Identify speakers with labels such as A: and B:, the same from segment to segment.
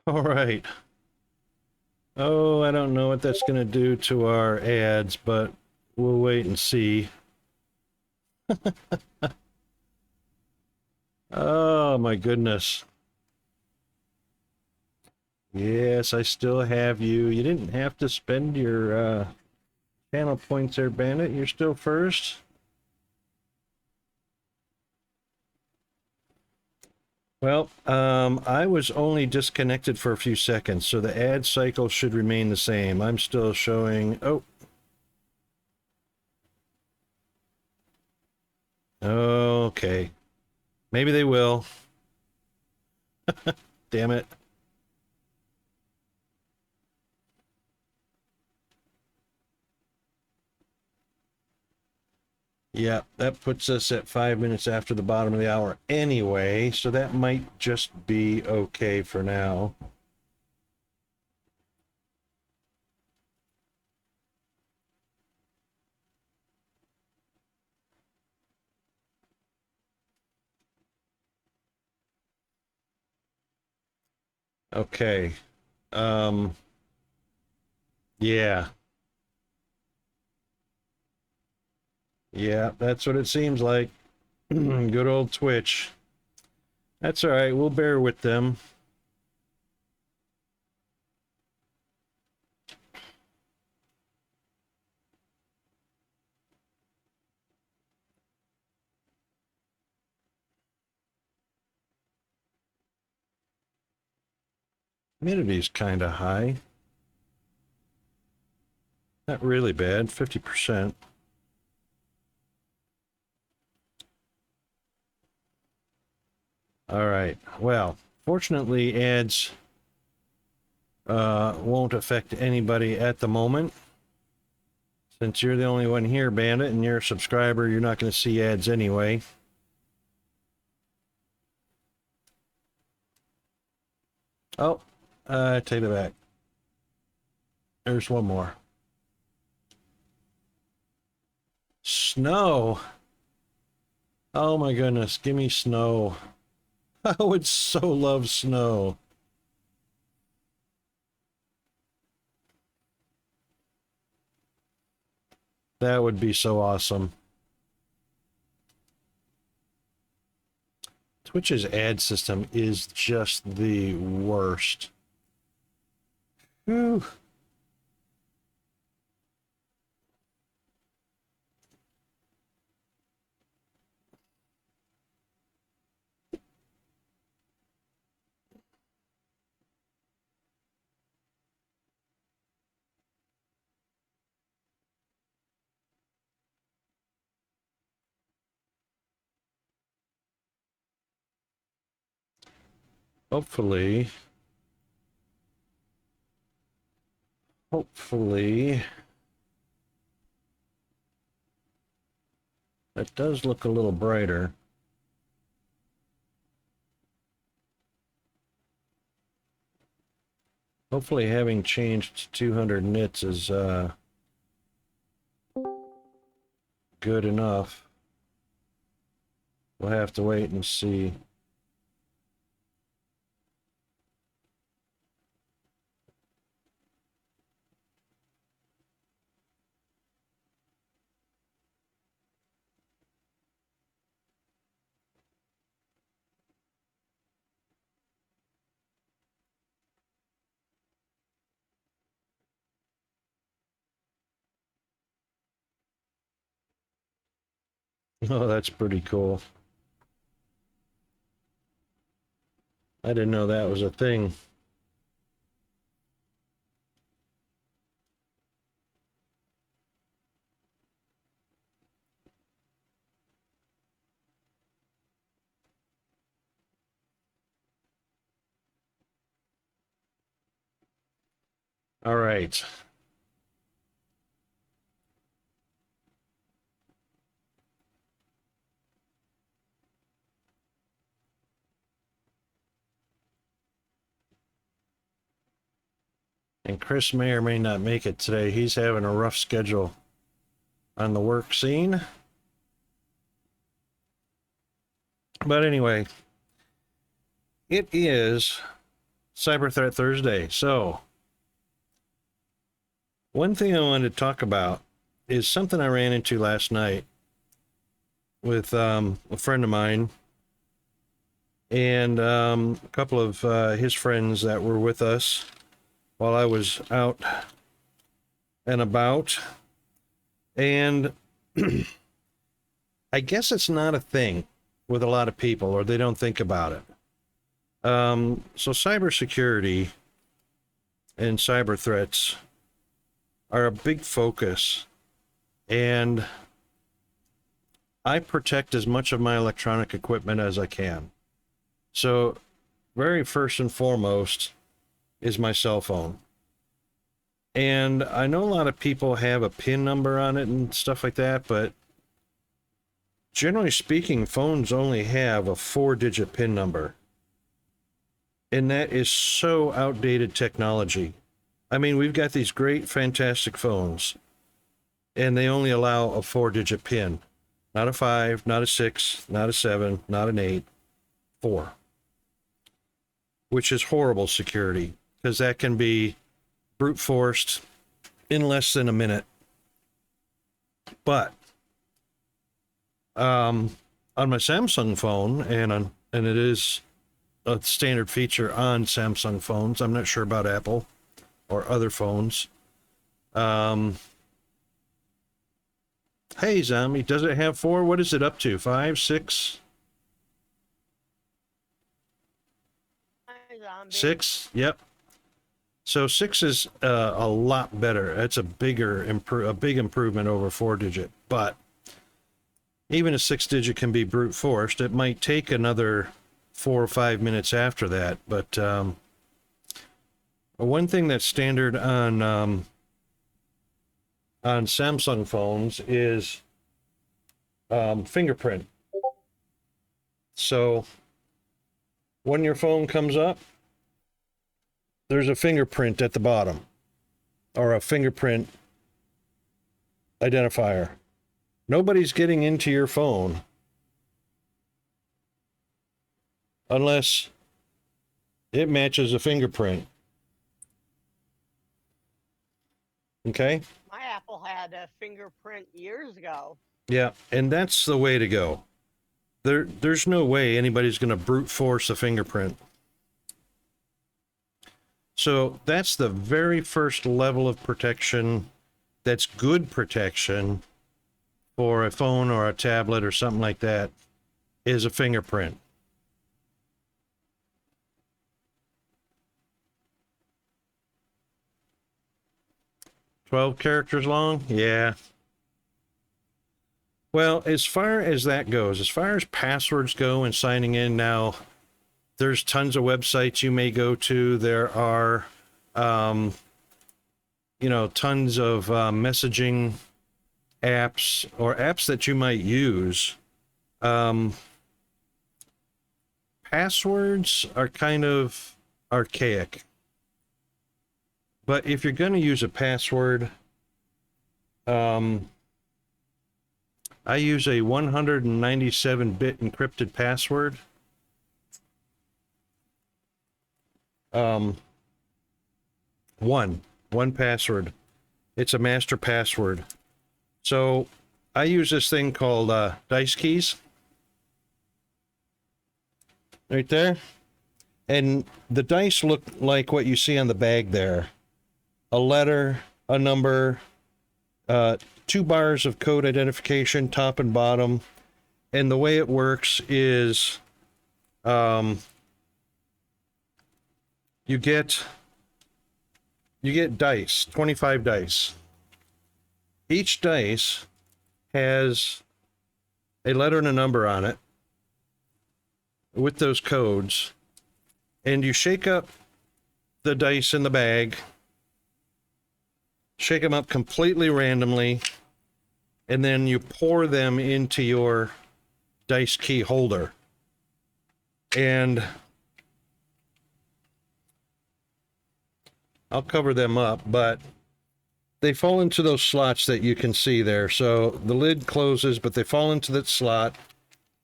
A: All right. Oh, I don't know what that's going to do to our ads, but we'll wait and see. Oh, my goodness. Yes, I still have you. You didn't have to spend your channel points there, Bandit. You're still first. Well, I was only disconnected for a few seconds, so the ad cycle should remain the same. I'm still showing... Oh. Okay. Maybe they will. Damn it. Yeah, that puts us at 5 minutes after the bottom of the hour anyway, so that might just be okay for now. Okay. Um, yeah. Yeah, that's what it seems like. Good old Twitch. That's all right. We'll bear with them. Humidity's kind of high. Not really bad, 50%. All right. Well, fortunately, ads won't affect anybody at the moment. Since you're the only one here, Bandit, and you're a subscriber, you're not going to see ads anyway. Oh, take it back. There's one more. Snow. Oh my goodness, give me snow. I would so love snow. That would be so awesome. Twitch's ad system is just the worst. Whew. Hopefully, that does look a little brighter. Hopefully having changed to 200 nits is good enough. We'll have to wait and see. Oh, that's pretty cool. I didn't know that was a thing. All right. And Chris may or may not make it today. He's having a rough schedule on the work scene. But anyway, it is Cyber Threat Thursday. So, one thing I wanted to talk about is something I ran into last night with a friend of mine and a couple of his friends that were with us while I was out and about. And I guess it's not a thing with a lot of people, or they don't think about it. So cybersecurity and cyber threats are a big focus, and I protect as much of my electronic equipment as I can. So very first and foremost is my cell phone. And I know a lot of people have a PIN number on it and stuff like that, but generally speaking, phones only have a 4-digit PIN number. And that is so outdated technology. I mean, we've got these great, fantastic phones, and they only allow a 4-digit PIN. Not a 5, not a 6, not a 7, not an 8, 4. Which is horrible security, because that can be brute forced in less than a minute. But on my Samsung phone, and it is a standard feature on Samsung phones. I'm not sure about Apple or other phones. Hey, Zombie, does it have 4? What is it up to? 5, 6? 6? Yep. So 6 is a lot better. It's a big improvement over 4-digit. But even a 6-digit can be brute forced. It might take another 4 or 5 minutes after that. But one thing that's standard on Samsung phones is fingerprint. So when your phone comes up, there's a fingerprint at the bottom, or a fingerprint identifier. Nobody's getting into your phone unless it matches a fingerprint. Okay?
B: My Apple had a fingerprint years ago.
A: Yeah, and that's the way to go. There's no way anybody's going to brute force a fingerprint. So that's the very first level of protection that's good protection for a phone or a tablet or something like that, is a fingerprint. "12 characters long?" Yeah. Well, as far as that goes, as far as passwords go and signing in now, there's tons of websites you may go to. There are, tons of messaging apps or apps that you might use. Passwords are kind of archaic. But if you're going to use a password, I use a 197-bit encrypted password. One password. It's a master password. So I use this thing called dice keys. Right there. And the dice look like what you see on the bag there. A letter, a number, 2 bars of code identification, top and bottom. And the way it works is you get dice, 25 dice. Each dice has a letter and a number on it with those codes, and you shake up the dice in the bag, shake them up completely randomly, and then you pour them into your dice key holder. And I'll cover them up, but they fall into those slots that you can see there. So the lid closes, but they fall into that slot,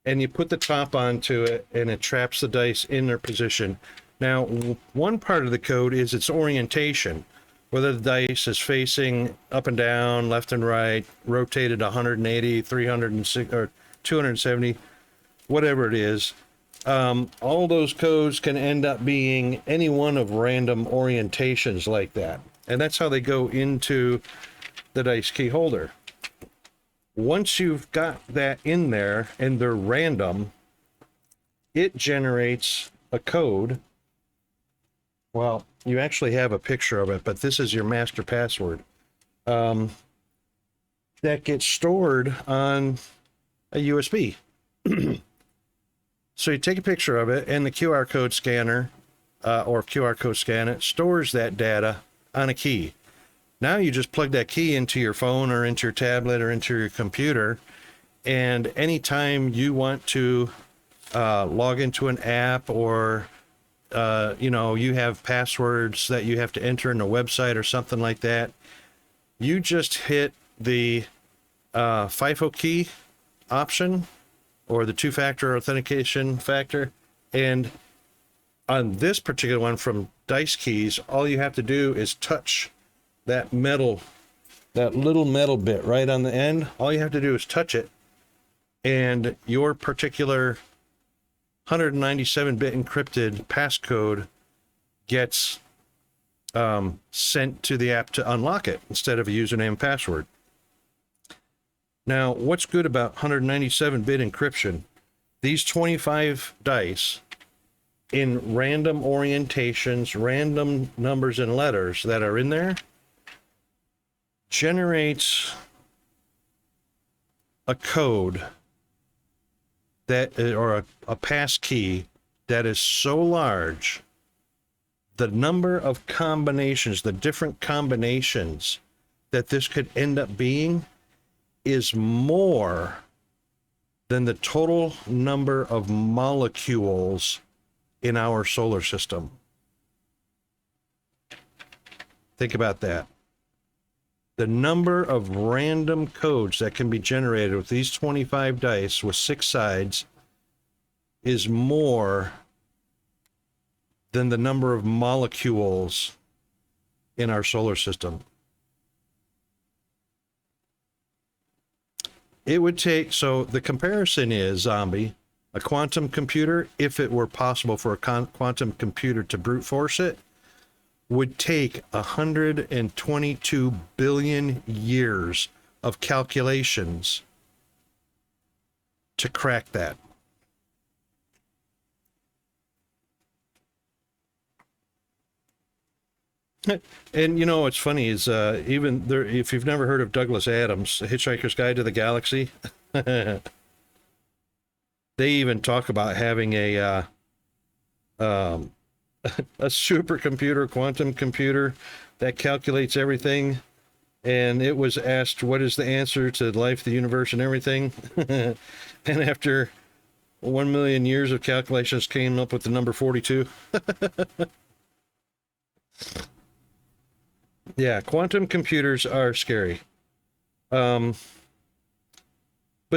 A: and you put the top onto it, and it traps the dice in their position. Now, one part of the code is its orientation, whether the dice is facing up and down, left and right, rotated 180, 306, or 270, whatever it is. All those codes can end up being any one of random orientations like that. And that's how they go into the dice key holder. Once you've got that in there and they're random, it generates a code. Well, you actually have a picture of it, but this is your master password. That gets stored on a USB. So you take a picture of it, and the QR code scanner, or QR code scan it, stores that data on a key. Now you just plug that key into your phone or into your tablet or into your computer, and anytime you want to log into an app, or you have passwords that you have to enter in a website or something like that, you just hit the FIFO key option or the two-factor authentication factor, and on this particular one from Dice Keys, all you have to do is touch that little metal bit right on the end. All you have to do is touch it, and your particular 197-bit encrypted passcode gets sent to the app to unlock it instead of a username and password. Now, what's good about 197-bit encryption? These 25 dice in random orientations, random numbers and letters that are in there, generates a code that, or a pass key that is so large, the number of combinations, the different combinations that this could end up being is more than the total number of molecules in our solar system. Think about that. The number of random codes that can be generated with these 25 dice with 6 sides is more than the number of molecules in our solar system. It would take, so the comparison is, Zombie, a quantum computer, if it were possible for a quantum computer to brute force it, would take 122 billion years of calculations to crack that. And you know what's funny is even there, if you've never heard of Douglas Adams, The Hitchhiker's Guide to the Galaxy, they even talk about having a supercomputer, quantum computer that calculates everything. And it was asked, what is the answer to life, the universe, and everything? And after 1 million years of calculations, came up with the number 42. Yeah, quantum computers are scary. But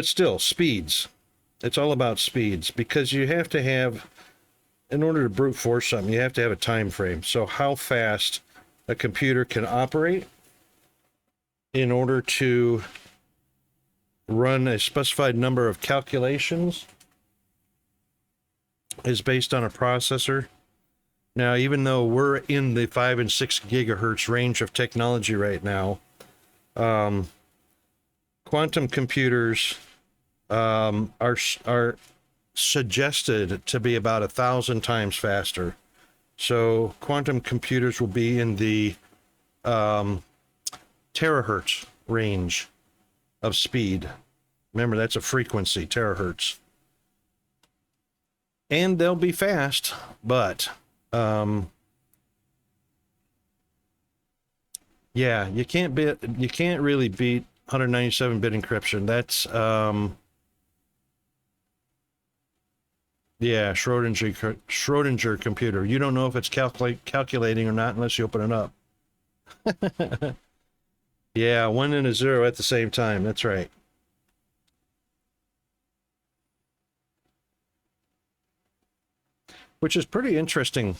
A: still, speeds. It's all about speeds, because you have to have, in order to brute force something, you have to have a time frame. So how fast a computer can operate in order to run a specified number of calculations is based on a processor. Now, even though we're in the 5 and 6 gigahertz range of technology right now, quantum computers are suggested to be about 1,000 times faster. So quantum computers will be in the terahertz range of speed. Remember, that's a frequency, terahertz. And they'll be fast, but yeah, you can't really beat 197-bit encryption. That's yeah, Schrodinger computer. You don't know if it's calculating or not unless you open it up. Yeah, 1 and a 0 at the same time. That's right. which is pretty interesting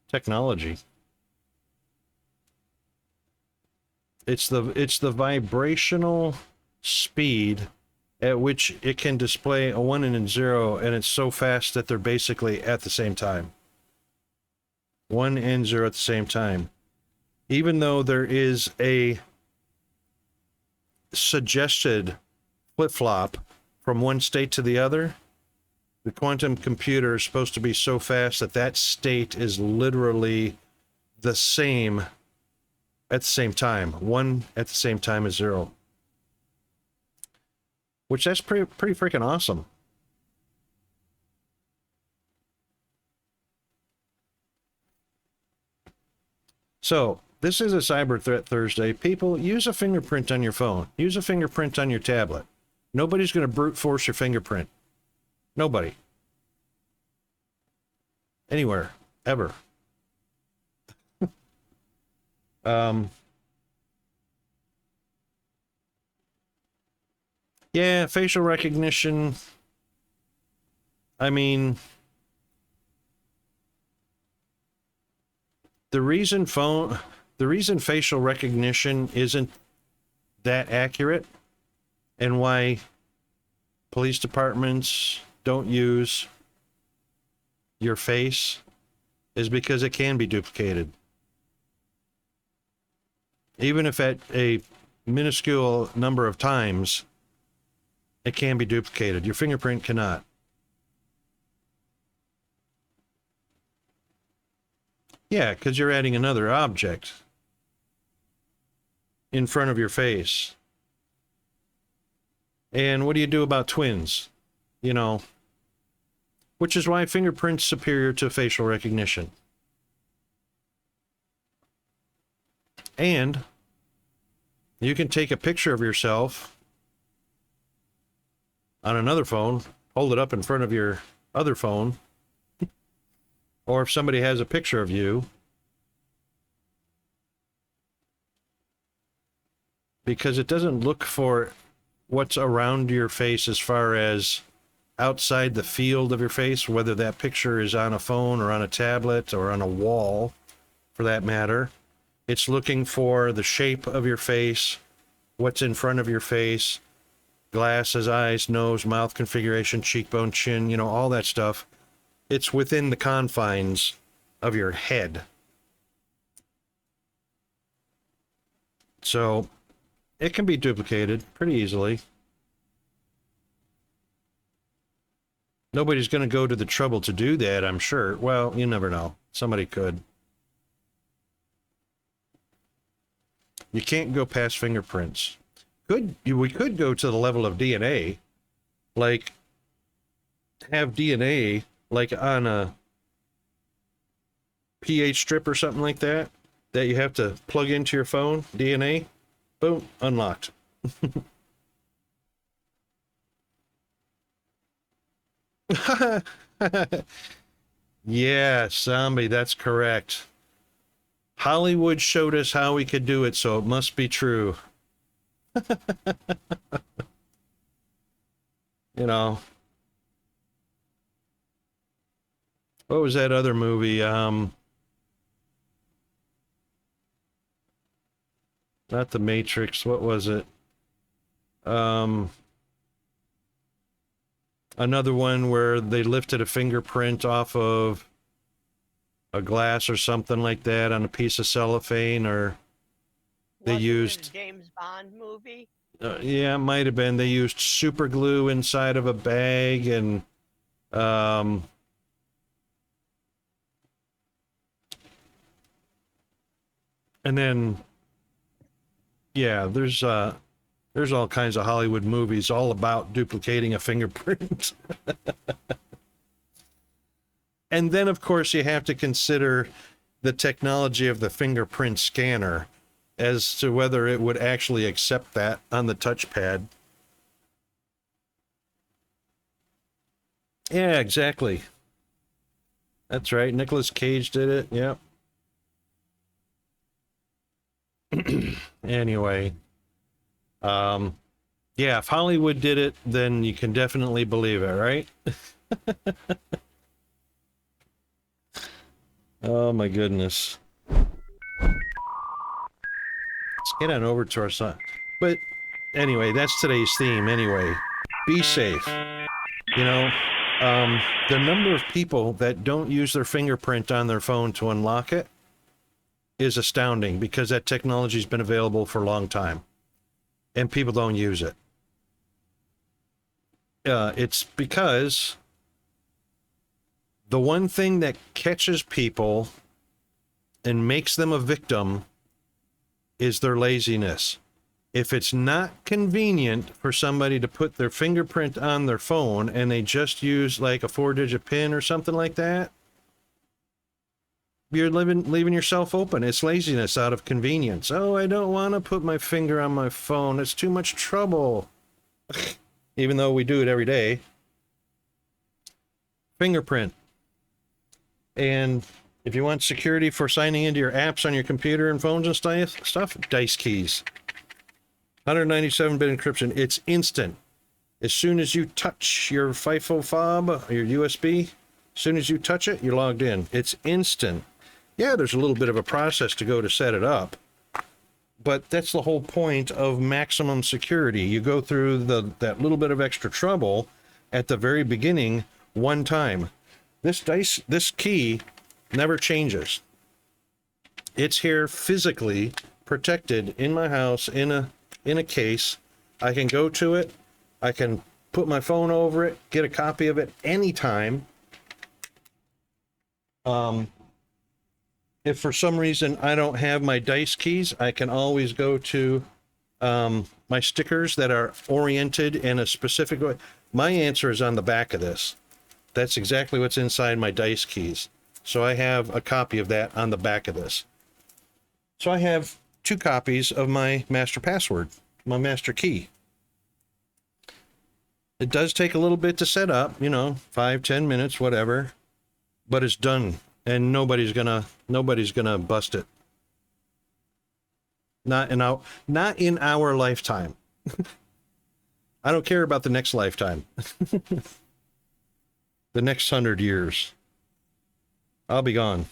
A: technology. It's the vibrational speed at which it can display a 1 and a 0, and it's so fast that they're basically at the same time. 1 and 0 at the same time. Even though there is a suggested flip-flop from one state to the other, the quantum computer is supposed to be so fast that that state is literally the same at the same time. 1 at the same time as 0. Which that's pretty freaking awesome. So, this is a Cyber Threat Thursday. People, use a fingerprint on your phone. Use a fingerprint on your tablet. Nobody's going to brute force your fingerprint. Nobody. Anywhere. Ever. Yeah, facial recognition. I mean, the reason facial recognition isn't that accurate and why police departments don't use your face is because it can be duplicated. Even if at a minuscule number of times, it can be duplicated. Your fingerprint cannot. Yeah, because you're adding another object in front of your face. And what do you do about twins? You know, which is why fingerprint's superior to facial recognition. And you can take a picture of yourself on another phone, hold it up in front of your other phone, or if somebody has a picture of you, because it doesn't look for what's around your face as far as outside the field of your face, whether that picture is on a phone or on a tablet or on a wall, for that matter. It's looking for the shape of your face, what's in front of your face, glasses, eyes, nose, mouth configuration, cheekbone, chin, you know, all that stuff. It's within the confines of your head. So it can be duplicated pretty easily. Nobody's going to go to the trouble to do that, I'm sure. Well, you never know. Somebody could. You can't go past fingerprints. We could go to the level of DNA, like have DNA like on a pH strip or something like that you have to plug into your phone. DNA, boom, unlocked. Yeah, zombie, that's correct. Hollywood showed us how we could do it, so it must be true. You know, what was that other movie? Not The Matrix. What was it? Another one where they lifted a fingerprint off of a glass or something like that on a piece of cellophane, or they
B: Wasn't
A: used
B: it a James Bond movie?
A: yeah, it might have been. They used super glue inside of a bag, and then yeah, there's all kinds of Hollywood movies all about duplicating a fingerprint. And then, of course, you have to consider the technology of the fingerprint scanner as to whether it would actually accept that on the touchpad. Yeah, exactly. That's right. Nicolas Cage did it. Yep. Anyway, yeah, if Hollywood did it, then you can definitely believe it, right? Oh my goodness. Let's get on over to our side. But anyway, that's today's theme anyway. Be safe. You know, the number of people that don't use their fingerprint on their phone to unlock it is astounding because that technology's been available for a long time and people don't use it. It's because the one thing that catches people and makes them a victim is their laziness. If it's not convenient for somebody to put their fingerprint on their phone and they just use like a 4-digit PIN or something like that, you're leaving yourself open. It's laziness out of convenience. Oh, I don't want to put my finger on my phone. It's too much trouble. Even though we do it every day. Fingerprint. And if you want security for signing into your apps on your computer and phones and stuff, dice keys. 197-bit encryption. It's instant. As soon as you touch your FIFO fob or your USB, as soon as you touch it, you're logged in. It's instant. Yeah, there's a little bit of a process to go to set it up, but that's the whole point of maximum security. You go through that little bit of extra trouble at the very beginning one time. This key never changes. It's here physically protected in my house in a case. I can go to it. I can put my phone over it, get a copy of it anytime. If for some reason I don't have my dice keys, I can always go to my stickers that are oriented in a specific way. My answer is on the back of this. That's exactly what's inside my dice keys. So I have a copy of that on the back of this. So I have 2 copies of my master password, my master key. It does take a little bit to set up, 5-10 minutes, whatever, but it's done. And nobody's gonna bust it. Not in our lifetime. I don't care about the next lifetime. The next 100 years. I'll be gone.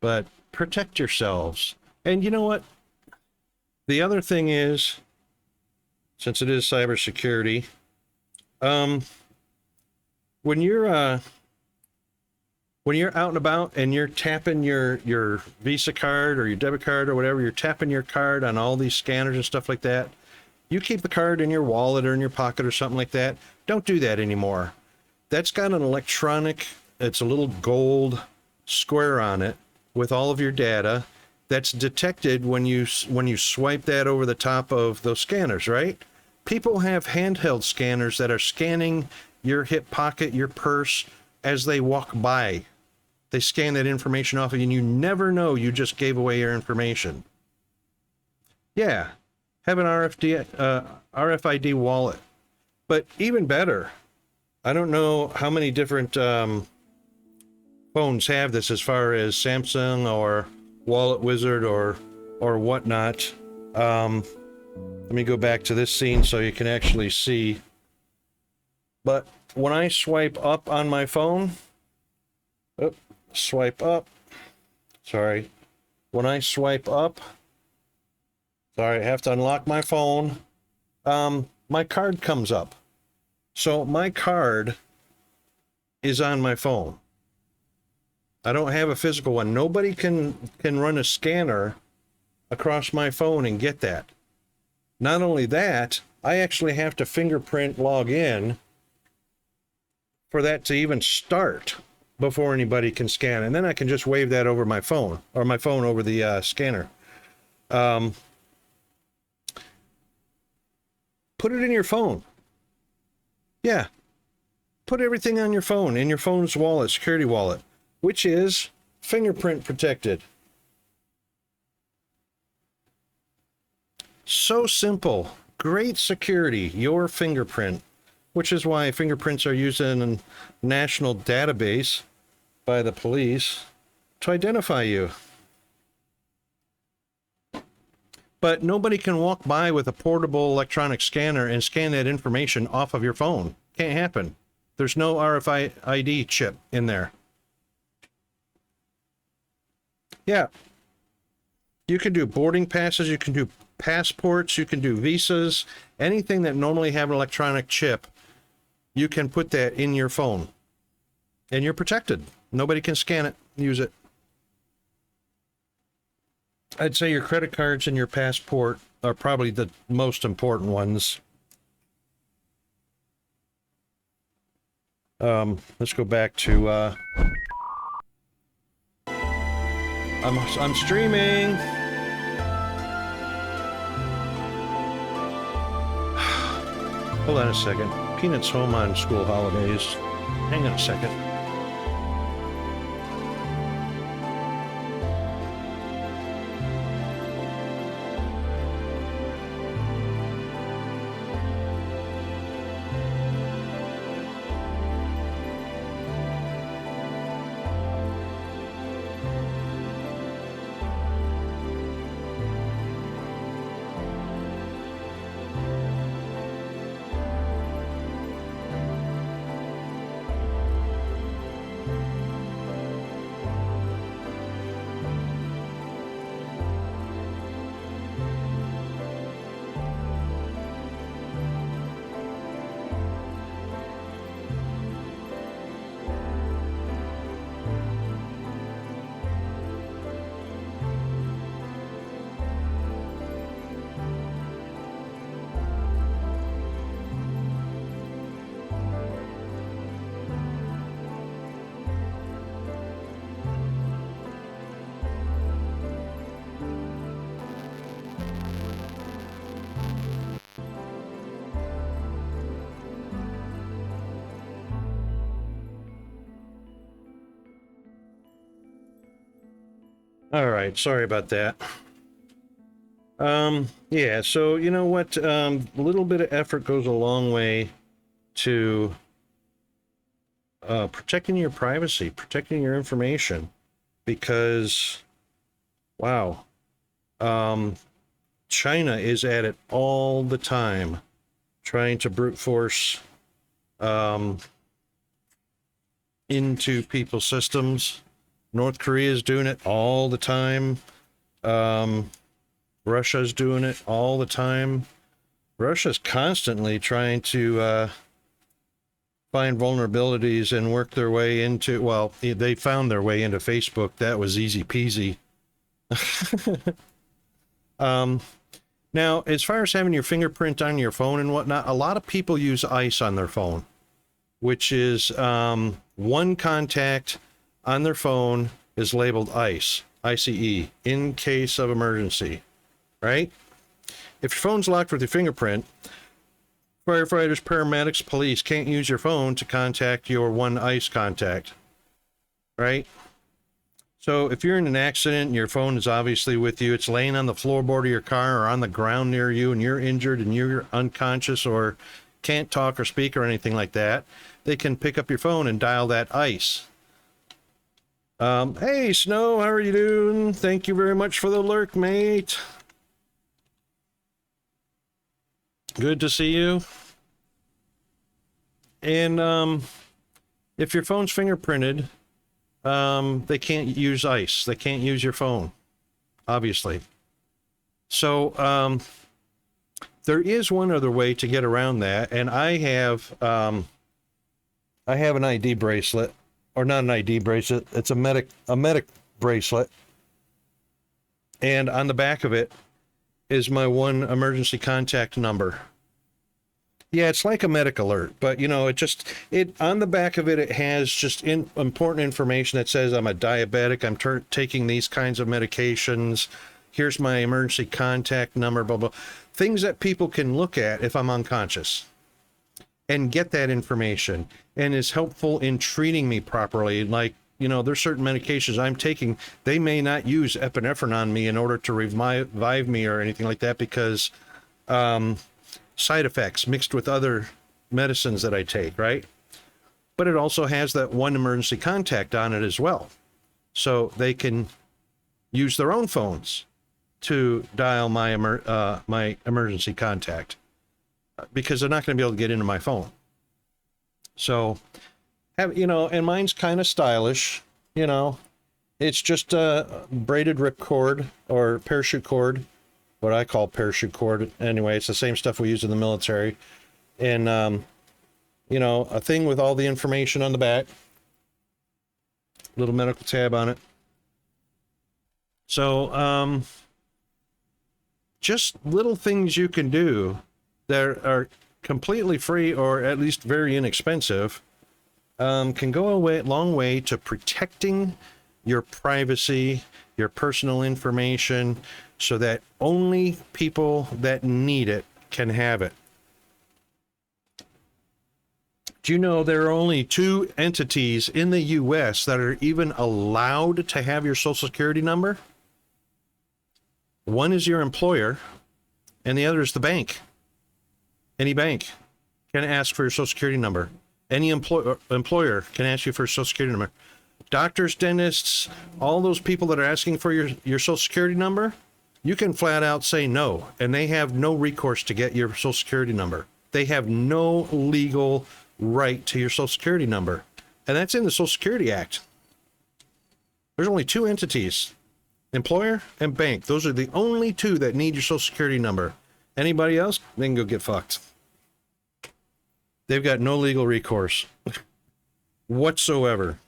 A: But protect yourselves. And you know what? The other thing is, since it is cybersecurity, when you're out and about and you're tapping your Visa card or your debit card or whatever, you're tapping your card on all these scanners and stuff like that, you keep the card in your wallet or in your pocket or something like that. Don't do that anymore. That's got an electronic, it's a little gold square on it with all of your data that's detected when you swipe that over the top of those scanners, right? People have handheld scanners that are scanning your hip pocket, your purse, as they walk by. They scan that information off of you, and you never know you just gave away your information. Yeah, have an RFID wallet. But even better, I don't know how many different phones have this as far as Samsung or Wallet Wizard or whatnot. Let me go back to this scene so you can actually see. But when I swipe up on my phone, swipe up. Sorry. When I swipe up, sorry, I have to unlock my phone. My card comes up. So my card is on my phone. I don't have a physical one. Nobody can run a scanner across my phone and get that. Not only that, I actually have to fingerprint log in for that to even start before anybody can scan. And then I can just wave that over my phone or my phone over the scanner. Put it in your phone. Yeah. Put everything on your phone, in your phone's wallet, security wallet, which is fingerprint protected. So simple. Great security. Your fingerprint, which is why fingerprints are used in a national database by the police to identify you. But nobody can walk by with a portable electronic scanner and scan that information off of your phone. Can't happen. There's no RFID chip in there. Yeah. You can do boarding passes, you can do passports, you can do visas, anything that normally have an electronic chip, you can put that in your phone. And you're protected. Nobody can scan it, use it. I'd say your credit cards and your passport are probably the most important ones. Let's go back to I'm streaming. Hold on a second. Peanut's home on school holidays. Hang on a second. All right, sorry about that. Yeah, so you know what? A little bit of effort goes a long way to protecting your privacy, protecting your information, because, wow, China is at it all the time, trying to brute force into people's systems. North Korea is doing it all the time. Russia's doing it all the time. Russia's constantly trying to find vulnerabilities and work their way into, well, they found their way into Facebook. That was easy peasy. Now, as far as having your fingerprint on your phone and whatnot, a lot of people use ICE on their phone, which is one contact on their phone is labeled ICE, ICE, in case of emergency, right? If your phone's locked with your fingerprint, firefighters, paramedics, police can't use your phone to contact your one ICE contact, right? So if you're in an accident and your phone is obviously with you, it's laying on the floorboard of your car or on the ground near you, and you're injured and you're unconscious or can't talk or speak or anything like that, they can pick up your phone and dial that ICE. Hey, Snow, how are you doing? Thank you very much for the lurk, mate. Good to see you. And if your phone's fingerprinted, they can't use ICE. They can't use your phone, obviously. So there is one other way to get around that, and I have an ID bracelet. Or not an ID bracelet, it's a medic bracelet. And on the back of it is my one emergency contact number. Yeah, it's like a medic alert, but you know, it on the back of it, it has just important information that says I'm a diabetic, I'm taking these kinds of medications, here's my emergency contact number, blah, blah. Things that people can look at if I'm unconscious and get that information, and is helpful in treating me properly. Like, you know, there's certain medications I'm taking, they may not use epinephrine on me in order to revive me or anything like that, because side effects mixed with other medicines that I take, right? But it also has that one emergency contact on it as well. So they can use their own phones to dial my emergency contact, because they're not going to be able to get into my phone. So, and mine's kind of stylish, you know. It's just a braided ripcord or parachute cord, what I call parachute cord. Anyway, it's the same stuff we use in the military. And, a thing with all the information on the back, little medical tab on it. So, just little things you can do that are completely free or at least very inexpensive can go a long way to protecting your privacy, your personal information, so that only people that need it can have it. Do you know there are only 2 entities in the U.S. that are even allowed to have your Social Security number? One is your employer, and the other is the bank. Any bank can ask for your Social Security number. Any employer can ask you for a Social Security number. Doctors, dentists, all those people that are asking for your Social Security number, you can flat out say no, and they have no recourse to get your Social Security number. They have no legal right to your Social Security number, and that's in the Social Security Act. There's only 2 entities, employer and bank. Those are the only 2 that need your Social Security number. Anybody else, they can go get fucked. They've got no legal recourse whatsoever.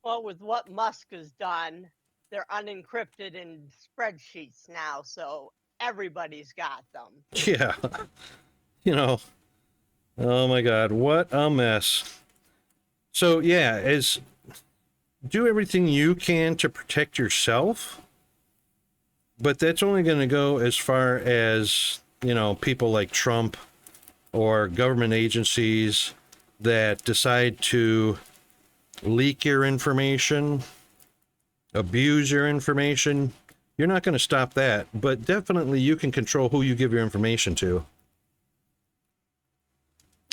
B: Well, with what Musk has done, they're unencrypted in spreadsheets now, so everybody's got them.
A: Yeah. Oh my God, what a mess. So yeah, do everything you can to protect yourself, but that's only going to go as far as, people like Trump or government agencies that decide to leak your information, abuse your information. You're not going to stop that, but definitely you can control who you give your information to.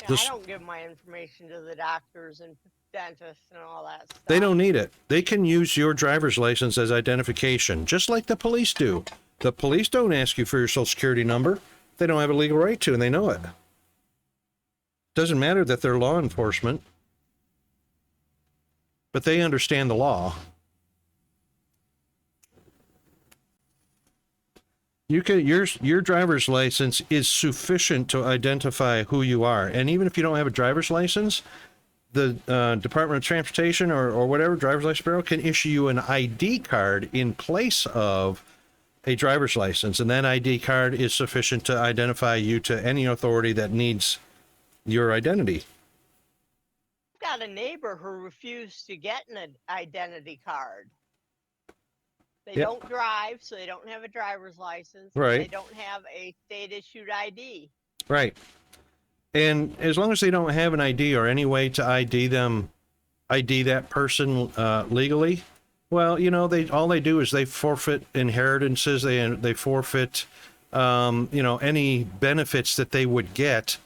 B: Yeah, I don't give my information to the doctors and dentists and all that stuff.
A: They don't need it. They can use your driver's license as identification, just like the police do. The police don't ask you for your Social Security number. They don't have a legal right to, and they know it. Doesn't matter that they're law enforcement, but they understand the law. Your driver's license is sufficient to identify who you are, and even if you don't have a driver's license, the Department of Transportation or whatever, Driver's License Bureau, can issue you an ID card in place of a driver's license, and that ID card is sufficient to identify you to any authority that needs your identity.
B: I've got a neighbor who refused to get an identity card. They don't drive, so they don't have a driver's license.
A: Right.
B: They don't have a state-issued ID.
A: Right. And as long as they don't have an ID or any way to ID that person legally, well, all they do is they forfeit inheritances. They forfeit, any benefits that they would get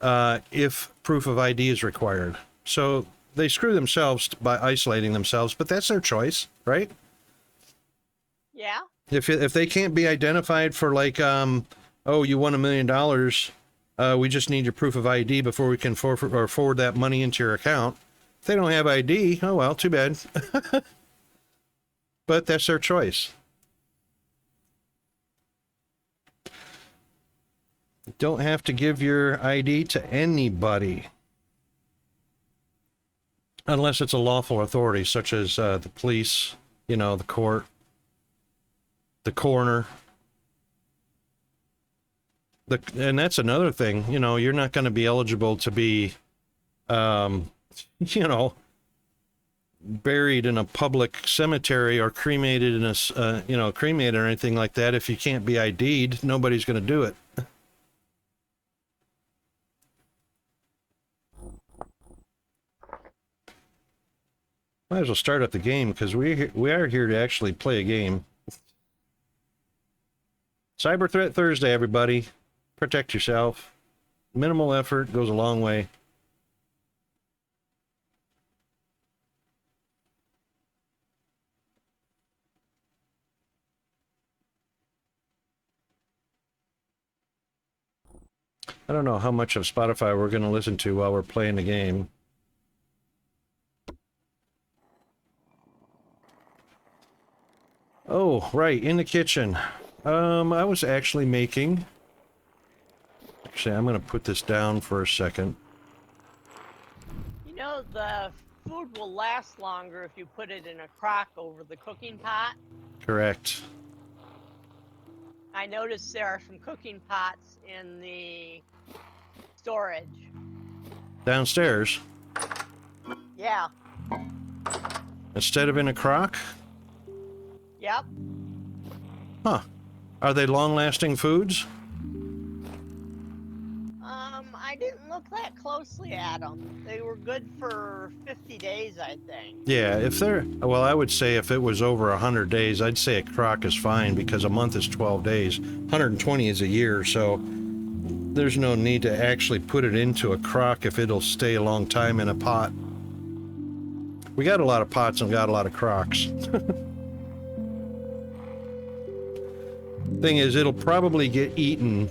A: if proof of ID is required. So they screw themselves by isolating themselves, but that's their choice, right?
B: Yeah.
A: If they can't be identified for you won $1 million, we just need your proof of ID before we can forward that money into your account. If they don't have ID, oh well, too bad. But that's their choice. Don't have to give your ID to anybody. Unless it's a lawful authority, such as the police, the court, the coroner. And that's another thing, you're not going to be eligible to be, buried in a public cemetery or cremated in cremated or anything like that. If you can't be ID'd, nobody's going to do it. Might as well start up the game because we are here to actually play a game. Cyber Threat Thursday, everybody. Protect yourself. Minimal effort goes a long way. I don't know how much of Spotify we're going to listen to while we're playing the game. Oh, right, in the kitchen. I was actually making... Actually, I'm going to put this down for a second.
B: You know, the food will last longer if you put it in a crock over the cooking pot.
A: Correct.
B: I noticed there are some cooking pots in the storage.
A: Downstairs?
B: Yeah.
A: Instead of in a crock?
B: Yep.
A: Huh. Are they long-lasting foods?
B: I didn't look that closely at them. They were good for 50 days, I think.
A: Yeah, if they're... Well, I would say if it was over 100 days, I'd say a crock is fine because a month is 12 days. 120 is a year, so there's no need to actually put it into a crock if it'll stay a long time in a pot. We got a lot of pots and got a lot of crocks. Thing is, it'll probably get eaten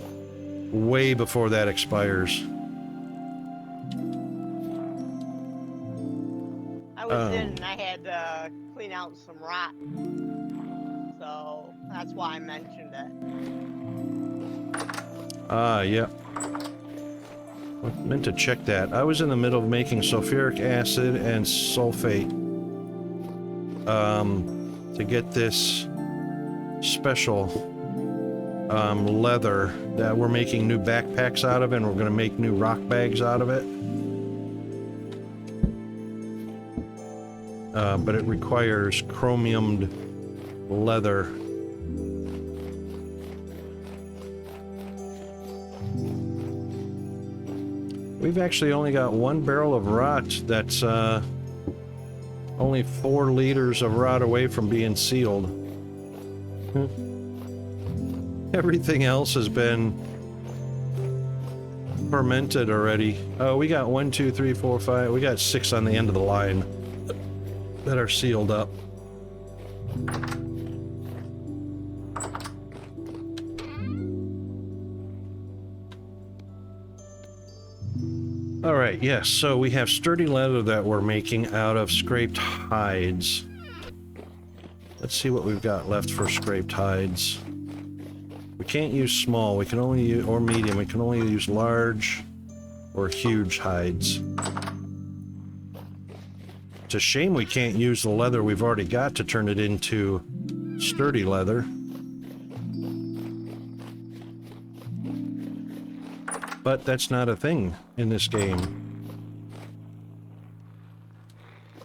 A: way before that expires.
B: I was in and I had to clean out some rot. So that's why I mentioned it.
A: Yeah. I meant to check that. I was in the middle of making sulfuric acid and sulfate to get this special leather that we're making new backpacks out of, and we're going to make new rock bags out of it. But it requires chromiumed leather. We've actually only got one barrel of rot that's only 4 liters of rot away from being sealed. Everything else has been fermented already. Oh, we got 1, 2, 3, 4, 5. We got 6 on the end of the line that are sealed up. All right, yes, so we have sturdy leather that we're making out of scraped hides. Let's see what we've got left for scraped hides. We can't use small, we can only use, or medium, we can only use large or huge hides. It's a shame we can't use the leather we've already got to turn it into sturdy leather. But that's not a thing in this game.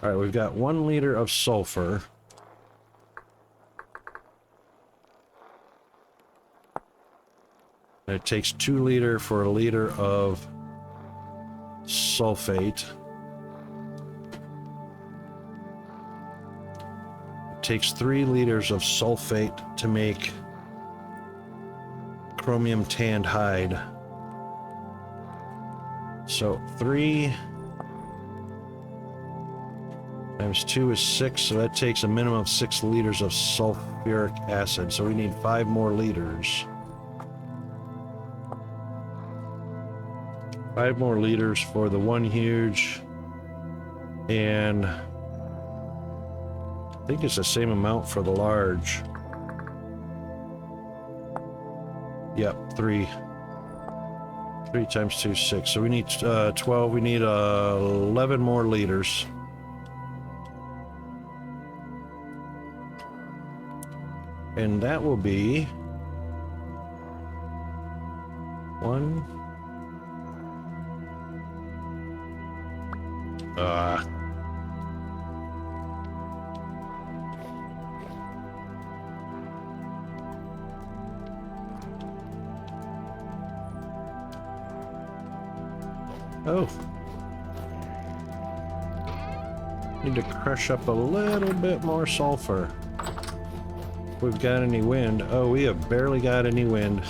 A: Alright, we've got 1 liter of sulfur. And it takes 2 liters for a liter of sulfate. It takes 3 liters of sulfate to make chromium tanned hide. So 3 times 2 is 6, so that takes a minimum of 6 liters of sulfuric acid. So we need 5 more liters. 5 more liters for the 1 huge, and I think it's the same amount for the large. Yep, 3 times 2 is 6, so we need 12. We need 11 more liters. And that will be 1. Oh. Need to crush up a little bit more sulfur. If we've got any wind. Oh, we have barely got any wind.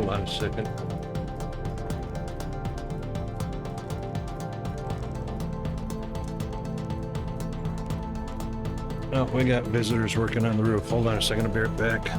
A: Hold on a second. Oh, we got visitors working on the roof. Hold on a second, I'll be right back.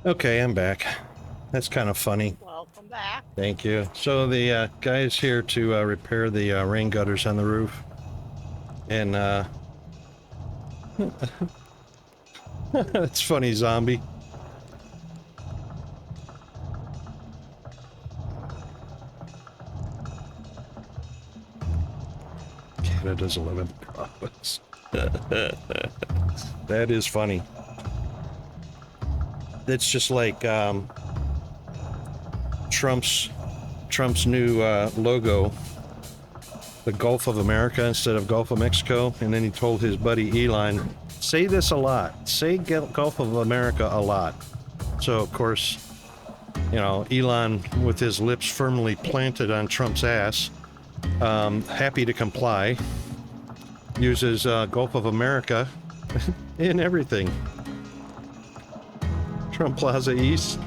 A: Okay, I'm back. That's kind of funny.
B: Welcome back.
A: Thank you. So the guy's here to repair the rain gutters on the roof. And it's funny, zombie. Canada's 11th province. That is funny. It's just like Trump's new logo, the Gulf of America instead of Gulf of Mexico. And then he told his buddy Elon, say this a lot. Say Gulf of America a lot. So, of course, you know, Elon, with his lips firmly planted on Trump's ass, happy to comply, uses Gulf of America in everything. Trump Plaza East.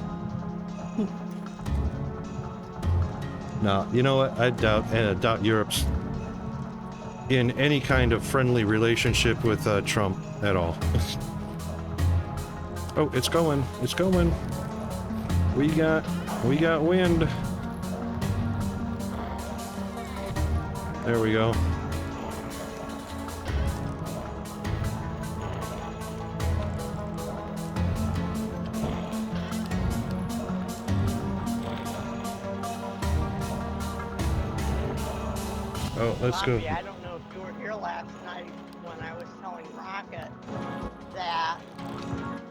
A: No, you know what? I doubt Europe's in any kind of friendly relationship with Trump at all. Oh, it's going. It's going. We got wind. There we go. Oh, let's go.
B: Bobby, I don't know if you were here last night when I was telling Rocket that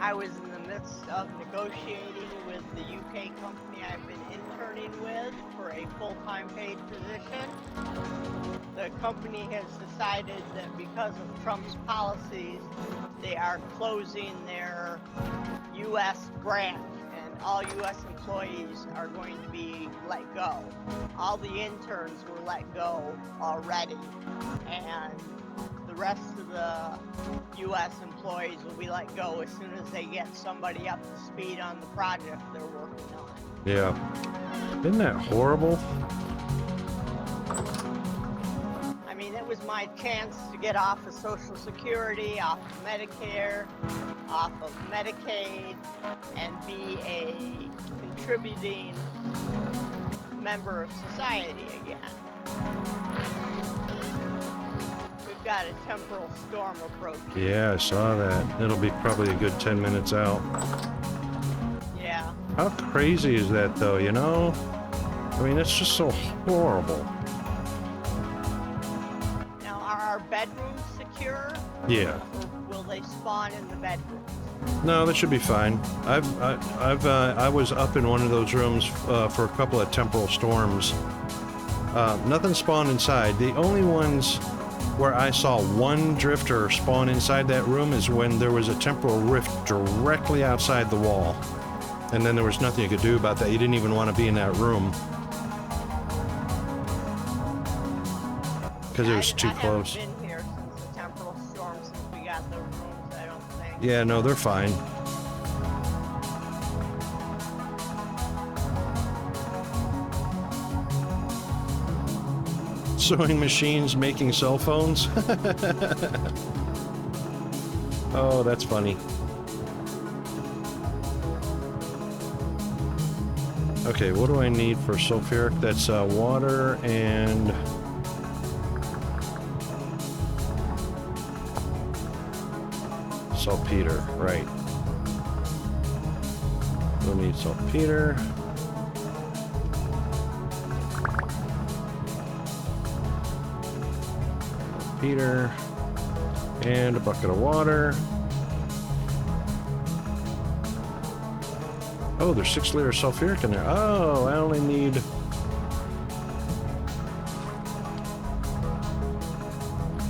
B: I was in the midst of negotiating with the UK company I've been interning with for a full-time paid position. The company has decided that because of Trump's policies, they are closing their U.S. branch, and all U.S. employees are going to be let go. All the interns were let go already, and the rest of the U.S. employees will be let go as soon as they get somebody up to speed on the project they're working on.
A: Yeah. Isn't that horrible?
B: I mean, it was my chance to get off of Social Security, off of Medicare, off of Medicaid, and be a contributing member of society again. We've got a temporal storm approaching.
A: Yeah, I saw that. It'll be probably a good 10 minutes out.
B: Yeah.
A: How crazy is that, though, you know? I mean, it's just so horrible.
B: Now, are our bedrooms secure?
A: Yeah.
B: Or will they spawn in the bedrooms?
A: No, that should be fine. I was up in one of those rooms for a couple of temporal storms. Nothing spawned inside. The only ones where I saw one drifter spawn inside that room is when there was a temporal rift directly outside the wall. And then there was nothing you could do about that. You didn't even want to be in that room. Because it was too close.
B: I haven't been here since the temporal storm, since we got the rooms, I don't think.
A: Yeah, no, they're fine. Sewing machines making cell phones? Oh, that's funny. Okay, what do I need for sulfuric? That's water and... saltpeter, right. We'll need saltpeter. Saltpeter. And a bucket of water. Oh, there's 6 liters of sulfuric in there. Oh, I only need...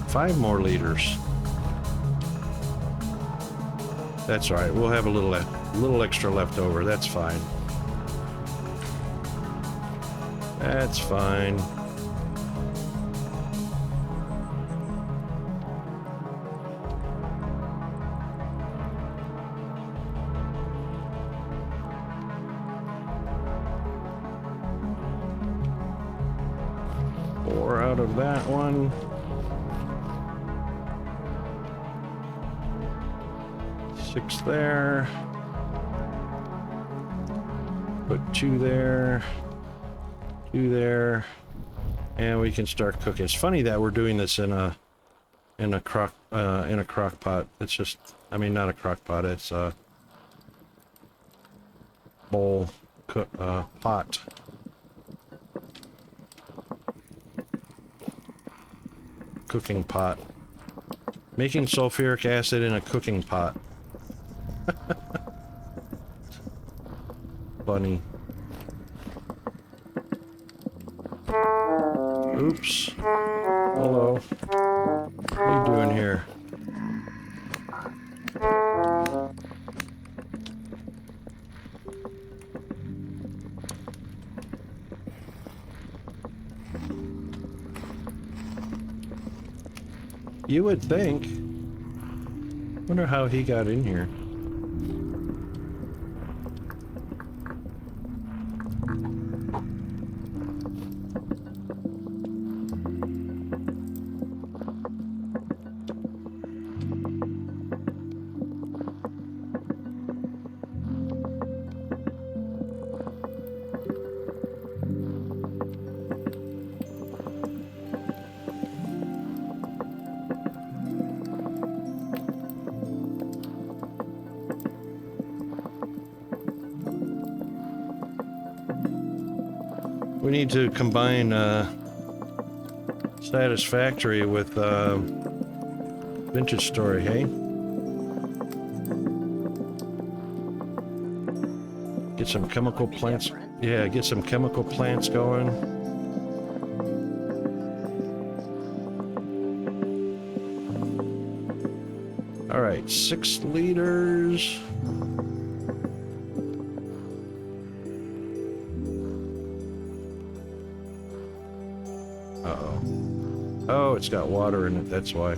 A: five more liters. That's all right. We'll have a little extra left over. That's fine. That's fine. Pour out of that one. Six there. Put 2 there. 2 there. And we can start cooking. It's funny that we're doing this in a crock pot. It's just, I mean, not a crock pot. It's a bowl pot. Cooking pot. Making sulfuric acid in a cooking pot. Funny. Oops. Hello. What are you doing here? You would think. Wonder how he got in here. We need to combine Satisfactory with Vintage Story, hey? Get some chemical
B: That would be
A: plants.
B: different.
A: Yeah, get some chemical plants going. All right, 6 liters. Uh-oh. Oh, it's got water in it, that's why.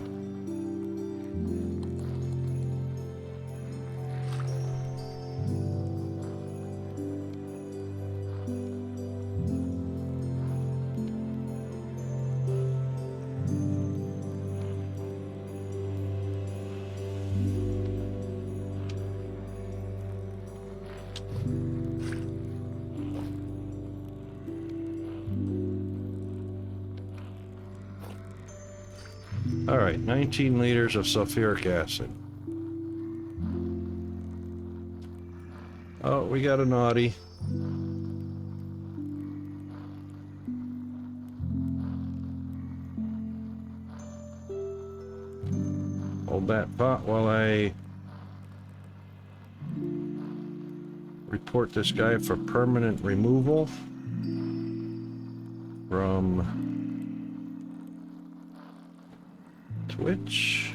A: All right, 19 liters of sulfuric acid. Oh, we got a naughty. Hold that pot while I report this guy for permanent removal from Twitch.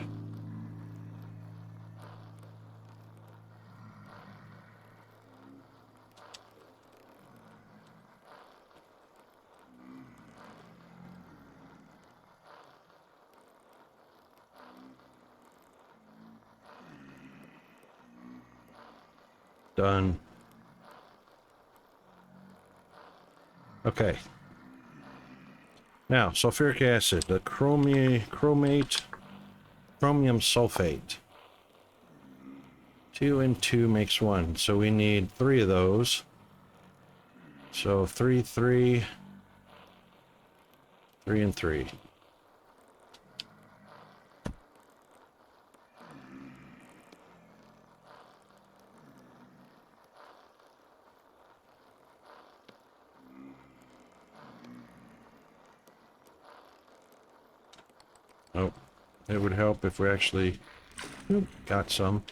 A: Done. Okay. Now, sulfuric acid, the chromate, chromium sulfate. 2 and 2 makes 1, so we need 3 of those. So 3, 3, 3 and 3. Oh, it would help if we actually got some.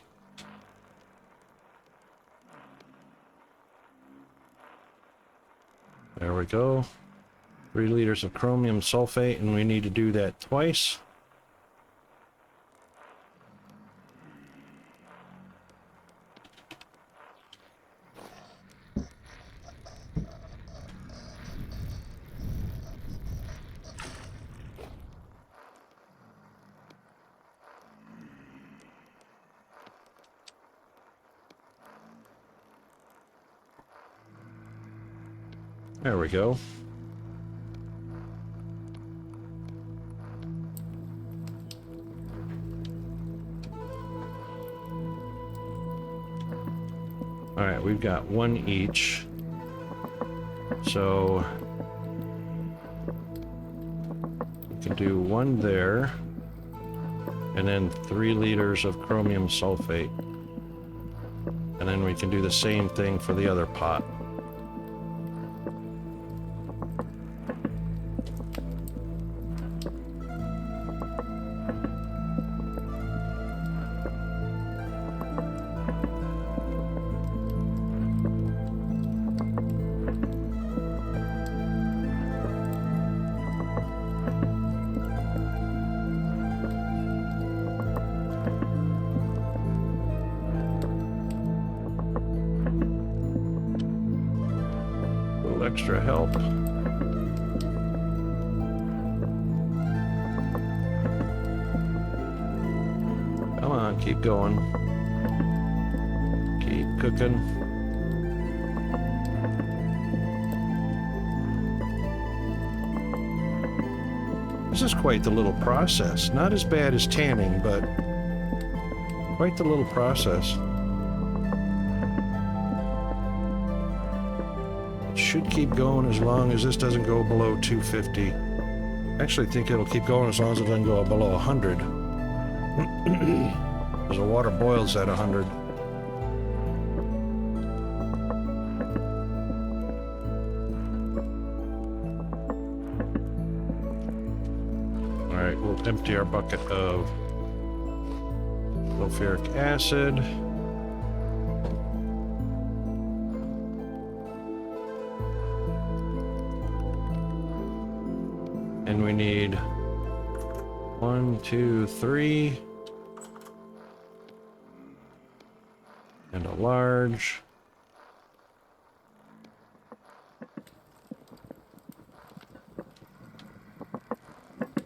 A: There we go. 3 liters of chromium sulfate, and we need to do that twice. There we go. All right, we've got 1 each. So we can do 1 there, and then 3 liters of chromium sulfate. And then we can do the same thing for the other pot. Extra help. Come on, keep going. Keep cooking. This is quite the little process. Not as bad as tanning, but quite the little process. Should keep going as long as this doesn't go below 250. I actually think it'll keep going as long as it doesn't go below 100. Because the water boils at 100. All right, we'll empty our bucket of sulfuric acid. And we need 1, 2, 3. And a large.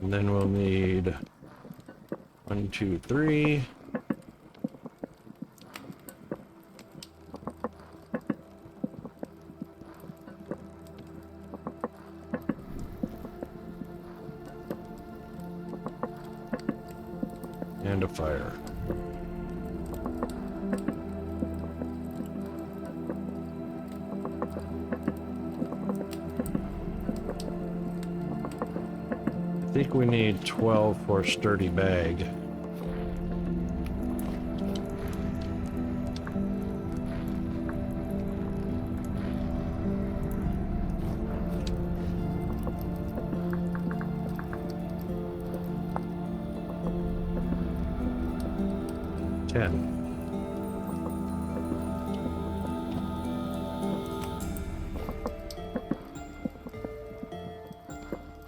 A: And then we'll need 1, 2, 3. And a fire. I think we need 12 for a sturdy bag.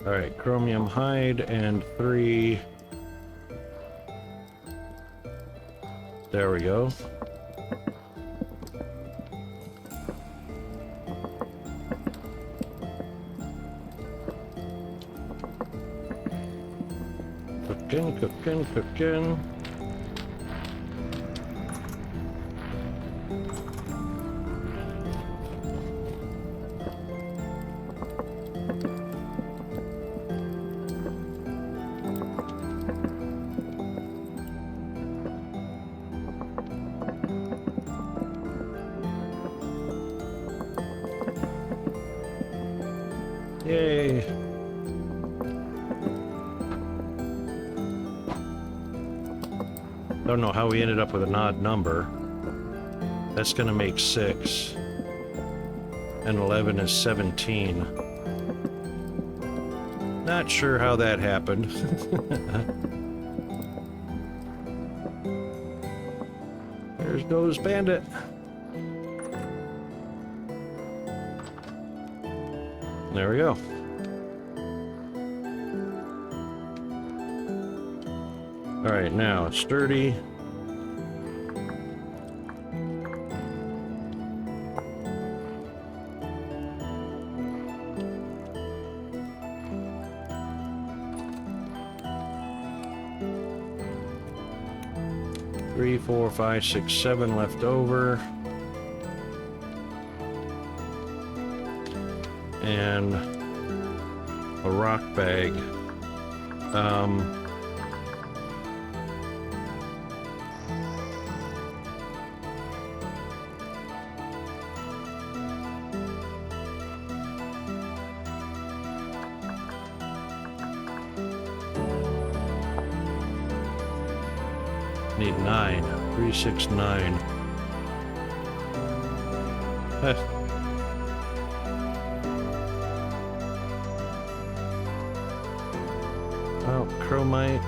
A: All right, chromium hide and 3. There we go. Cooking, cooking, cooking. Yay! Don't know how we ended up with an odd number. That's gonna make 6. And 11 is 17. Not sure how that happened. There goes Bandit. There we go. All right, now sturdy. Three, 4, 5, 6, 7 left over. And a rock bag. Need 9. 3, 6, 9. Well, chromite.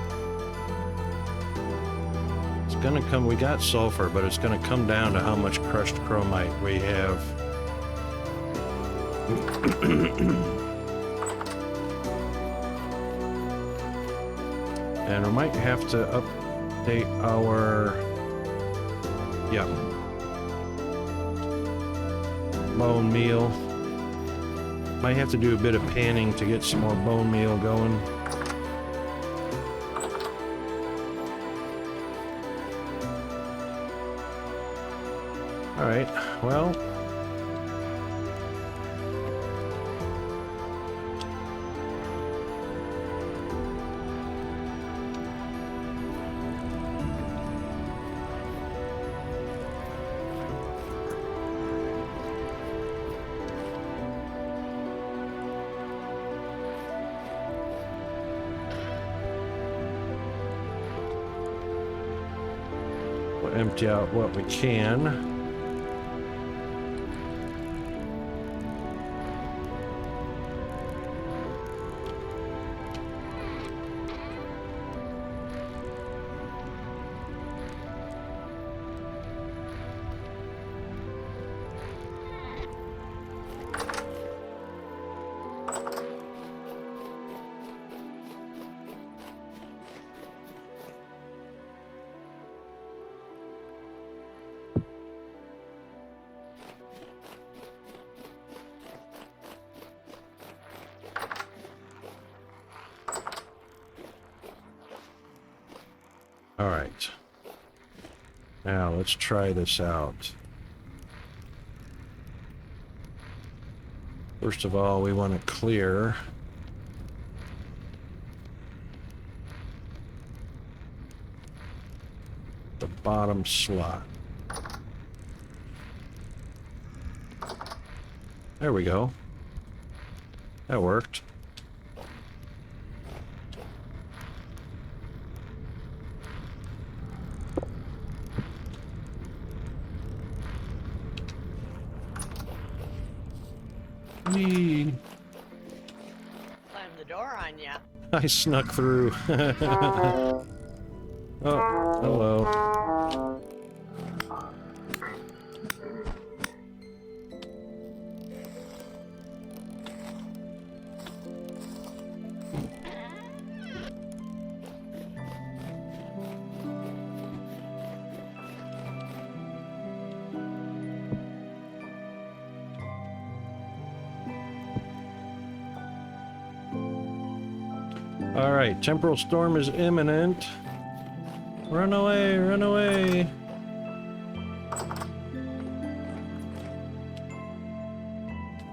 A: It's gonna come, we got sulfur, but it's gonna come down to how much crushed chromite we have. And we might have to update our, yeah, bone meal. Might have to do a bit of panning to get some more bone meal going. All right, well, we'll empty out what we can. All right. Now let's try this out. First of all, we want to clear the bottom slot. There we go. That worked. Whee!
B: Slam the door on ya.
A: I snuck through. Oh, hello. All right, temporal storm is imminent. Run away, run away.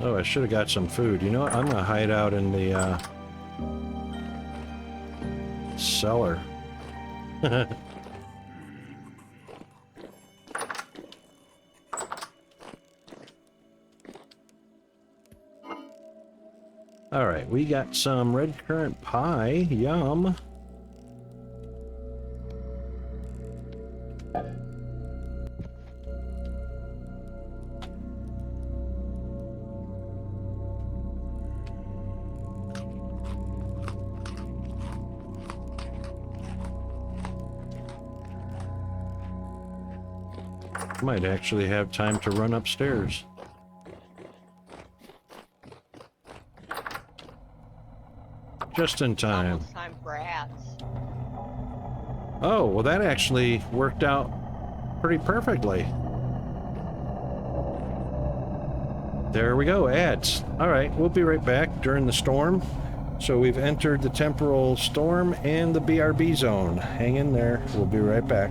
A: Oh, I should have got some food. You know what? I'm gonna hide out in the cellar. All right, we got some red currant pie. Yum. Might actually have time to run upstairs. Just in time.
B: Almost time for hats.
A: Oh, well that actually worked out pretty perfectly. There we go, ads. All right, we'll be right back during the storm. So we've entered the temporal storm and the BRB zone. Hang in there, we'll be right back.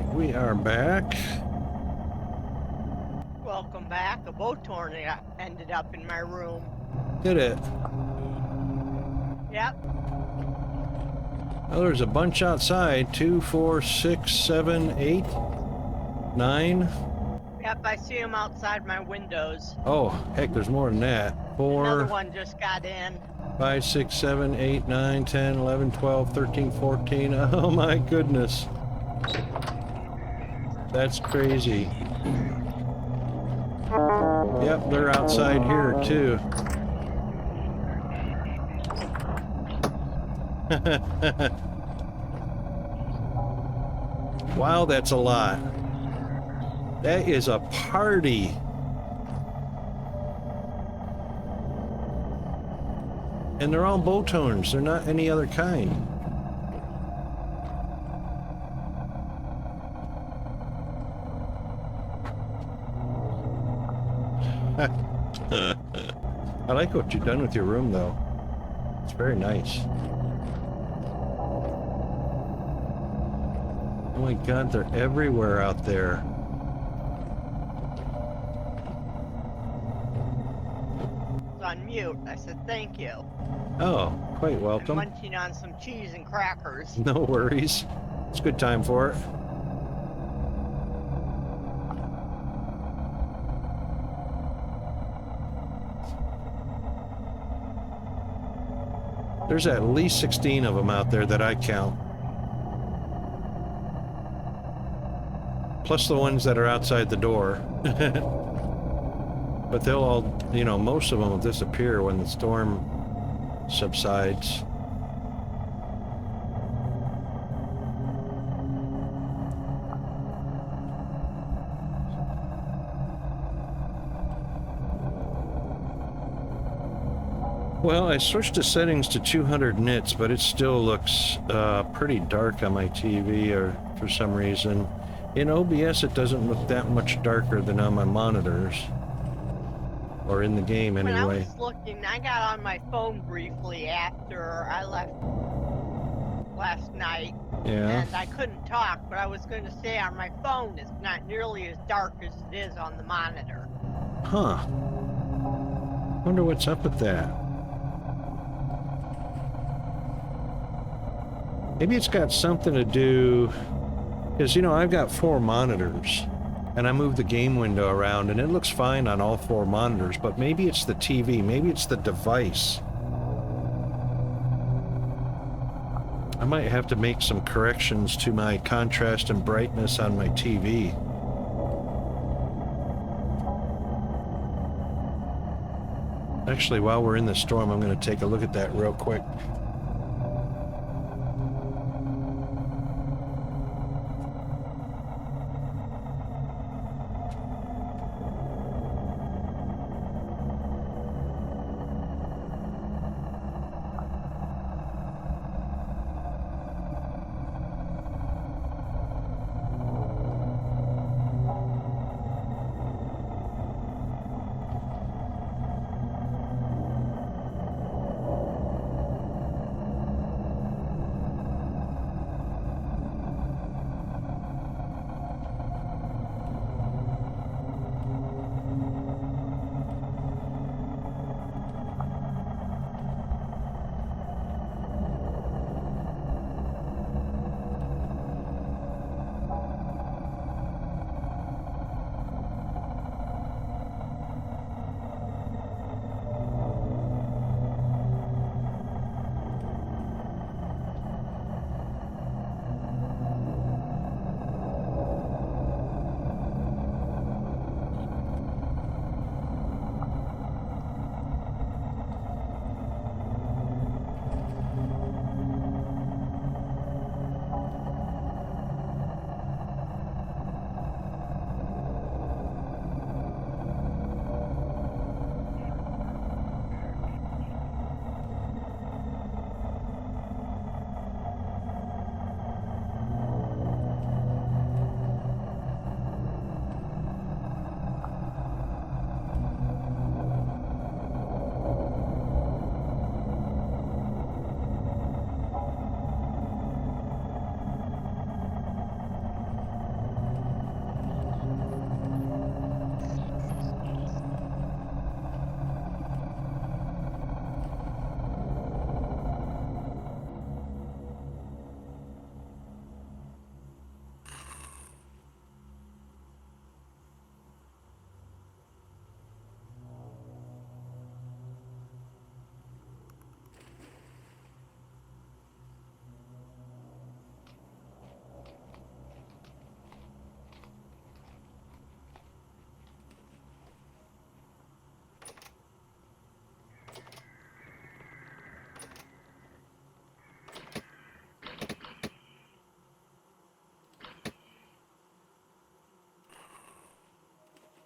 A: right, we are back.
B: Welcome back. A boat tornado ended up in my room.
A: Did it?
B: Yep.
A: Well, there's a bunch outside. 2, 4, 6, 7, 8, 9.
B: Yep, I see them outside my windows.
A: Oh, heck, there's more than that.
B: Another
A: 4,
B: one just got in.
A: 5, 6, 7, 8, 9, 10, 11, 12, 13, 14. Oh my goodness. That's crazy. Yep, they're outside here too. Wow, that's a lot. That is a party. And they're all bow-toners. They're not any other kind. I like what you've done with your room, though. It's very nice. Oh my God, they're everywhere out there.
B: It's on mute. I said thank you.
A: Oh, quite
B: I'm
A: welcome.
B: munching on some cheese and crackers.
A: No worries. It's a good time for it. There's at least 16 of them out there that I count. Plus the ones that are outside the door. But they'll all, you know, most of them will disappear when the storm subsides. Well, I switched the settings to 200 nits, but it still looks pretty dark on my TV or for some reason. In OBS, it doesn't look that much darker than on my monitors. Or in the game, anyway.
B: When I was looking, I got on my phone briefly after I left last night.
A: Yeah.
B: And I couldn't talk, but I was going to say on my phone it's not nearly as dark as it is on the monitor.
A: Huh. Wonder what's up with that. Maybe it's got something to do, because, you know, I've got 4 monitors, and I move the game window around, and it looks fine on all 4 monitors, but maybe it's the TV, maybe it's the device. I might have to make some corrections to my contrast and brightness on my TV. Actually, while we're in the storm, I'm going to take a look at that real quick.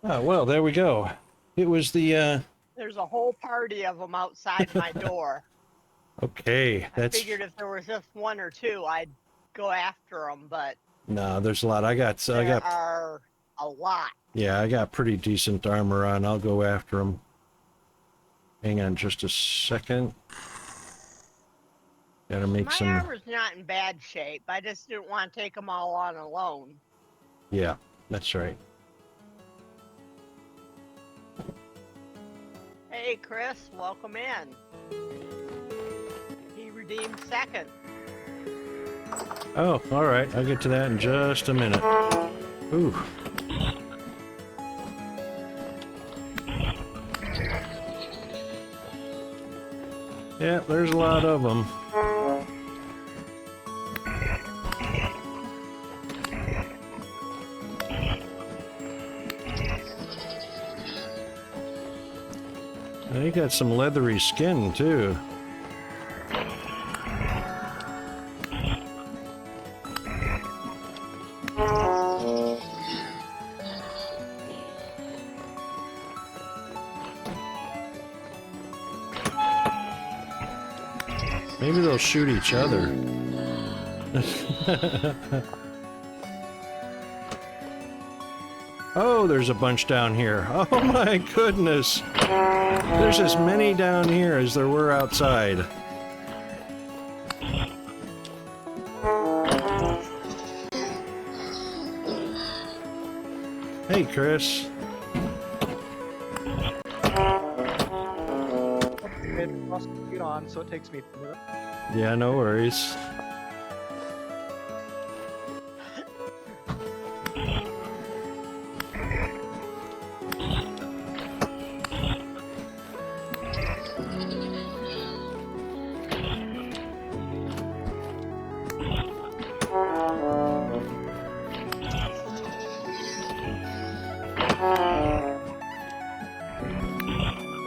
A: Oh, well, there we go. It was the,
B: There's a whole party of them outside my door.
A: okay,
B: I
A: that's,
B: figured if there was just one or two, I'd go after them, but
A: no, there's a lot. I
B: there
A: got,
B: are a lot.
A: yeah, I got pretty decent armor on. I'll go after them. Hang on just a second. Gotta make
B: My
A: some,
B: armor's not in bad shape. I just didn't want to take them all on alone.
A: yeah, that's right.
B: Hey, Chris, welcome in. He redeemed second.
A: Oh, all right. I'll get to that in just a minute. Ooh. Yeah, there's a lot of them. They got some leathery skin, too. Maybe they'll shoot each other. Oh, there's a bunch down here. Oh my goodness. There's as many down here as there were outside. Hey, Chris.
C: Get on, so it takes me a minute.
A: Yeah, no worries.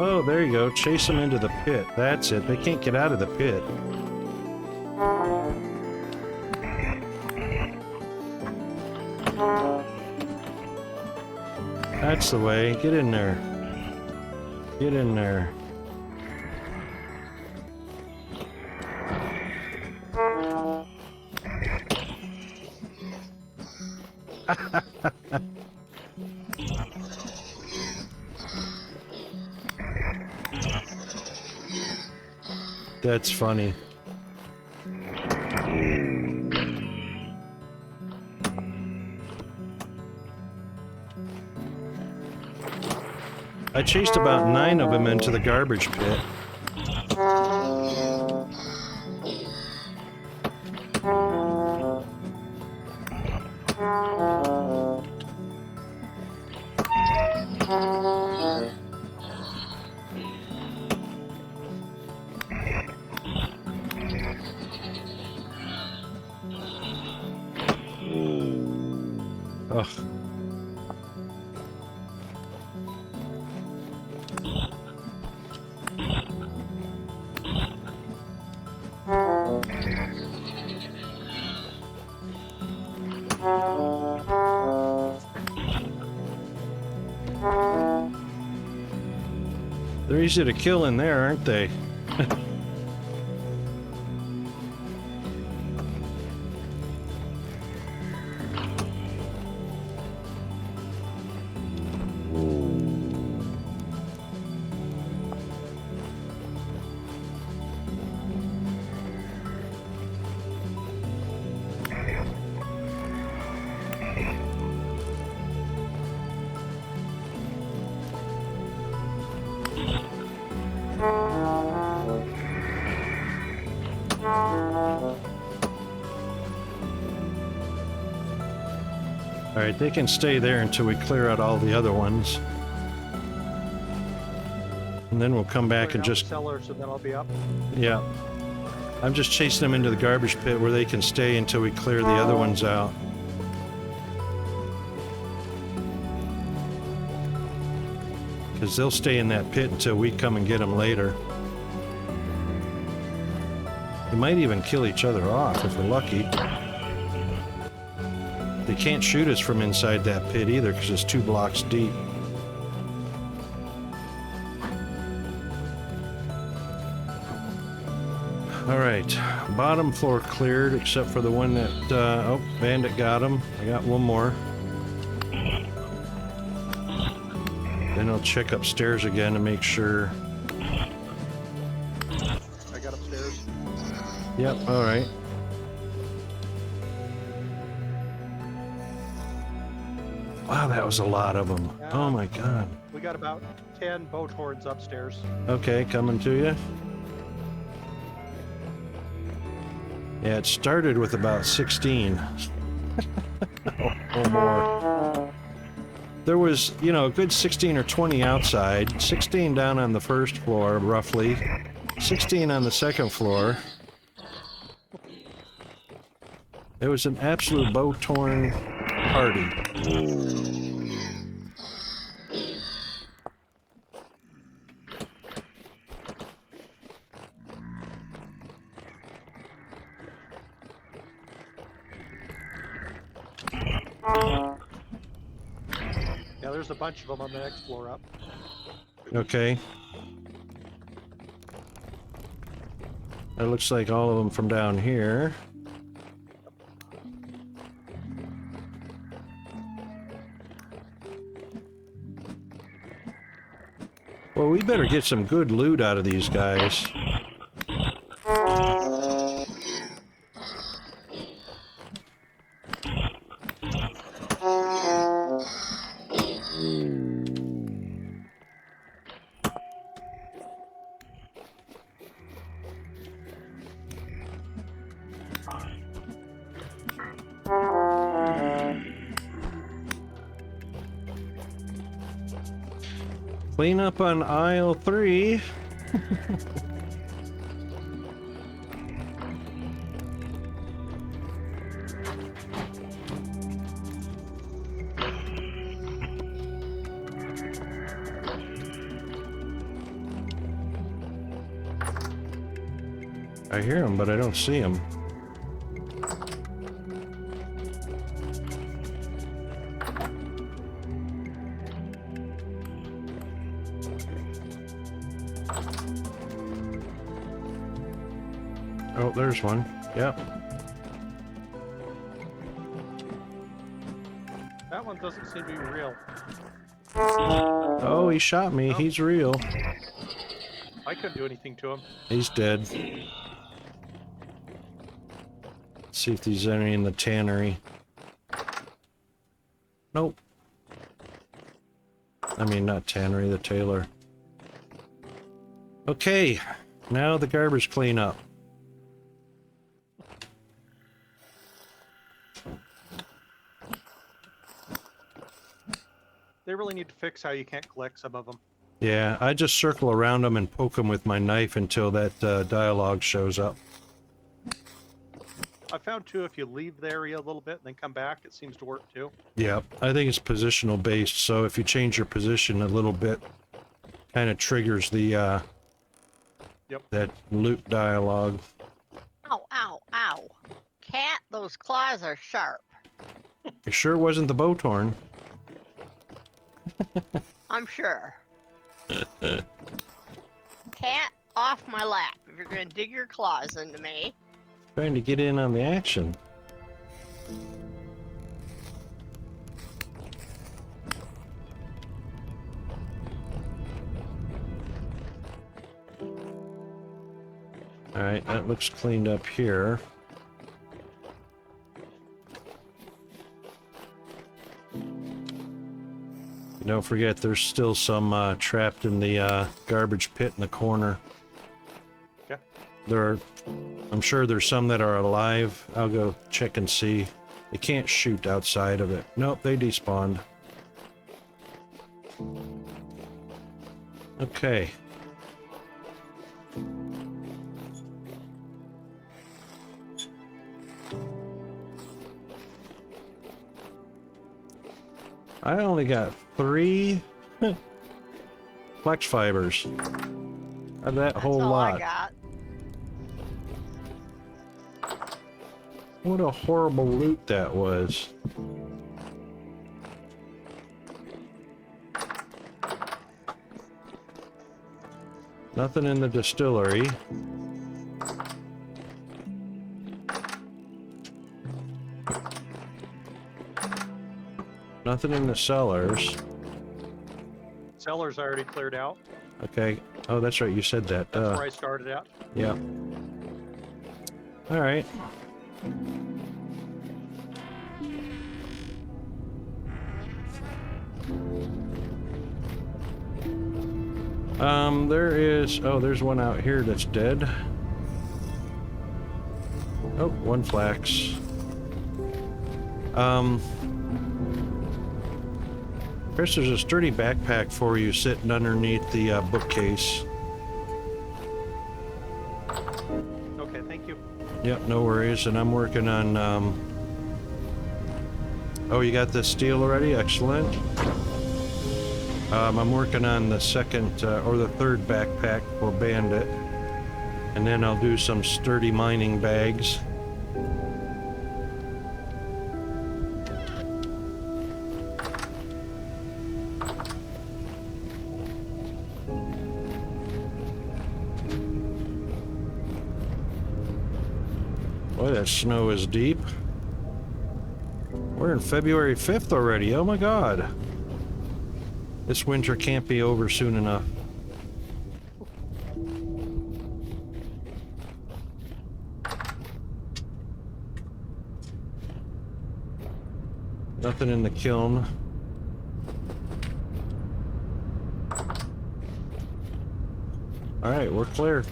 A: Oh, there you go. Chase them into the pit. That's it. They can't get out of the pit. That's the way. Get in there. Get in there. That's funny. I chased about 9 of them into the garbage pit. Ugh. They're easy to kill in there, aren't they? Alright, they can stay there until we clear out all the other ones. And then we'll come back and just...
C: cellar, so then I'll be up.
A: Yeah. I'm just chasing them into the garbage pit where they can stay until we clear the other ones out. Because they'll stay in that pit until we come and get them later. They might even kill each other off if we're lucky. They can't shoot us from inside that pit either because it's 2 blocks deep. All right, bottom floor cleared except for the one that, oh, Bandit got him. I got one more. Then I'll check upstairs again to make sure.
C: I got upstairs.
A: Yep, all right. Wow, that was a lot of them. Oh my god.
C: We got about 10 boat horns upstairs.
A: Okay, coming to you. Yeah, it started with about 16. or more. There was, you know, a good 16 or 20 outside, 16 down on the first floor, roughly, 16 on the second floor. It was an absolute boat-torn party.
C: Yeah, there's a bunch of them on the next floor up.
A: Okay. That looks like all of them from down here. Well, we better get some good loot out of these guys. Clean up on aisle 3. I hear him, but I don't see him. Oh, there's one. Yep.
C: That one doesn't seem to be real.
A: Oh, he shot me.
C: Oh.
A: He's real.
C: I couldn't do anything to him.
A: He's dead. Let's see if there's any in the tannery. Nope. I mean, not tannery, the tailor. Okay, now the garbage cleanup.
C: They really need to fix how you can't collect some of them.
A: Yeah, I just circle around them and poke them with my knife until that dialogue shows up.
C: I found too, if you leave the area a little bit and then come back, it seems to work too.
A: Yeah, I think it's positional based, so if you change your position a little bit, kind of triggers the that loop dialogue.
B: Ow, ow, ow. Cat, those claws are sharp.
A: It sure wasn't the bow torn.
B: I'm sure. Cat, off my lap. If you're gonna dig your claws into me.
A: Trying to get in on the action. Alright, that looks cleaned up here. Don't forget, there's still some trapped in the garbage pit in the corner.
C: Yeah.
A: I'm sure there's some that are alive. I'll go check and see. They can't shoot outside of it. Nope, they despawned. Okay. I only got 3 flex fibers of that whole
B: That's all
A: lot.
B: I got.
A: What a horrible loot that was. Nothing in the distillery. nothing in the cellars.
C: Cellars I already cleared out.
A: Okay. Oh, that's right. You said that.
C: That's where I started at.
A: Yeah. All right. There is. Oh, there's one out here that's dead. Oh, one flax. Chris, there's a sturdy backpack for you sitting underneath the bookcase.
C: Okay, thank you.
A: Yep, no worries. And I'm working on. Oh, you got the steel already? Excellent. I'm working on the second or the third backpack for Bandit. And then I'll do some sturdy mining bags. Boy, that snow is deep. We're in February 5th already. Oh my God. This winter can't be over soon enough. Nothing in the kiln. All right, we're clear.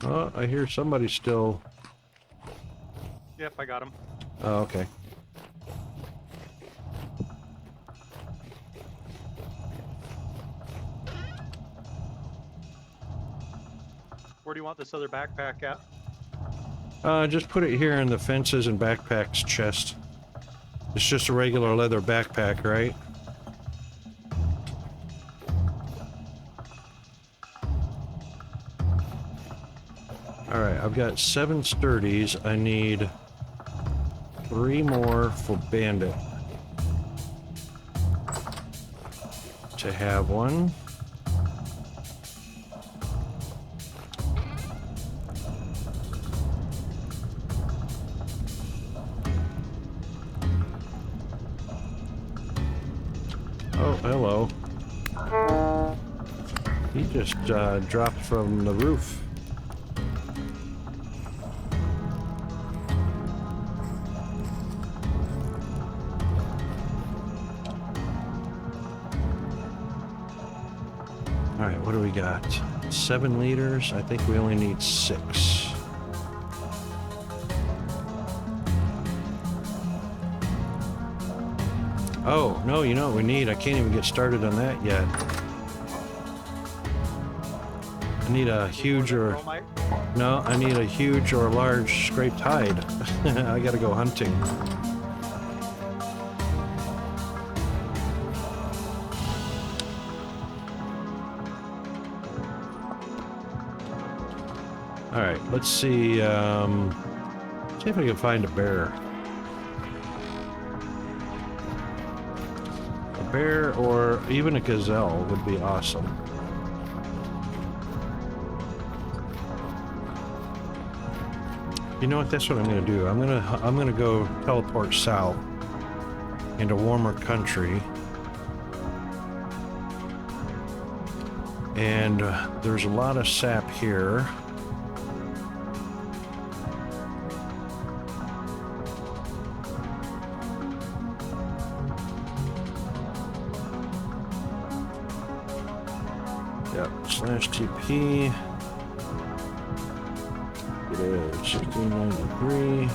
A: Oh, I hear somebody still.
C: Yep, I got him.
A: Oh, okay.
C: Where do you want this other backpack at?
A: Just put it here in the fences and backpacks chest. It's just a regular leather backpack, right? Alright, I've got 7 sturdies. I need 3 more for Bandit to have one. Oh, hello. He just dropped from the roof. Alright, what do we got? 7 liters? I think we only need 6. Oh, no, you know what we need? I can't even get started on that yet. I need a huge or... No, I need a huge or large scraped hide. I gotta go hunting. Alright, let's see, see if we can find a bear. A bear or even a gazelle would be awesome. You know what, that's what I'm gonna do. I'm gonna go teleport south into warmer country. And there's a lot of sap here. Yep, /TP. It is 1693.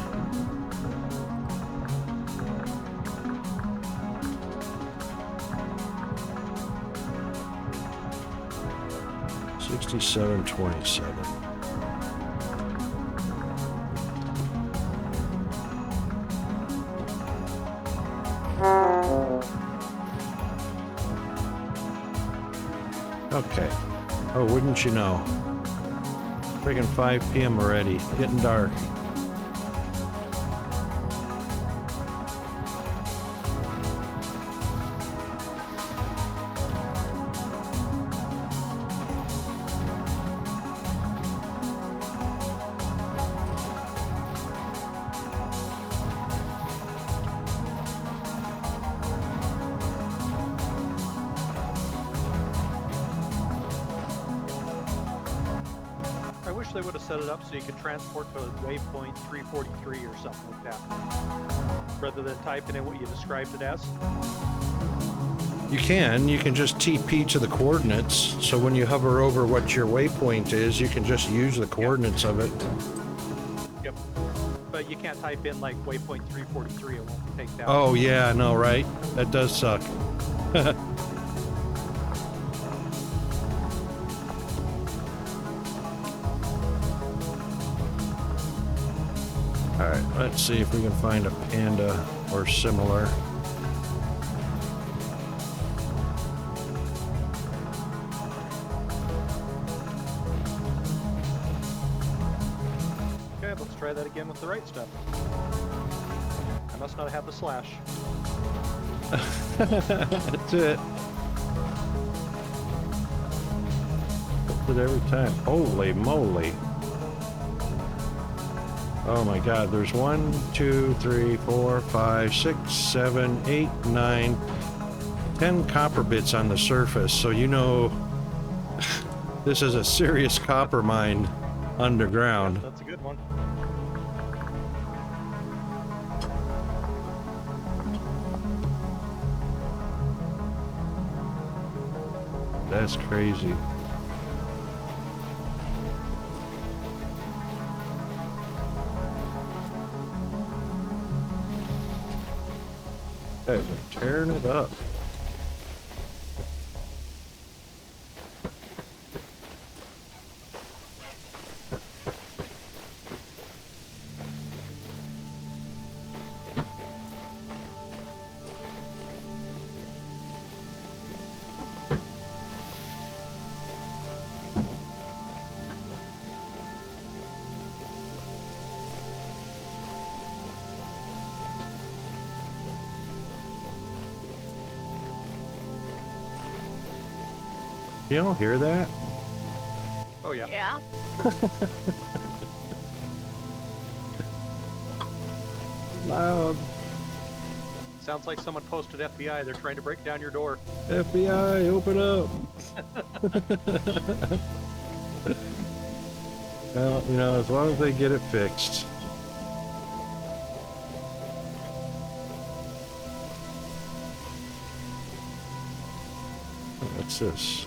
A: $67.27. Okay. Oh, wouldn't you know? Friggin' 5 p.m. already. Getting dark.
C: wish they would have set it up so you could transport to waypoint 343 or something like that, rather than typing in what you described it as.
A: You can just TP to the coordinates, so when you hover over what your waypoint is, you can just use the coordinates of it.
C: Yep. But you can't type in like waypoint 343, it won't take that.
A: Oh yeah, no, right? That does suck. Alright, let's see if we can find a panda or similar.
C: Okay, let's try that again with the right stuff. I must not have the slash.
A: That's it. Does it every time. Holy moly. Oh my god, there's 1, 2, 3, 4, 5, 6, 7, 8, 9, 10 copper bits on the surface, so you know this is a serious copper mine underground.
C: That's a good one.
A: That's crazy. Guys are tearing it up. You don't hear that?
C: Oh yeah.
B: Yeah.
A: Loud.
C: Sounds like someone posted FBI. They're trying to break down your door.
A: FBI, open up. Well, you know, as long as they get it fixed. What's this?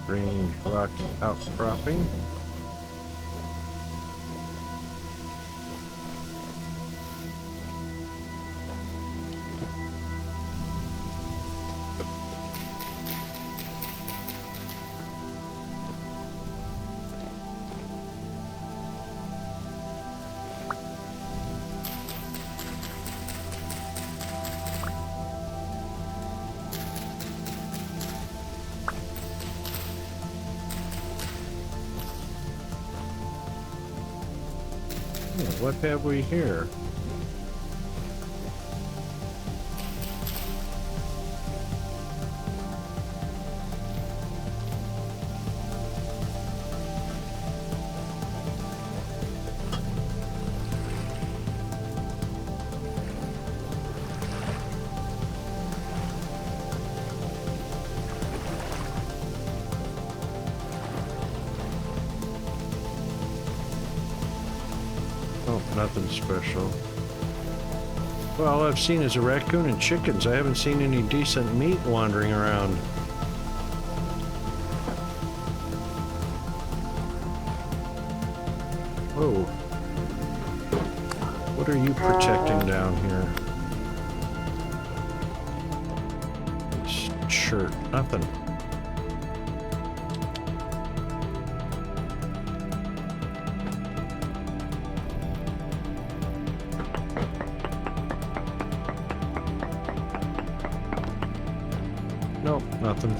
A: Green rock outcropping. What have we here? Oh, nothing special. Well, all I've seen is a raccoon and chickens. I haven't seen any decent meat wandering around. Whoa. What are you protecting down here? This shirt, nothing. Nope, nothing.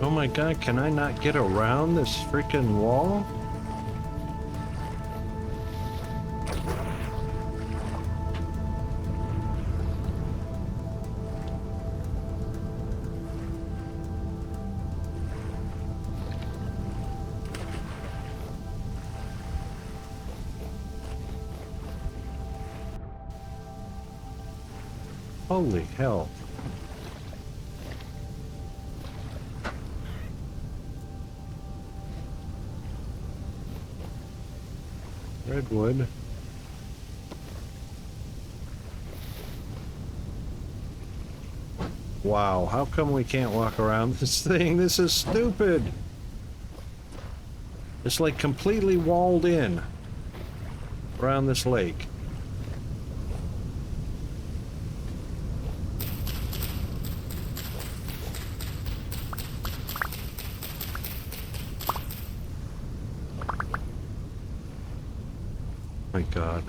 A: Oh my god, can I not get around this freaking wall? Holy hell. Redwood. Wow, how come we can't walk around this thing? This is stupid. It's like completely walled in around this lake. My God.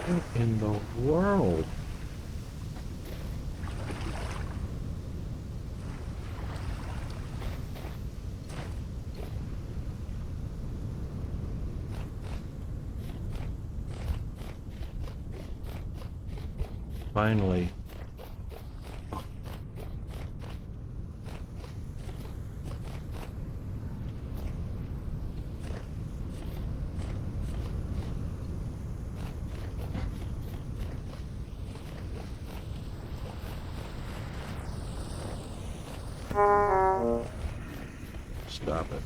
A: What in the world? Finally. Stop it.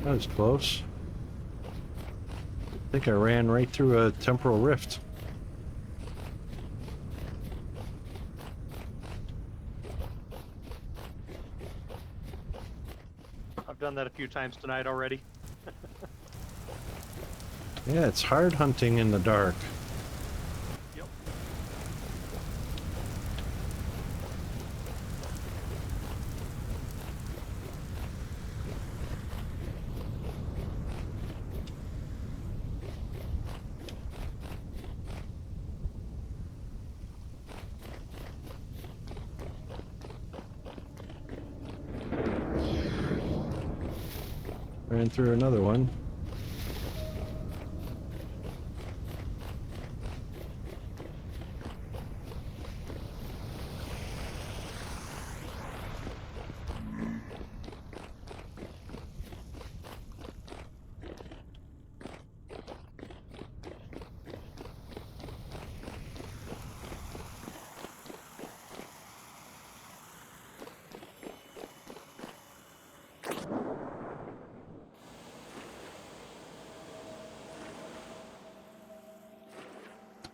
A: That was close. I think I ran right through a temporal rift.
C: I've done that a few times tonight already.
A: Yeah, it's hard hunting in the dark.
C: Yep.
A: Ran through another one.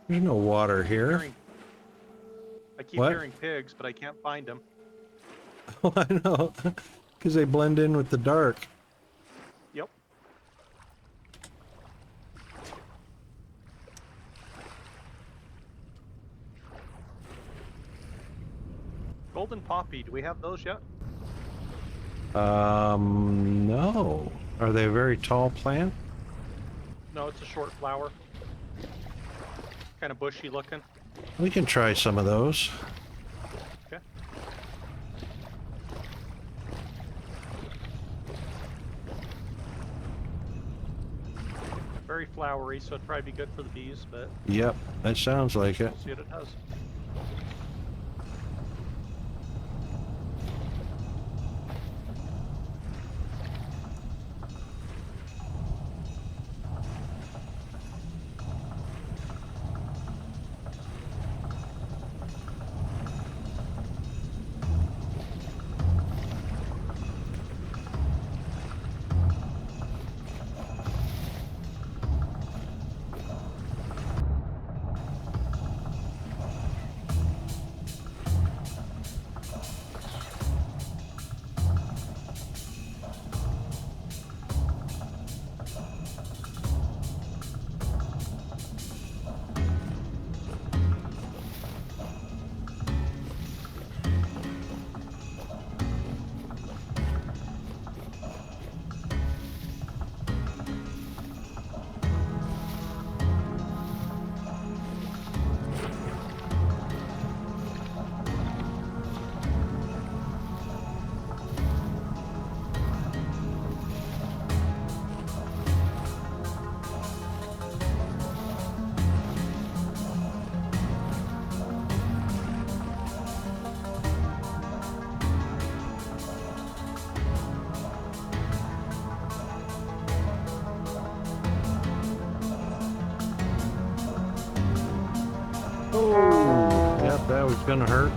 A: There's no water here.
C: I keep
A: What?
C: hearing pigs, but I can't find them.
A: Oh, I know. Because they blend in with the dark.
C: Yep. Golden poppy, do we have those yet?
A: No. Are they a very tall plant?
C: No, it's a short flower. Kind of bushy looking.
A: We can try some of those.
C: Okay. Very flowery, so it'd probably be good for the bees, but
A: Yep, that sounds like it.
C: we'll see what it does.
A: Oh, yep, that was gonna hurt.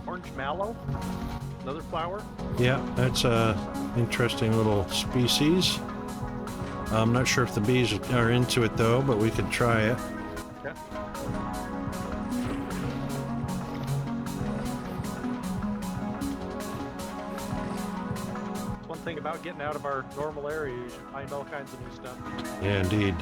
C: Orange mallow, another flower.
A: Yeah, that's a interesting little species. I'm not sure if the bees are into it though, but we could try it.
C: Okay. One thing about getting out of our normal area, you should find all kinds of new stuff.
A: Yeah, indeed.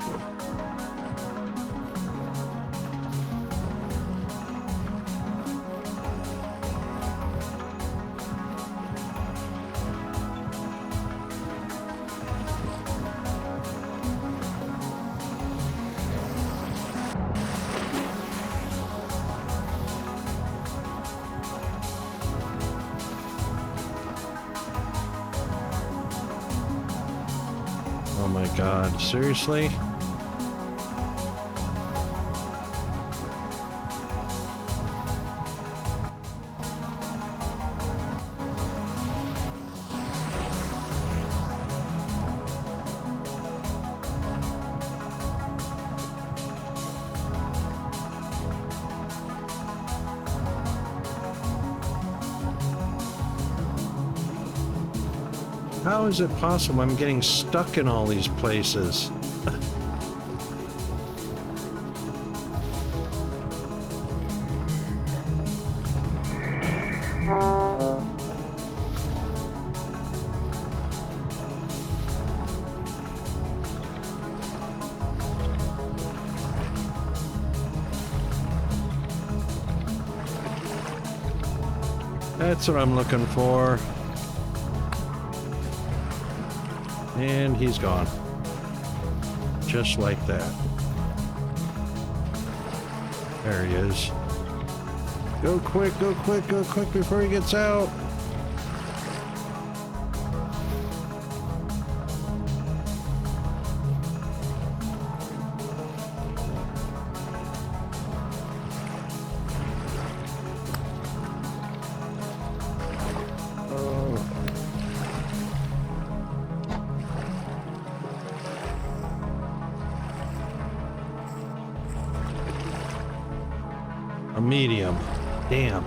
A: Oh my God, seriously? How is it possible I'm getting stuck in all these places? That's what I'm looking for. And he's gone. Just like that. There he is. Go quick, go quick, go quick before he gets out. A medium. Damn.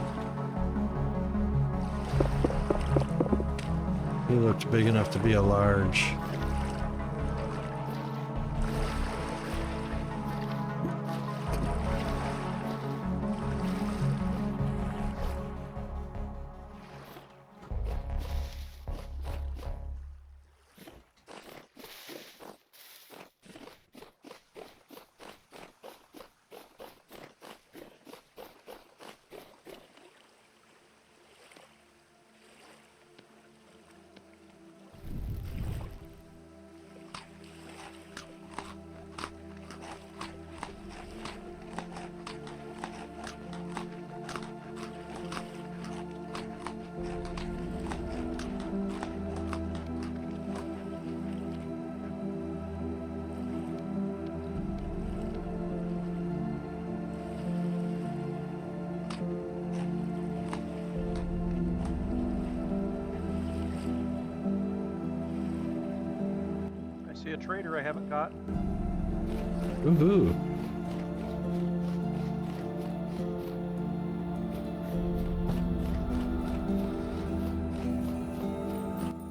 A: He looked big enough to be a large.
C: I see a trader I haven't got.
A: Woohoo.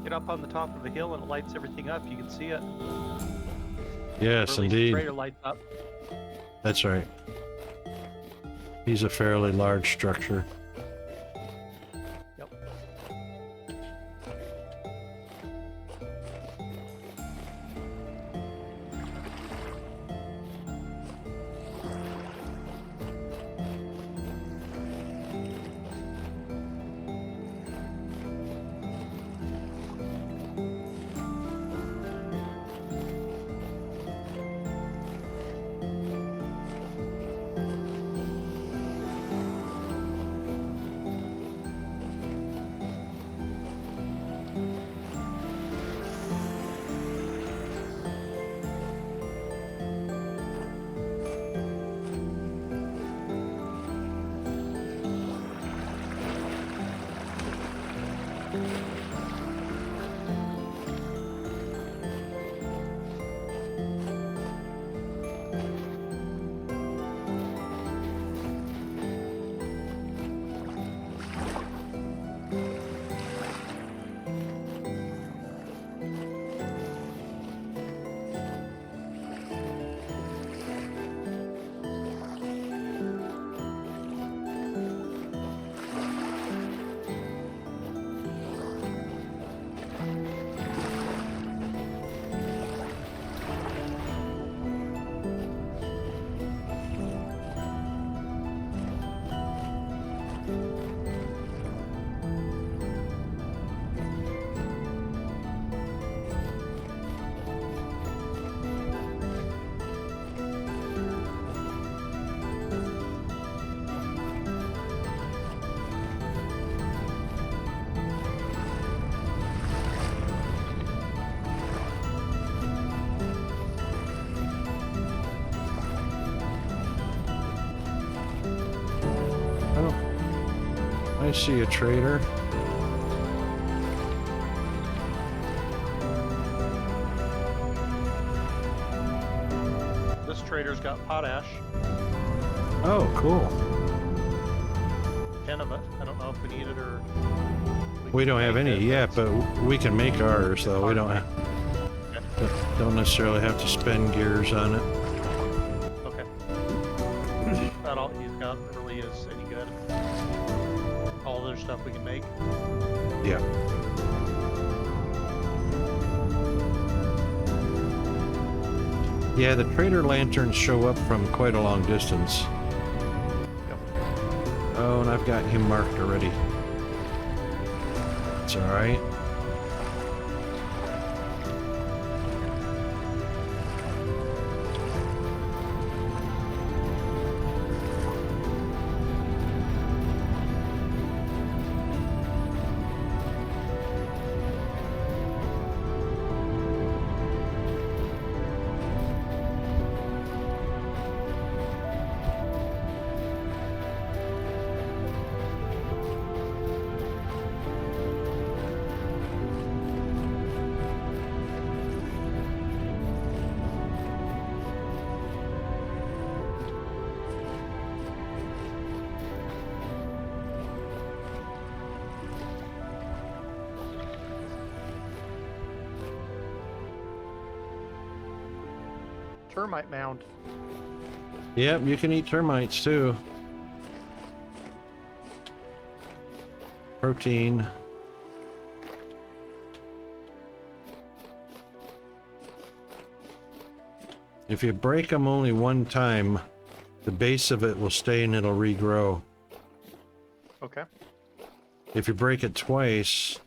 C: Get up on the top of the hill and it lights everything up. You can see it.
A: Yes,
C: Or at least
A: indeed.
C: The trader lights up.
A: That's right. He's a fairly large structure.
C: Yep.
A: I see a trader.
C: This trader's got potash.
A: Oh, cool.
C: 10 of it. I don't know if we need it or...
A: We don't have
C: make
A: any
C: it,
A: yet, but we can make ours, though. We don't don't necessarily have to spend gears on it.
C: Okay. About all he's got really is any good. All other stuff we can make.
A: Yeah. Yeah, the trader lanterns show up from quite a long distance.
C: Yep.
A: Oh, and I've got him marked already. It's alright.
C: termite mound.
A: Yep, you can eat termites too. Protein. If you break them only one time, the base of it will stay and it'll regrow.
C: Okay.
A: If you break it twice,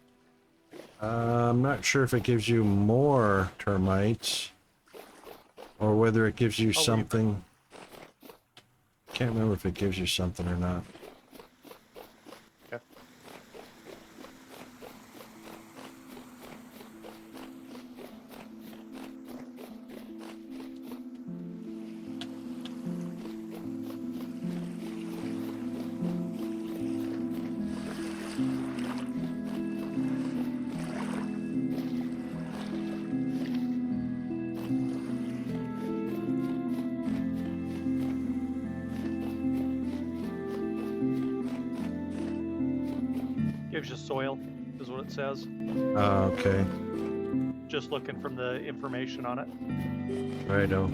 A: I'm not sure if it gives you more termites or whether it gives you something. Can't remember if it gives you something or not.
C: Okay. Gives you soil, is what it says.
A: Okay.
C: Just looking from the information on it.
A: Righto.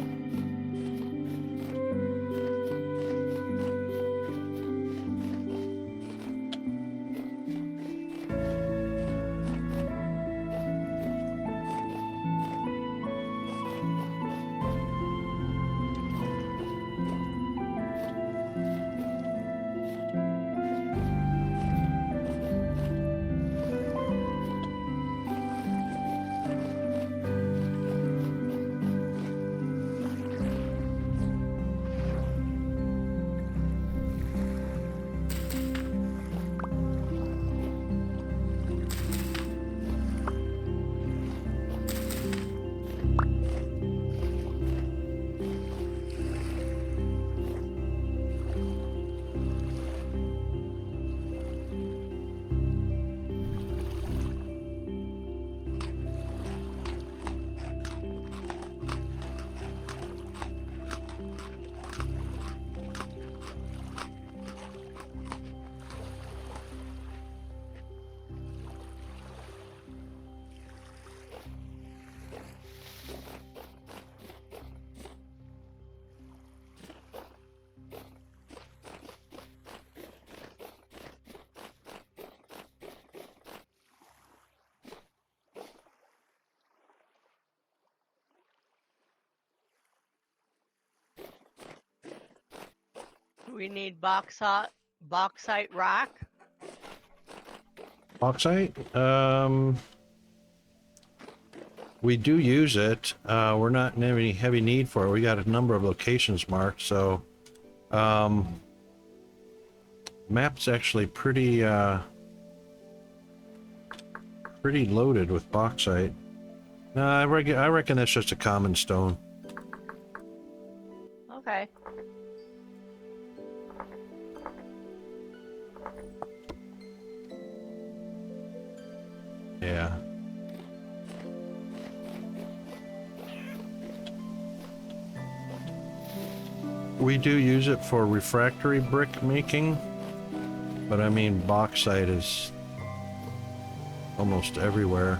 B: We need bauxite rock.
A: Bauxite? We do use it. We're not in any heavy need for it. We got a number of locations marked, so map's actually pretty loaded with bauxite. No, I reckon that's just a common stone.
B: Okay.
A: Yeah. We do use it for refractory brick making, but I mean bauxite is almost everywhere.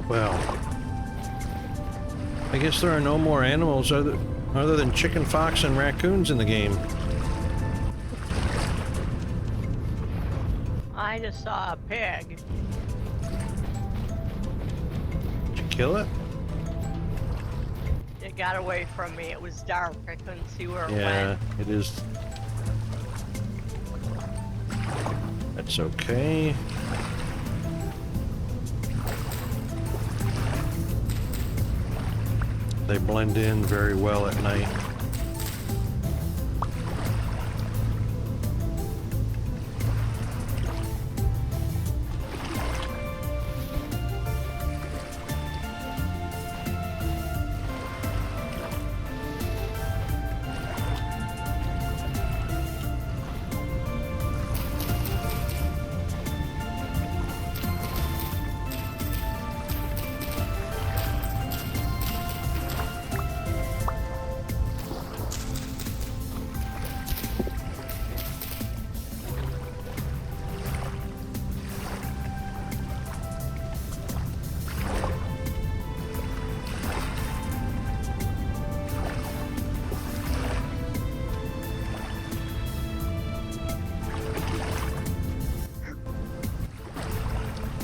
A: Well, I guess there are no more animals other than chicken, fox, and raccoons in the game.
B: I just saw a pig.
A: Did you kill it?
B: It got away from me. It was dark. I couldn't see where it
A: Yeah,
B: went.
A: it is. That's okay. They blend in very well at night.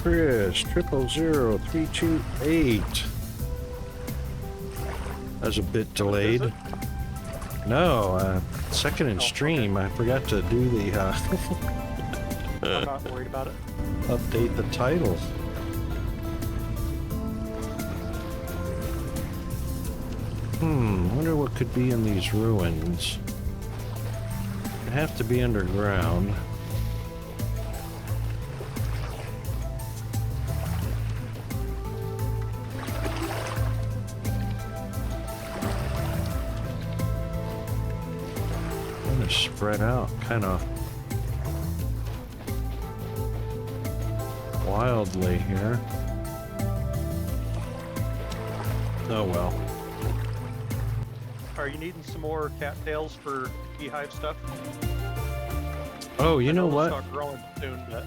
A: Chris, 000328. That was a bit delayed.
C: it?
A: No, second in stream. I forgot to do the
C: I'm not worried about it.
A: update the title. Wonder what could be in these ruins. It'd have to be underground. Kind of spread out, kind of wildly here. Oh well.
C: Are you needing some more cattails for beehive stuff?
A: Oh, you know
C: they'll
A: what?
C: start growing soon, but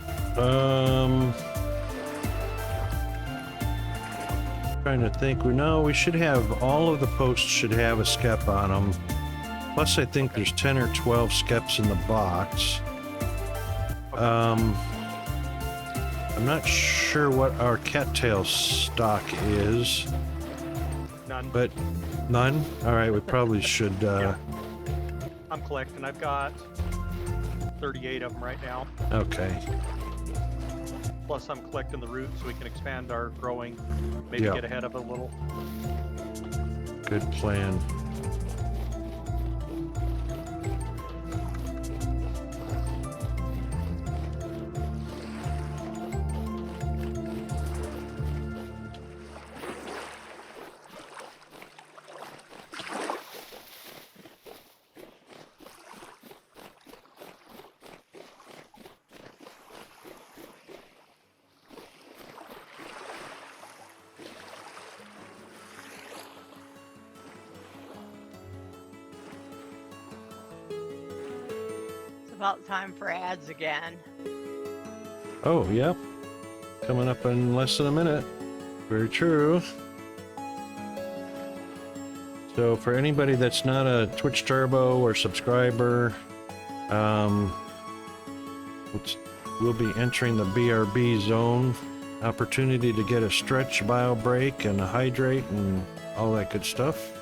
A: Trying to think. We should have all of the posts should have a skep on them. Plus, I think there's 10 or 12 skeps in the box. I'm not sure what our cattail stock is,
C: none.
A: but none. All right, we probably should.
C: Yeah. I'm collecting. I've got 38 of them right now.
A: Okay.
C: Plus, I'm collecting the roots so we can expand our growing. Maybe
A: Yeah.
C: get ahead of it a little.
A: Good plan.
B: It's about time for ads again.
A: Oh, yep. Coming up in less than a minute. Very true. So for anybody that's not a Twitch Turbo or subscriber, we'll be entering the BRB zone. Opportunity to get a stretch, bio break, and a hydrate, and all that good stuff.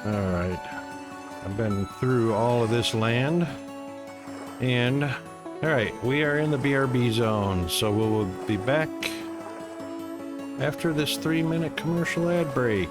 A: All right, I've been through all of this land, and all right, we are in the BRB zone, so we will be back after this 3-minute commercial ad break.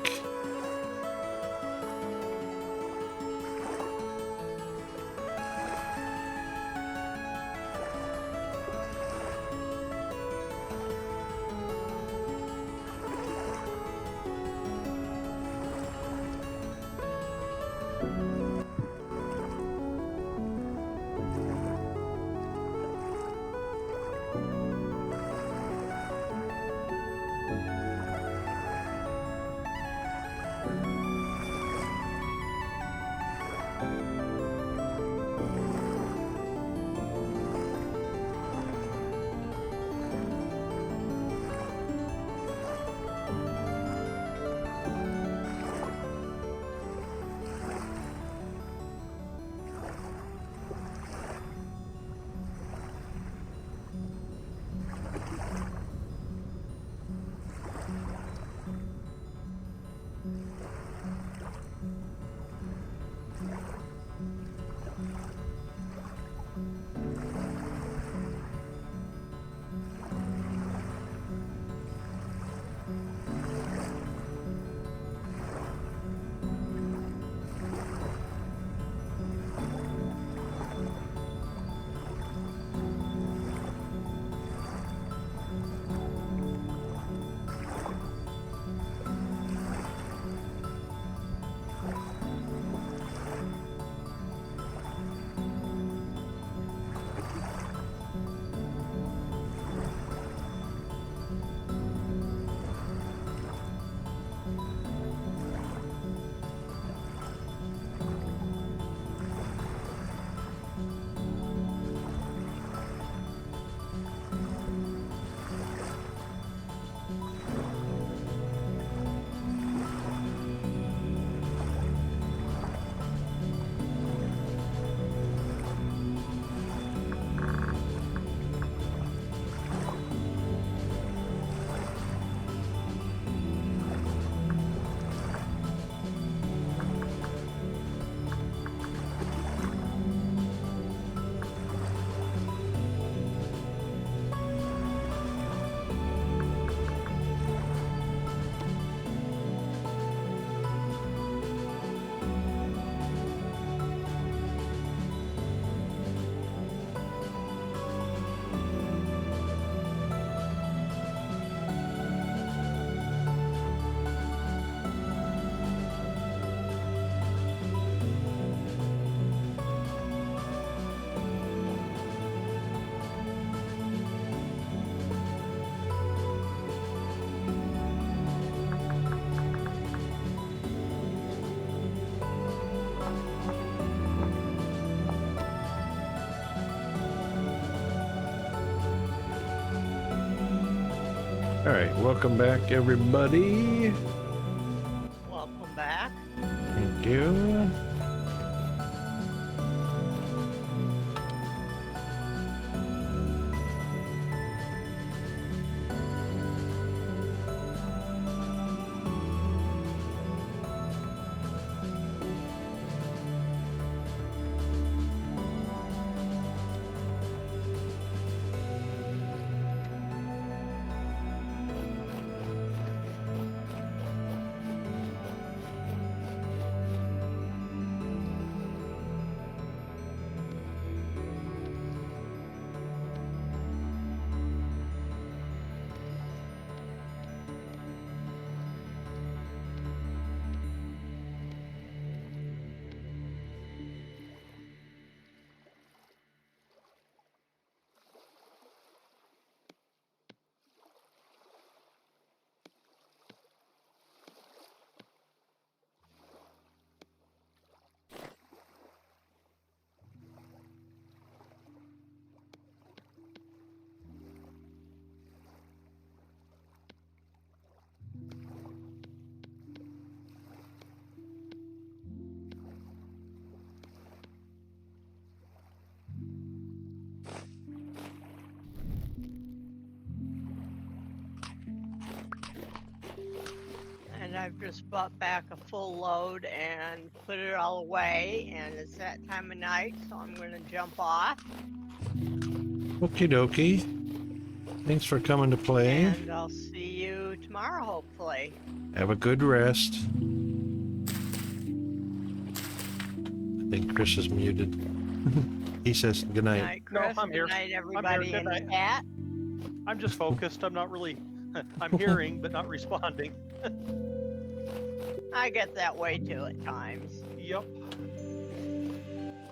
A: All right, welcome back, everybody.
B: Welcome back.
A: Thank you.
B: And I've just bought back a full load and put it all away, and it's that time of night, so I'm gonna jump off.
A: Okie dokie. Thanks for coming to play.
B: And I'll see you tomorrow, hopefully.
A: Have a good rest. I think Chris is muted. He says good
B: Good
A: night.
B: night,
C: No,
B: Chris.
C: I'm
B: Good
C: here.
B: night,
C: Good
B: everybody in
C: night.
B: chat.
C: I'm just focused. I'm not really. I'm hearing, but not responding.
B: I get that way too at times.
C: Yep.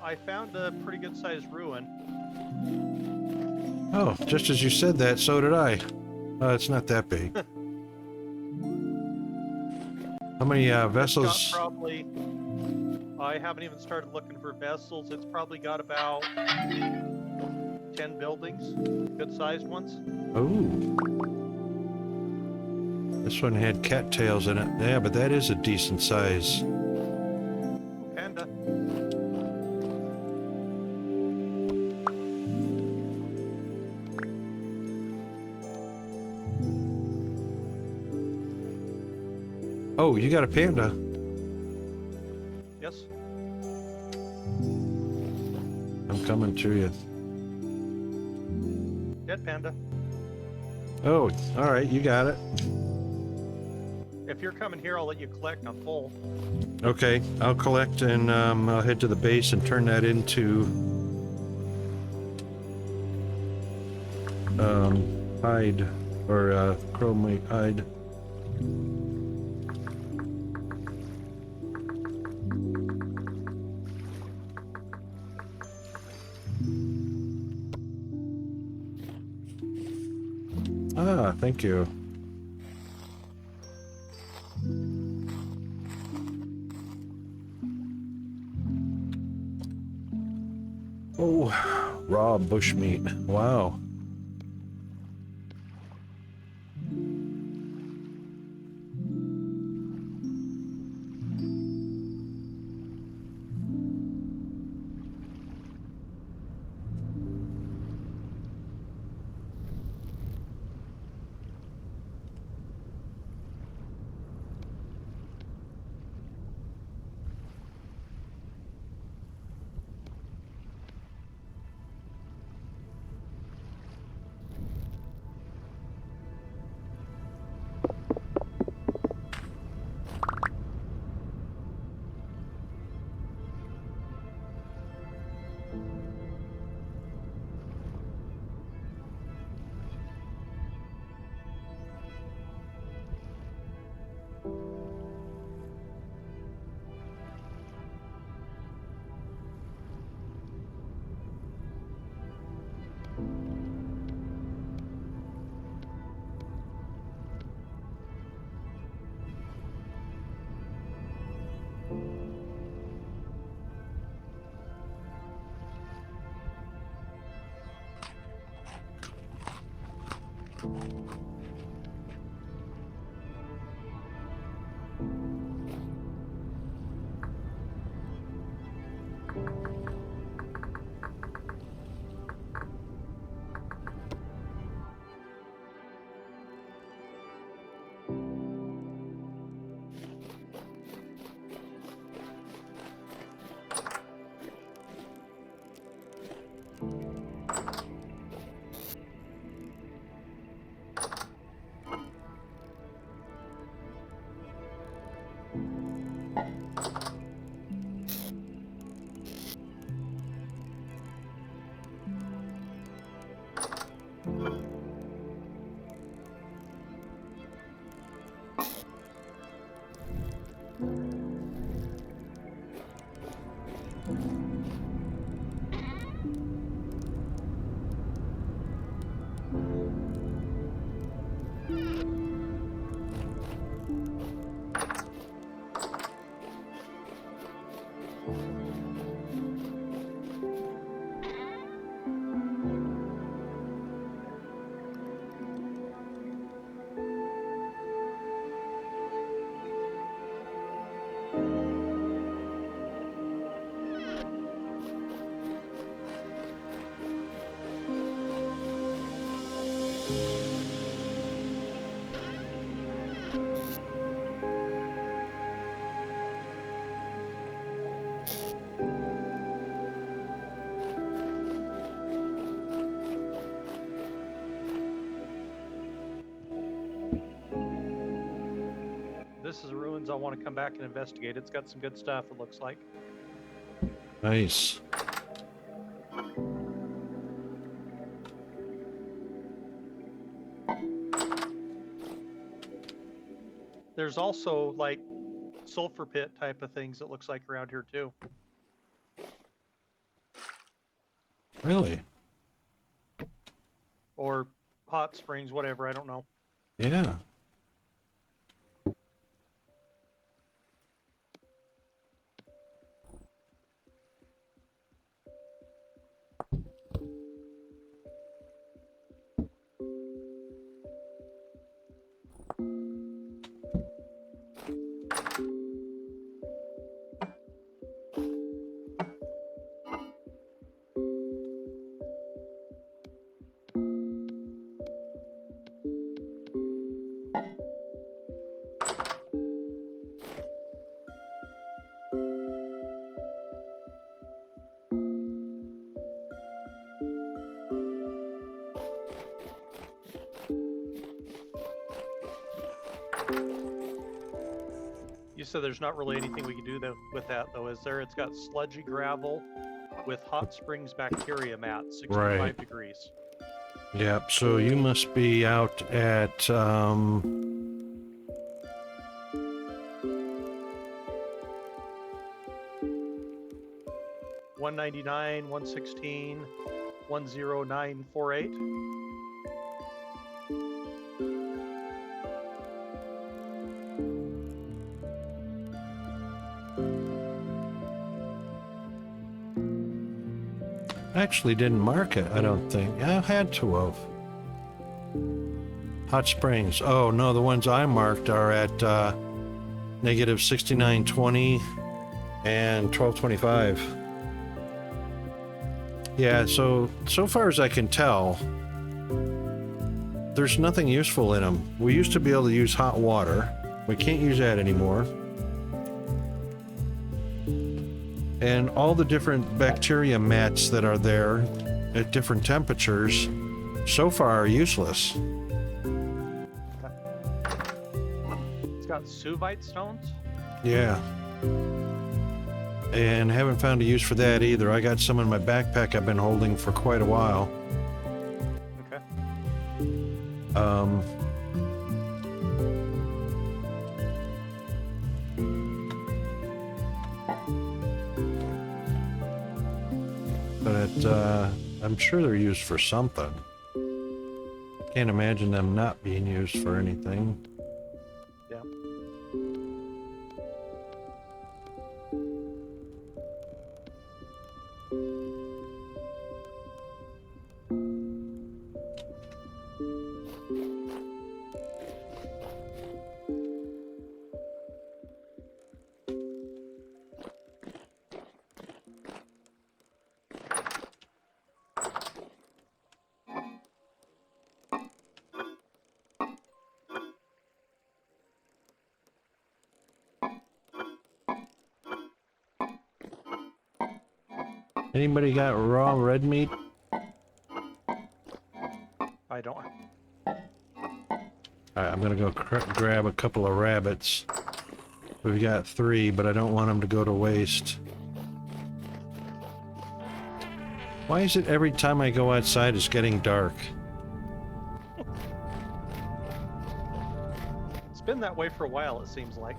C: I found a pretty good sized ruin.
A: Oh, just as you said that, so did I. It's not that big. How many
C: It's
A: vessels?
C: got probably. I haven't even started looking for vessels. It's probably got about 10 buildings, good sized ones.
A: Oh. This one had cattails in it. Yeah, but that is a decent size.
C: Panda.
A: Oh, you got a panda.
C: Yes.
A: I'm coming to you.
C: Dead panda.
A: Oh, all right, you got it.
C: If you're coming here, I'll let you collect. I'm full.
A: Okay, I'll collect and I'll head to the base and turn that into hide or chromate hide. Ah, thank you. Oh, raw bushmeat. Wow.
C: This is ruins I want to come back and investigate. It's got some good stuff, it looks like.
A: Nice.
C: There's also like sulfur pit type of things it looks like around here too.
A: Really?
C: Or hot springs, whatever, I don't know.
A: Yeah.
C: You said there's not really anything we can do with that though, is there? It's got sludgy gravel with hot springs bacteria mat, 65
A: Right.
C: degrees.
A: Yep. So you must be out at
C: 199, 116, 10948.
A: actually didn't mark it, I don't think. I had to have. Hot Springs. Oh, no, the ones I marked are at negative 6920 and 1225. Yeah, so far as I can tell, there's nothing useful in them. We used to be able to use hot water. We can't use that anymore. And all the different bacteria mats that are there at different temperatures so far are useless.
C: It's got suvite stones.
A: Yeah. And haven't found a use for that either. I got some in my backpack I've been holding for quite a while.
C: Okay.
A: But I'm sure they're used for something. Can't imagine them not being used for anything.
C: Yeah.
A: Anybody got raw red meat?
C: I don't.
A: Alright, I'm gonna go grab a couple of rabbits. We've got 3, but I don't want them to go to waste. Why is it every time I go outside it's getting dark?
C: been that way for a while, it seems like.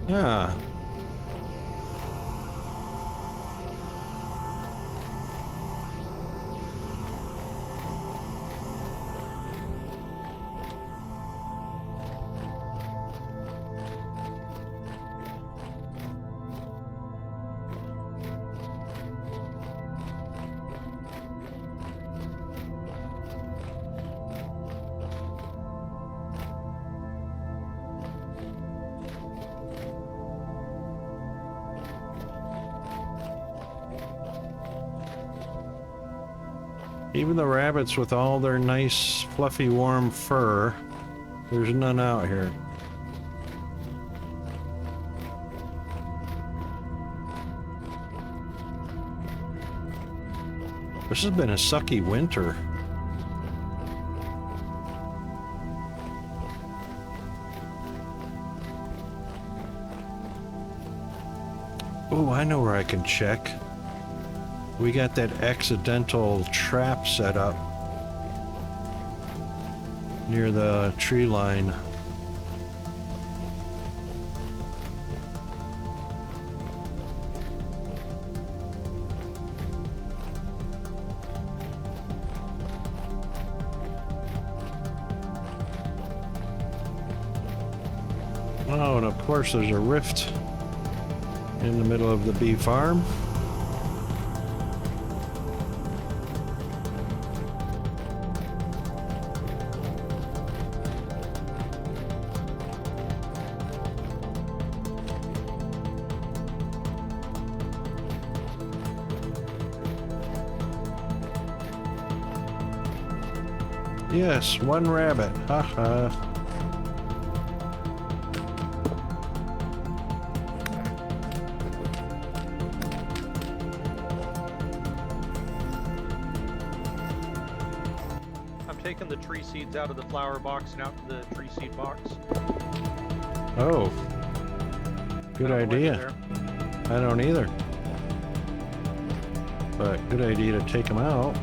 A: Yeah. Even the rabbits with all their nice, fluffy, warm fur, there's none out here. This has been a sucky winter. Oh, I know where I can check. We got that accidental trap set up near the tree line. Oh, and of course there's a rift in the middle of the bee farm. Yes, one rabbit. Haha.
C: I'm taking the tree seeds out of the flower box and out to the tree seed box.
A: Oh. Good
C: I don't know why they're
A: idea.
C: there.
A: I don't either. But good idea to take them out.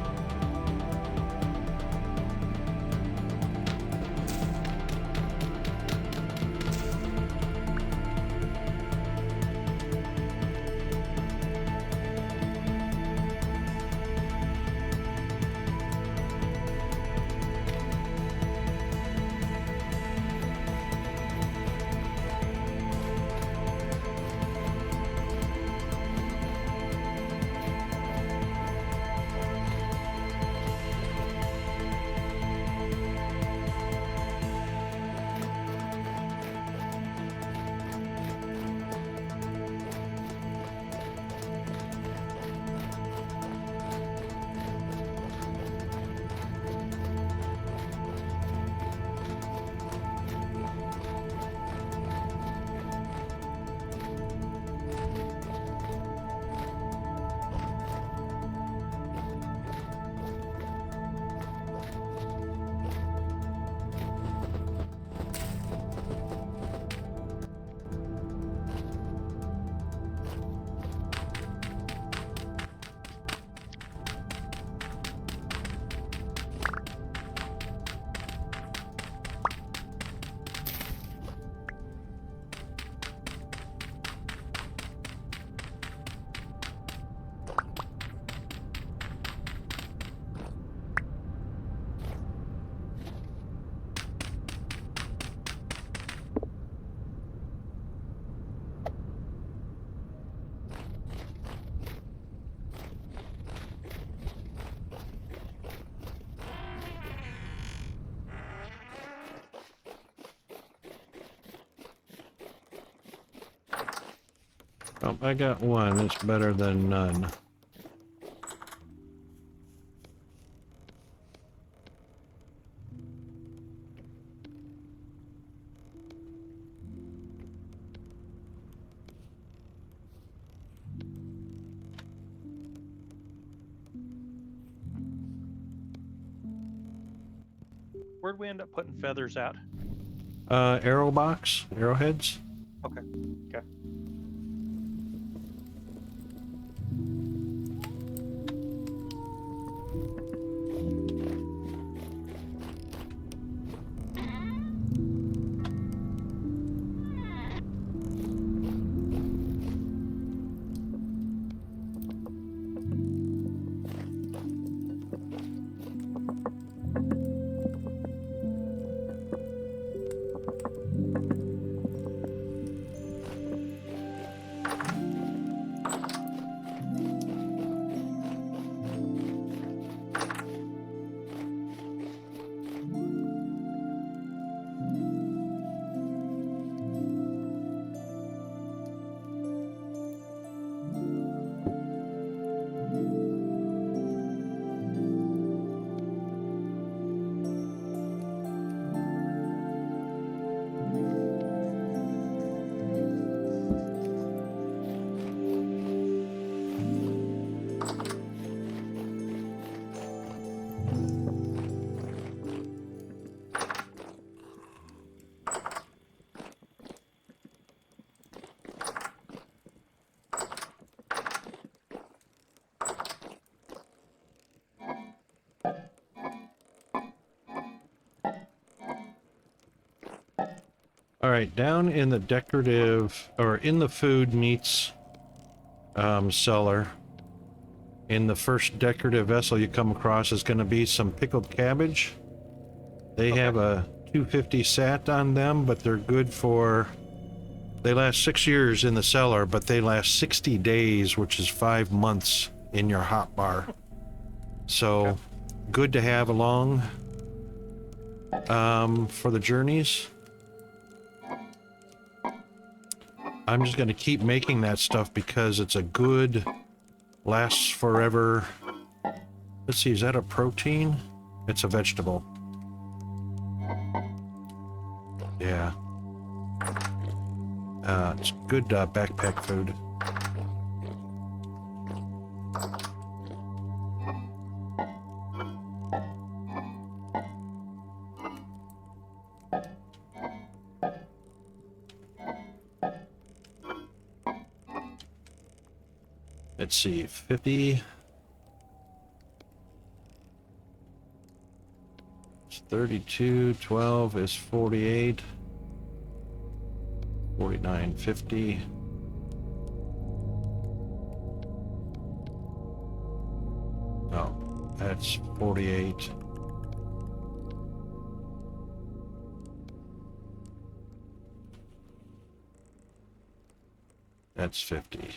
A: Oh, I got one. It's better than none.
C: Where'd we end up putting feathers at?
A: Arrow box? Arrowheads?
C: Okay. Okay.
A: All right, down in the decorative, or in the food meats cellar, in the first decorative vessel you come across is going to be some pickled cabbage. They have a 250 sat on them, but they're good for, they last 6 years in the cellar, but they last 60 days, which is 5 months in your hot bar. So good to have along for the journeys. I'm just going to keep making that stuff because it's a good, lasts forever. Let's see, is that a protein? It's a vegetable. Yeah. It's good backpack food. Let's see, 50. It's 32, 12 is 48. 49, 50. Oh, that's 48. That's 50.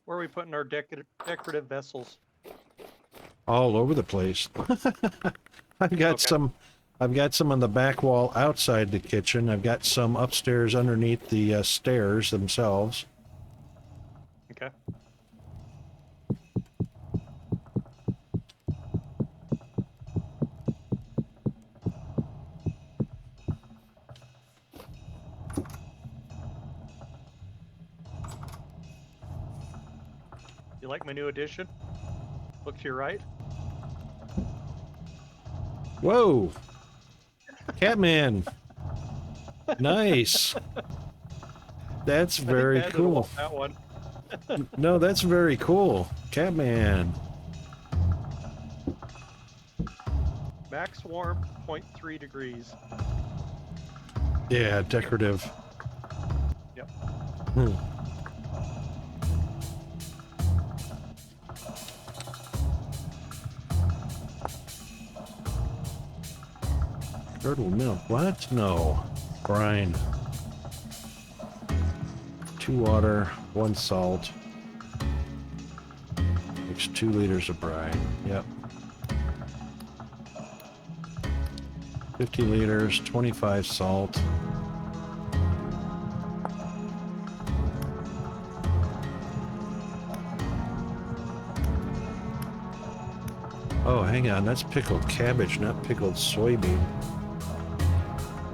C: Where are we putting our decorative vessels?
A: All over the place. I've got some on the back wall outside the kitchen. I've got some upstairs underneath the stairs themselves.
C: Okay. You like my new addition? Look to your right.
A: Whoa! Catman! Nice! That's very cool.
C: That one.
A: No, that's very cool. Catman.
C: Max warmth 0.3 degrees.
A: Yeah, decorative.
C: Yep.
A: Curdled milk. What? No. Brine. 2 water, 1 salt. Makes 2 liters of brine. Yep. 50 liters, 25 salt. Oh, hang on. That's pickled cabbage, not pickled soybean.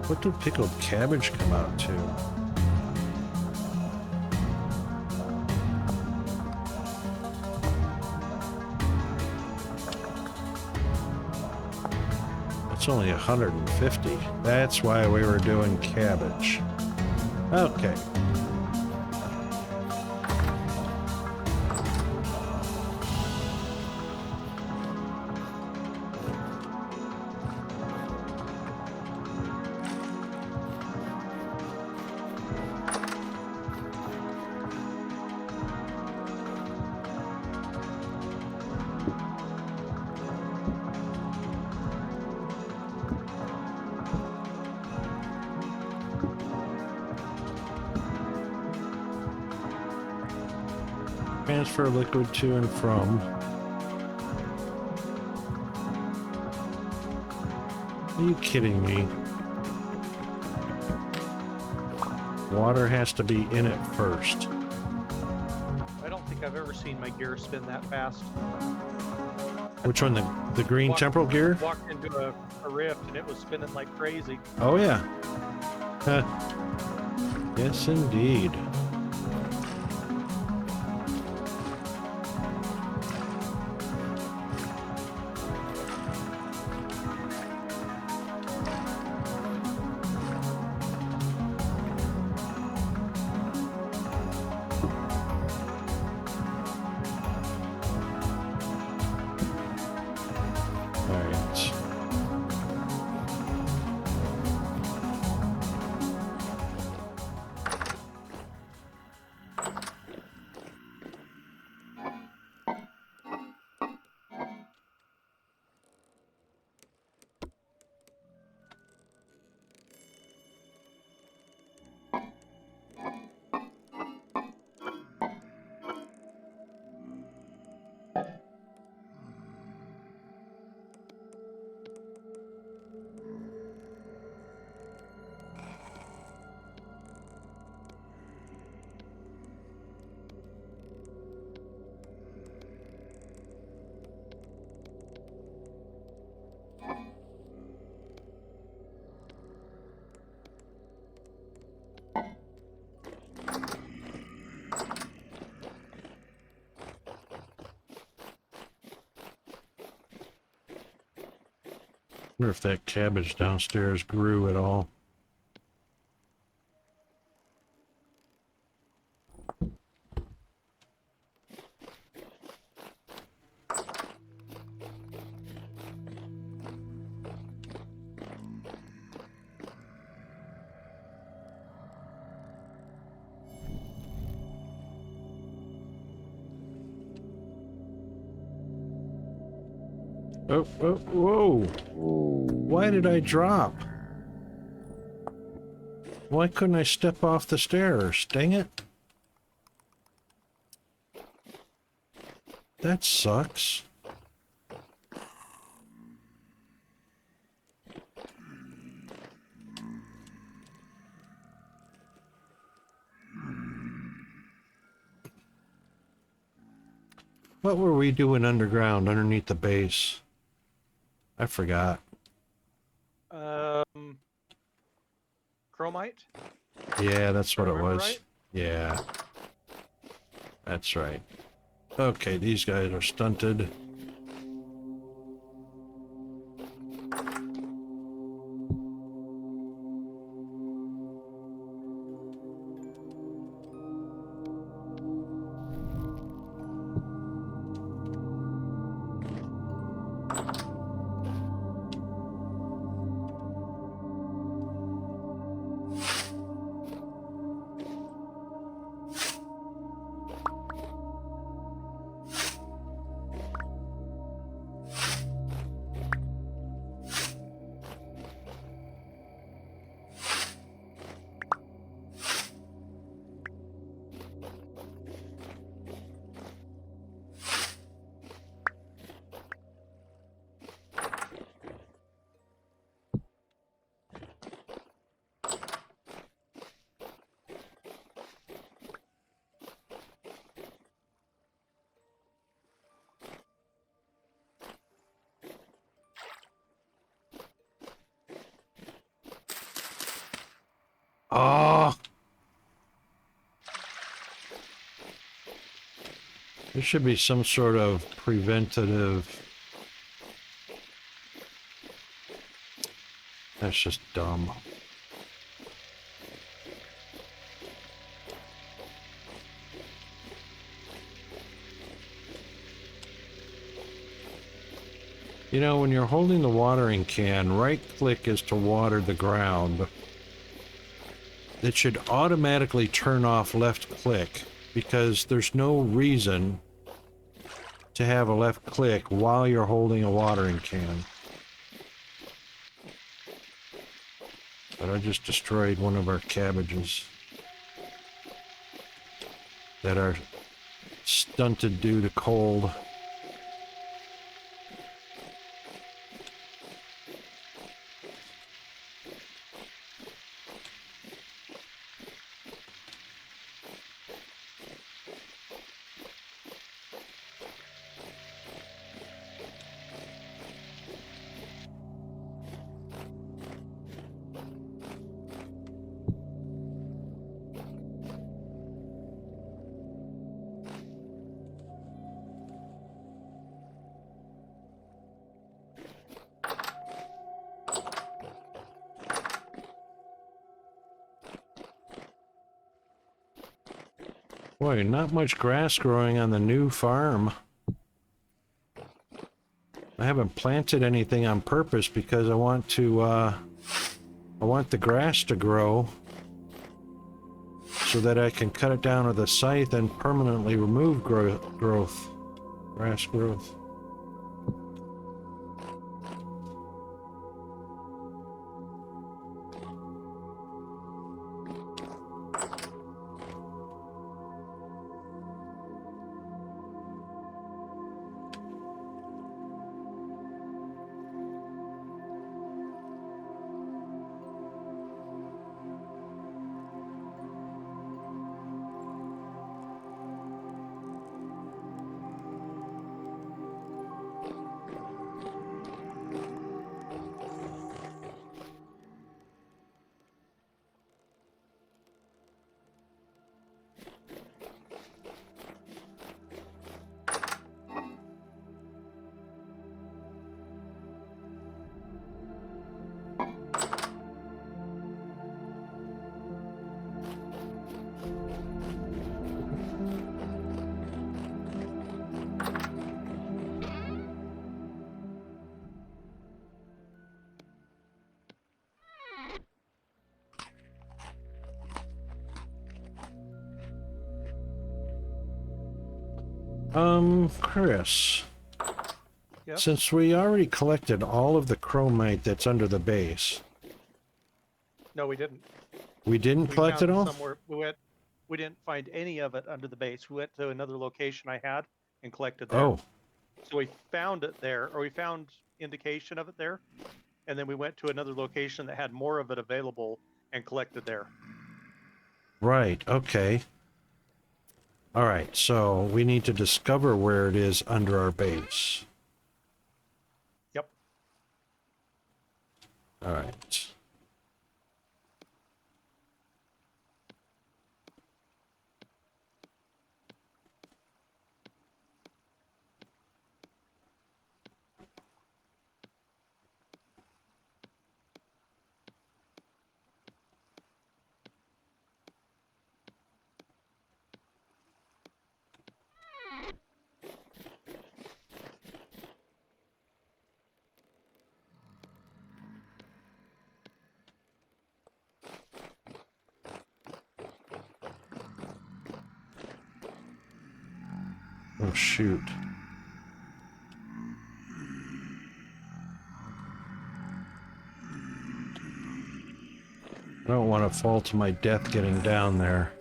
A: What did pickled cabbage come out to? It's only 150. That's why we were doing cabbage. Okay. Transfer liquid to and from. Are you kidding me? Water has to be in it first.
C: I don't think I've ever seen my gear spin that fast.
A: Which one? The green temporal gear?
C: Walked into a rift and it was spinning like crazy.
A: Oh yeah. Huh. Yes, indeed. Wonder if that cabbage downstairs grew at all. Oh, whoa. Why did I drop? Why couldn't I step off the stairs? Dang it. That sucks. What were we doing underground, underneath the base? I forgot.
C: Chromite?
A: Yeah, that's what it
C: Remember
A: was.
C: right?
A: Yeah. That's right. Okay, these guys are stunted. Oh! There should be some sort of preventative... That's just dumb. You know, when you're holding the watering can, right-click is to water the ground. It should automatically turn off left-click, because there's no reason to have a left-click while you're holding a watering can. But I just destroyed one of our cabbages that are stunted due to cold. Boy, not much grass growing on the new farm. I haven't planted anything on purpose because I want the grass to grow so that I can cut it down with a scythe and permanently remove grass growth. Chris,
C: Yes.
A: since we already collected all of the chromite that's under the base,
C: No, we didn't.
A: we didn't
C: We
A: collect
C: found
A: it
C: it
A: all?
C: somewhere. We didn't find any of it under the base. We went to another location I had and collected there.
A: Oh,
C: So we found it there, or we found indication of it there, and then we went to another location that had more of it available and collected there.
A: right. Okay. All right. So we need to discover where it is under our base.
C: Yep.
A: All right. Oh, shoot. I don't want to fall to my death getting down there.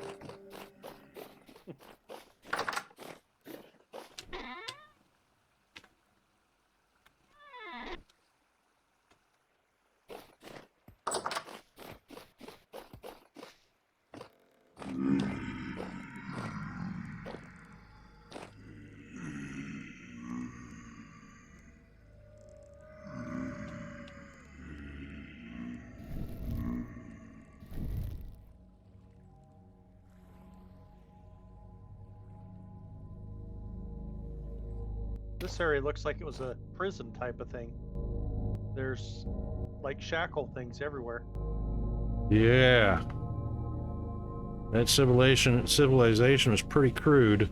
C: This area looks like it was a prison type of thing. There's like shackle things everywhere.
A: Yeah. That civilization was pretty crude.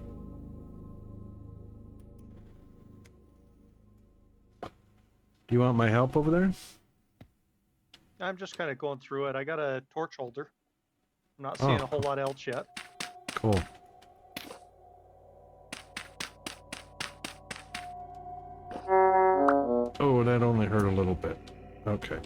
A: Do you want my help over there?
C: I'm just kind of going through it. I got a torch holder. I'm not seeing a whole lot else yet.
A: Cool. Oh, that only hurt a little bit. Okay.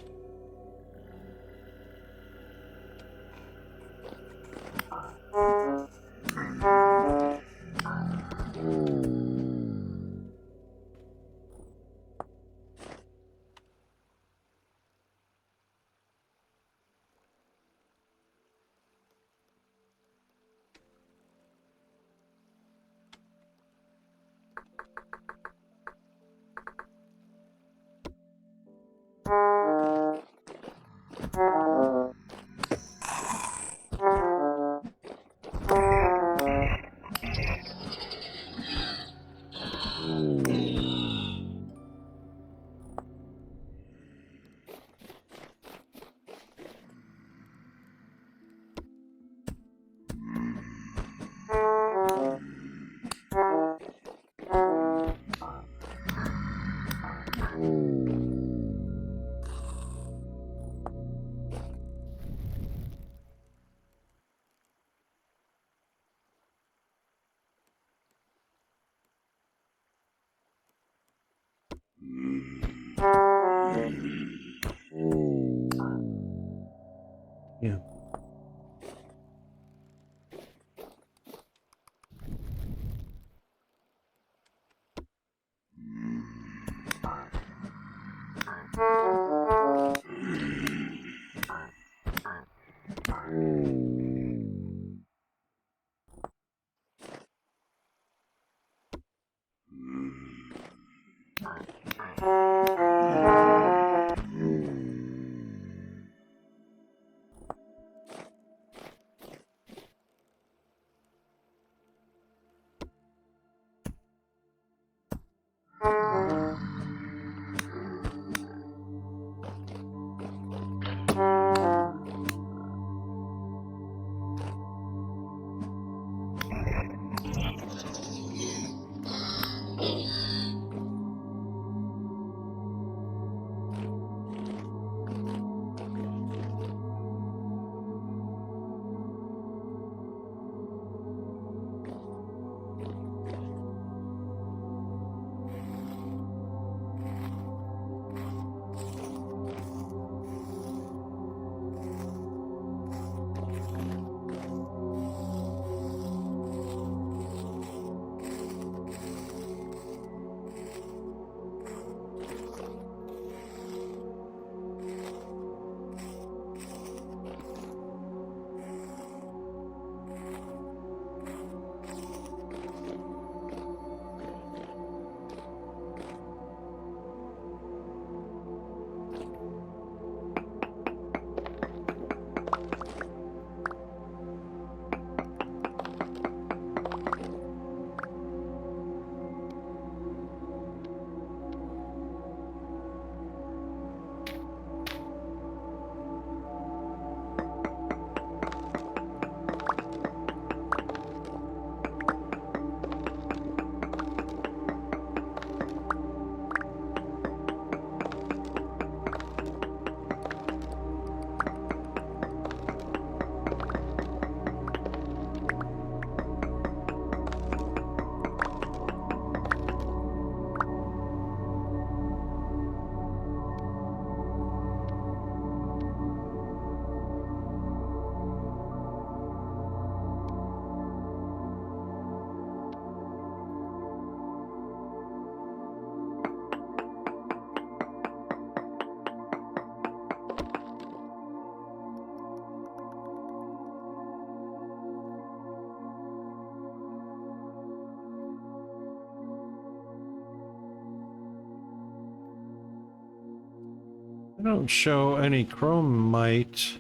A: don't show any chromite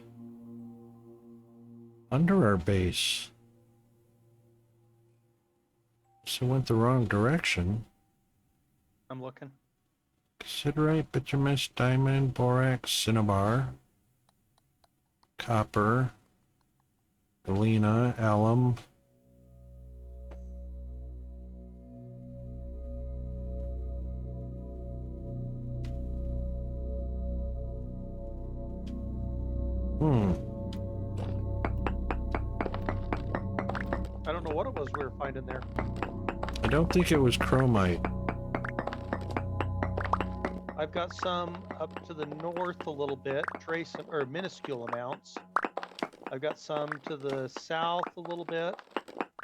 A: under our base. So it went the wrong direction.
C: I'm looking.
A: Siderite, bituminous, diamond, borax, cinnabar, copper, galena, alum.
C: I don't know what it was we were finding there.
A: I don't think it was chromite.
C: I've got some up to the north a little bit, trace or minuscule amounts. I've got some to the south a little bit,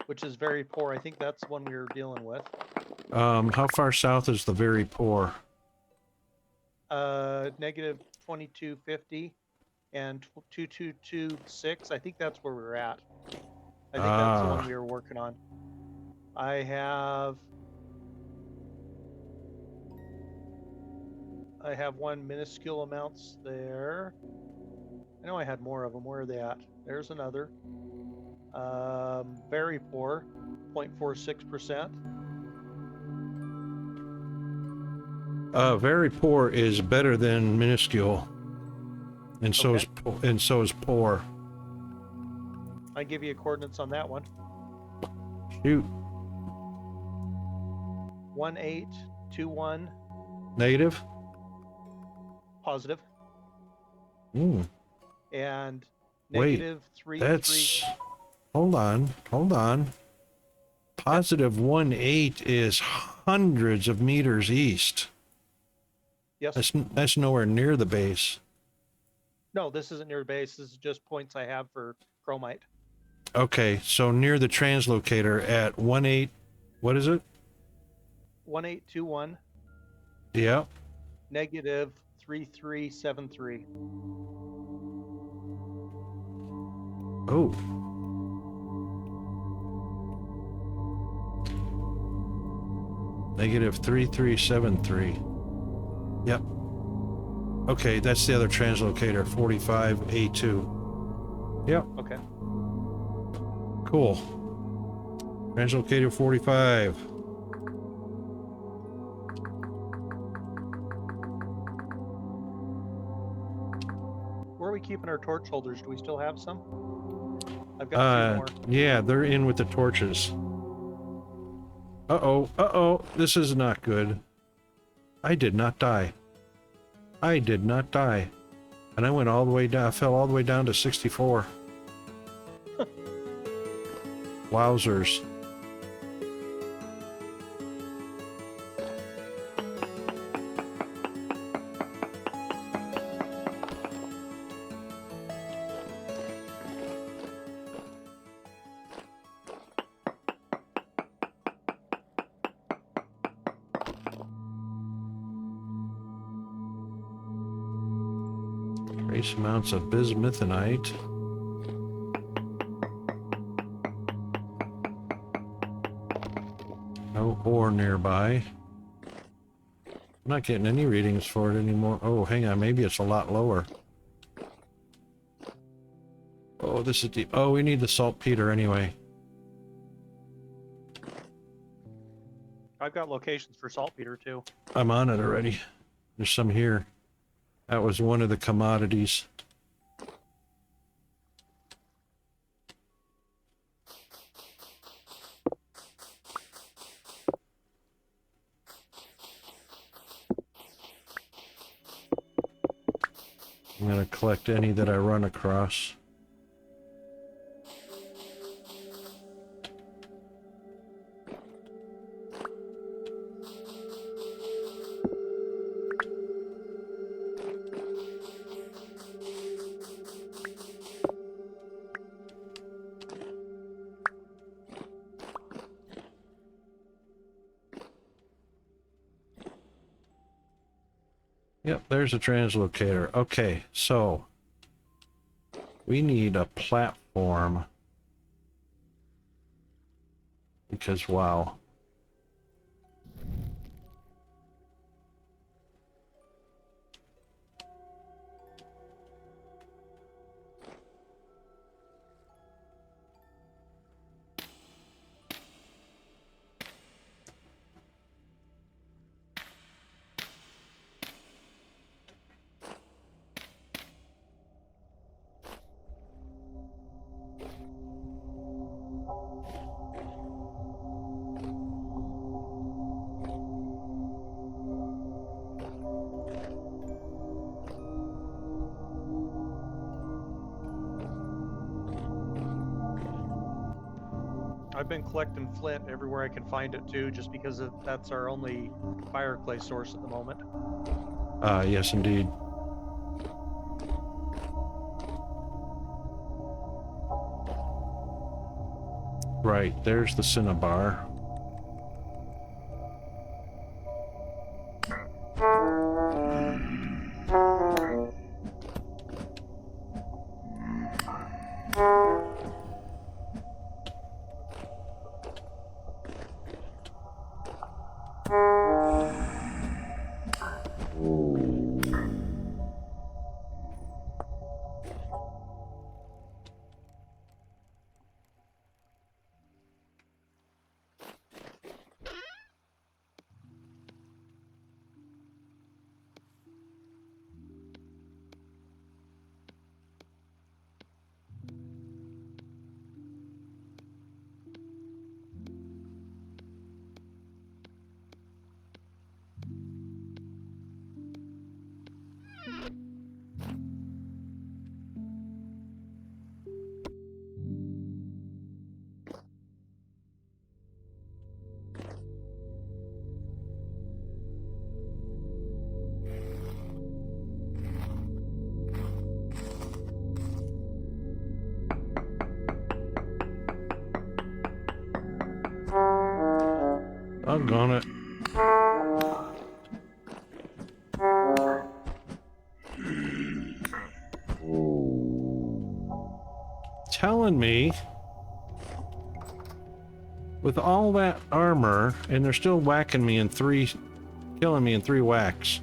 C: which is very poor. I think that's the one we were dealing with.
A: How far south is the very poor?
C: Negative 2250 and 2226. I think that's where we're at. I think that's the one we were working on. I have one minuscule amounts there. I know I had more of them. Where are they at? There's another. Very poor, 0.46%.
A: Very poor is better than minuscule, and so
C: Okay.
A: is poor.
C: I give you coordinates on that one.
A: Shoot.
C: 1821
A: Negative.
C: positive
A: Mm.
C: and
A: Wait,
C: negative 3.
A: That's. Hold on. Positive 18 is hundreds of meters east.
C: Yes.
A: That's nowhere near the base.
C: No, this isn't near base. This is just points I have for chromite.
A: Okay, so near the translocator at 18. What is it?
C: 1821
A: Yep.
C: negative 3373.
A: Oh. Negative 3373. Yep. Okay, that's the other translocator, 45A2. Yep.
C: Okay.
A: Cool. Translocator 45.
C: Where are we keeping our torch holders? Do we still have some? I've got 3 more.
A: Yeah, they're in with the torches. Uh-oh, this is not good. I did not die. And I went all the way down, I fell all the way down to 64. Wowzers. Trace amounts of bismuthinite. No ore nearby. I'm not getting any readings for it anymore. Oh, hang on, maybe it's a lot lower. Oh, this is deep. Oh, we need the saltpeter anyway.
C: I've got locations for saltpeter too.
A: I'm on it already. There's some here. That was one of the commodities. I'm going to collect any that I run across. Yep, there's a translocator. Okay, so we need a platform. Because, wow.
C: I've been collecting flint everywhere I can find it too, just because that's our only fireplace source at the moment.
A: Yes, indeed. Right, there's the cinnabar. Doggone it. Telling me with all that armor and they're still whacking me in killing me in 3 whacks.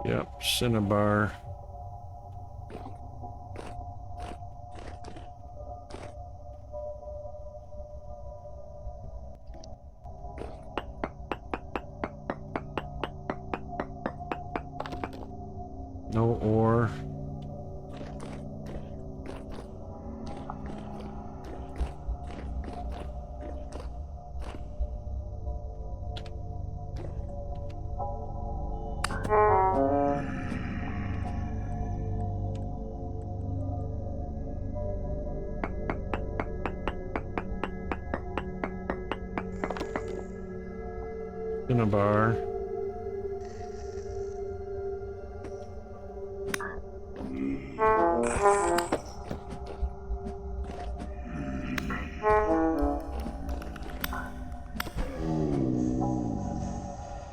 A: Yep, cinnabar. No ore. Cinnabar.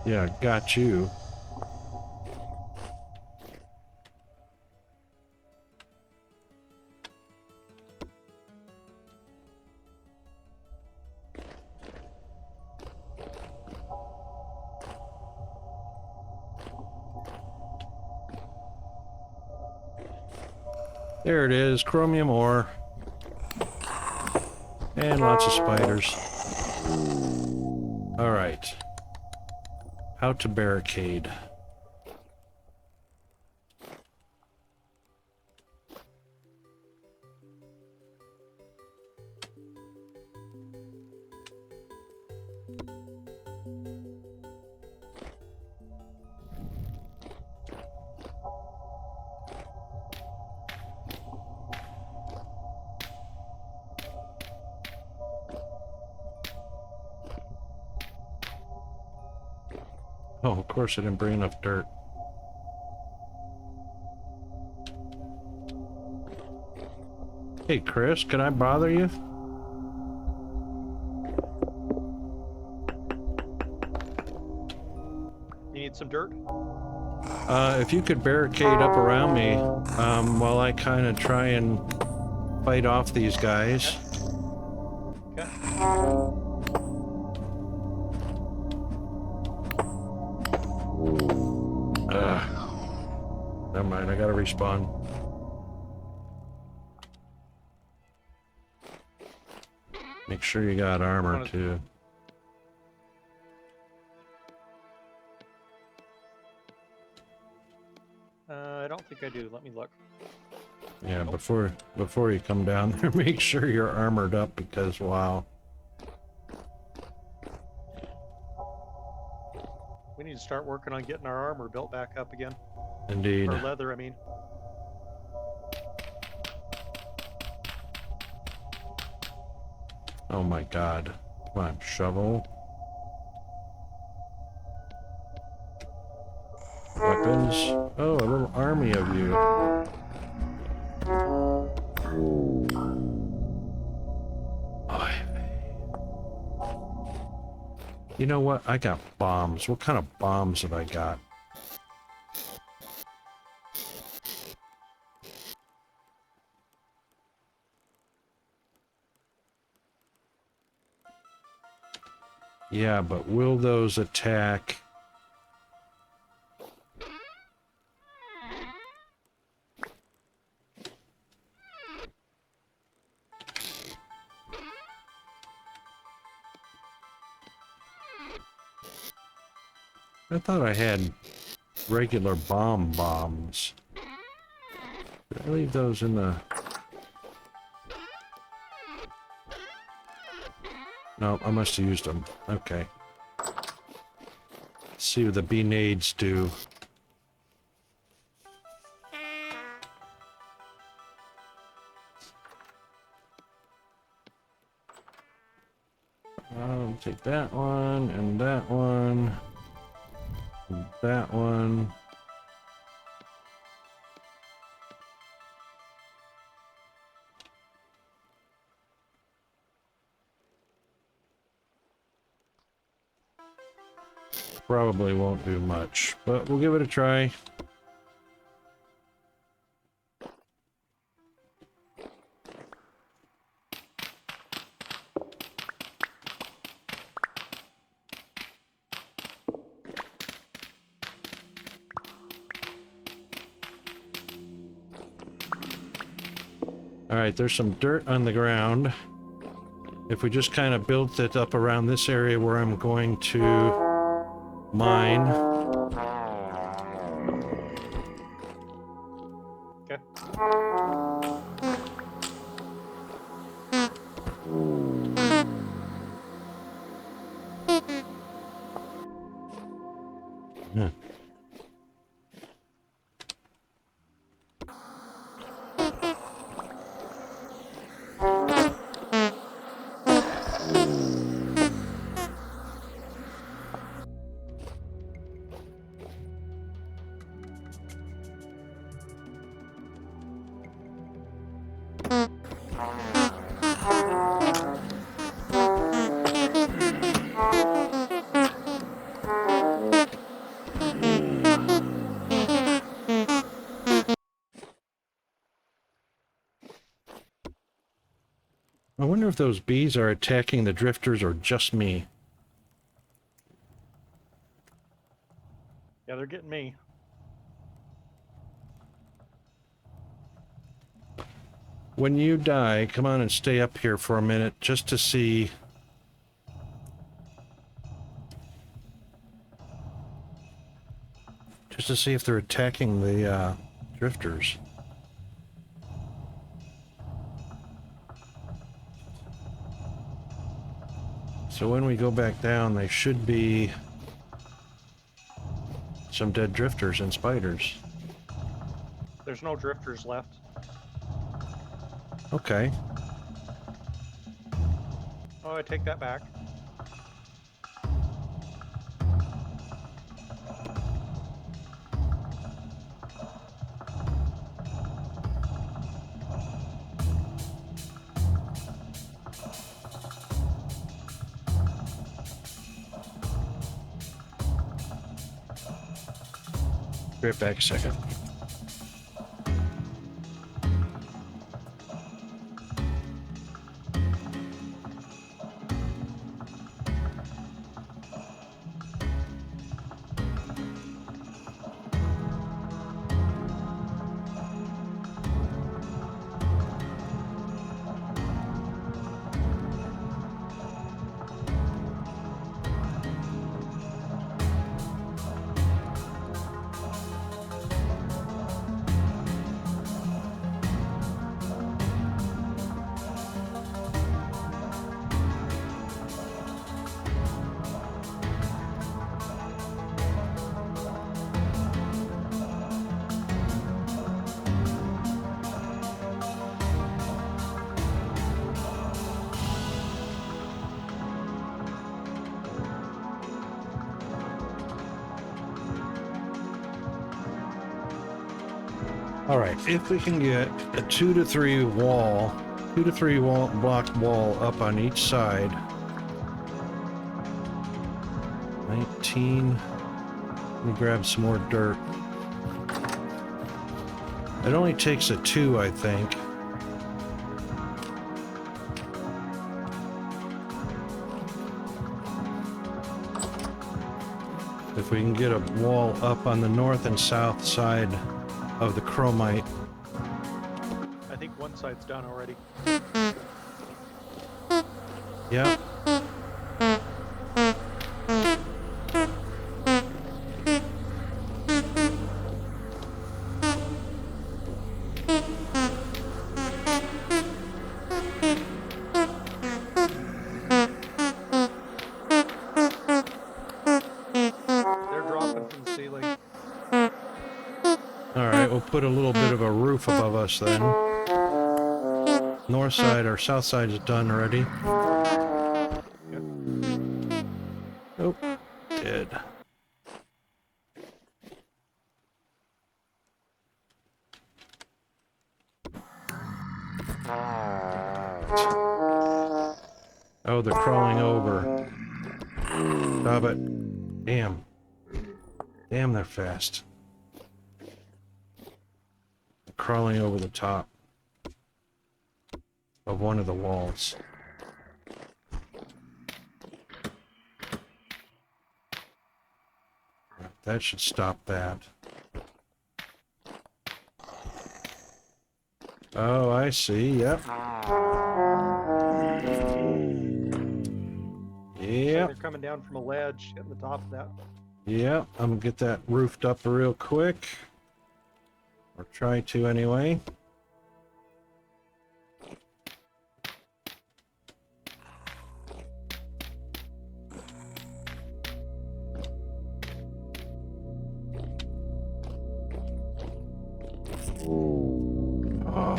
A: Yeah, got you. There it is, chromium ore. And lots of spiders. Alright. How to barricade. Oh, of course I didn't bring enough dirt. Hey, Chris, can I bother you?
C: You need some dirt?
A: If you could barricade up around me, while I kind of try and fight off these guys.
C: Okay.
A: Never mind, I gotta respawn. Make sure you got armor too.
C: think I do. Let me look.
A: Yeah, before you come down there, make sure you're armored up because wow.
C: We need to start working on getting our armor built back up again.
A: Indeed.
C: Or leather, I mean.
A: Oh my god. Come on, shovel. Weapons. Oh, a little army of you. You know what? I got bombs. What kind of bombs have I got? Yeah, but will those attack? I thought I had regular bombs. Did I leave those in the... No, I must have used them. Okay. Let's see what the B-nades do. I'll take that one, and that one, and that one. Probably won't do much, but we'll give it a try. Alright, there's some dirt on the ground. If we just kind of built it up around this area where I'm going to mine.
C: Okay.
A: Yeah. I wonder if those bees are attacking the drifters or just me.
C: Yeah, they're getting me.
A: When you die, come on and stay up here for a minute just to see. Just to see if they're attacking the drifters. So when we go back down, they should be some dead drifters and spiders.
C: There's no drifters left.
A: Okay.
C: Oh, I take that back.
A: Be right back a second. All right, if we can get a 2 to 3 block wall up on each side. 19. Let me grab some more dirt. It only takes a 2, I think. If we can get a wall up on the north and south side of the chromite.
C: I think one side's done already.
A: Yep.
C: They're dropping from the ceiling.
A: Alright, we'll put a little bit of a roof above us then. North side or south side is done already.
C: Yep.
A: Oh, dead. Oh, they're crawling over. Stop it. Damn. Damn, they're fast. They're crawling over the top of one of the walls. That should stop that. Oh, I see. Yep. Yep.
C: They're coming down from a ledge, hitting the top of that.
A: Yep. I'm gonna get that roofed up real quick. Or try to anyway. Oh.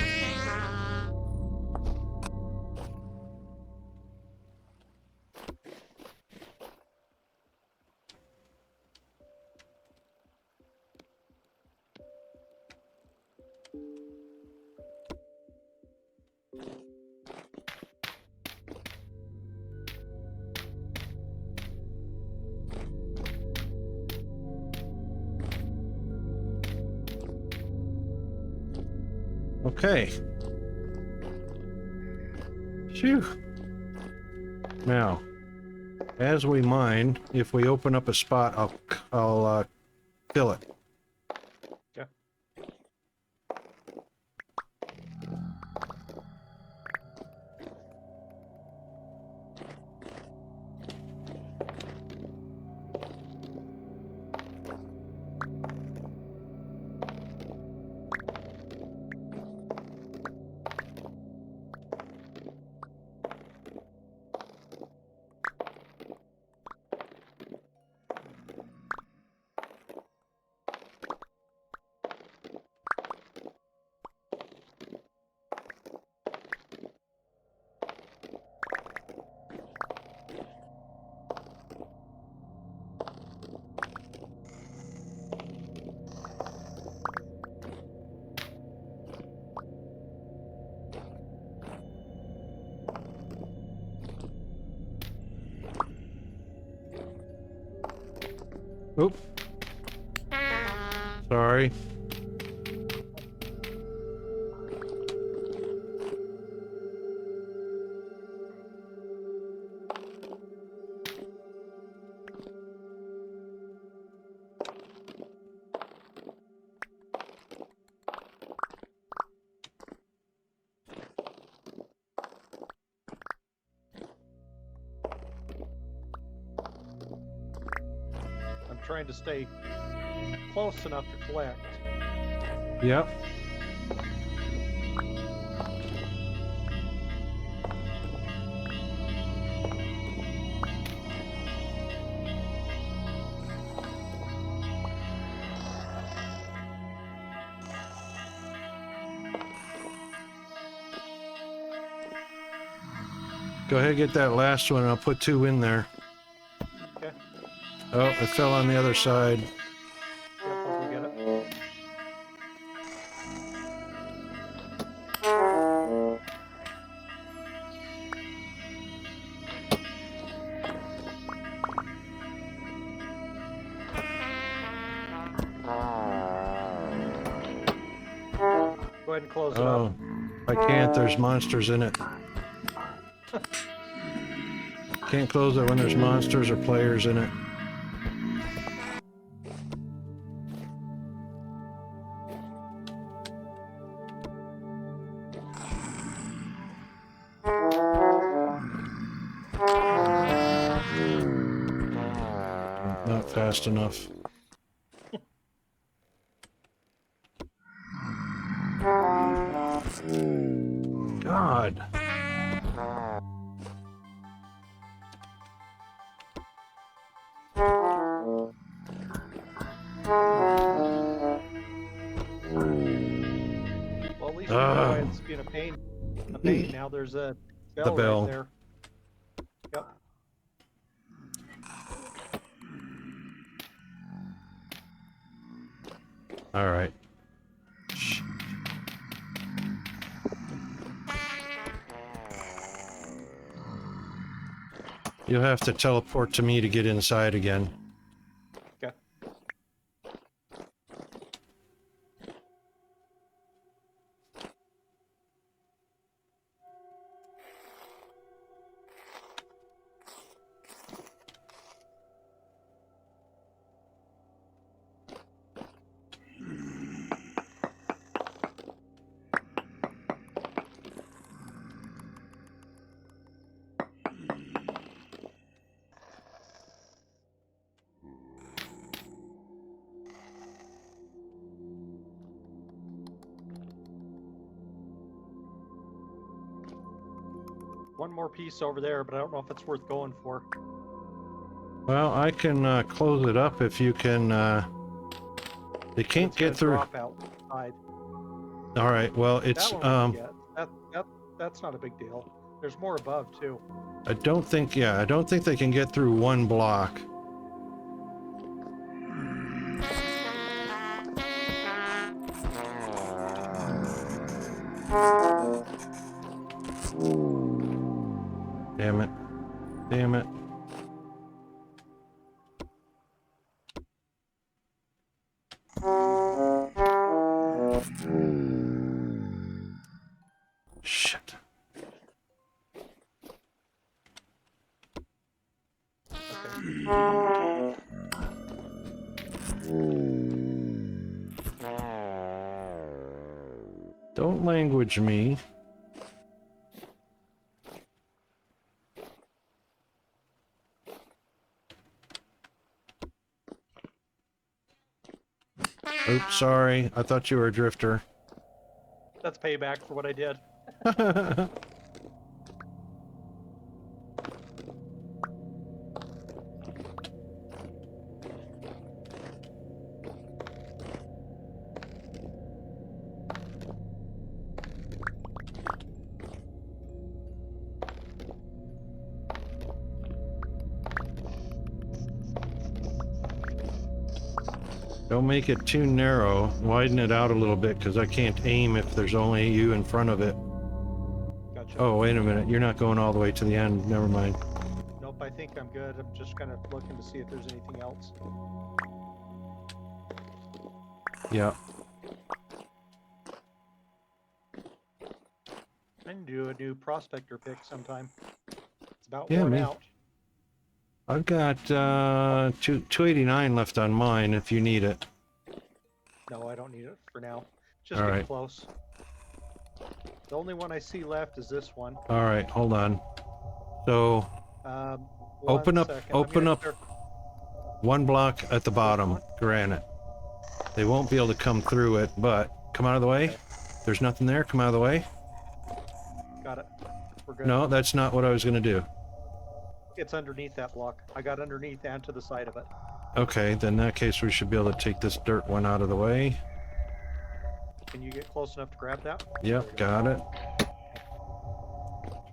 A: Okay. Phew. Now, as we mine, if we open up a spot, I'll fill it.
C: Okay.
A: Oop. Sorry.
C: I'm trying to stay close enough to collect.
A: Yep. Go ahead and get that last one. I'll put 2 in there.
C: Okay.
A: Oh, it fell on the other side.
C: Yep, I'll go get it. ahead and close it
A: Oh,
C: up.
A: I can't. There's monsters in it. Can't close it when there's monsters or players in it. Not fast enough. God.
C: Well, at least we know why it's being a pain. A pain. Now there's a bell,
A: bell.
C: right there. Yep.
A: All right. You'll have to teleport to me to get inside again.
C: Okay. One more piece over there, but I don't know if it's worth going for.
A: Well, I can close it up if you can. They can't
C: It's
A: get
C: gonna
A: through.
C: Drop outside.
A: All right. Well, it's
C: That one we can get. That's not a big deal. There's more above too.
A: I don't think. Yeah, I don't think they can get through one block. Damn it. Damn it. Shit. Don't language me. Oops, sorry. I thought you were a drifter.
C: That's payback for what I did.
A: Don't make it too narrow. Widen it out a little bit because I can't aim if there's only you in front of it.
C: Gotcha.
A: Oh, wait a minute. You're not going all the way to the end. Never mind.
C: Nope, I think I'm good. I'm just kind of looking to see if there's anything else.
A: Yeah.
C: I can do a new prospector pick sometime. It's about
A: Yeah,
C: worn
A: me.
C: out.
A: I've got 289 left on mine if you need it.
C: No, I don't need it for now. Just
A: All
C: get
A: right.
C: close. The only one I see left is this one.
A: All right, hold on. So Open
C: One
A: up-
C: second.
A: open
C: I'm gonna
A: up. one block at the bottom, granite. They won't be able to come through it, but come out of the way.
C: Okay.
A: There's nothing there. Come out of the way.
C: Got it. We're good.
A: No, that's not what I was going to do.
C: It's underneath that block. I got underneath and to the side of it.
A: Okay, then in that case, we should be able to take this dirt one out of the way.
C: Can you get close enough to grab that?
A: Yep, got it.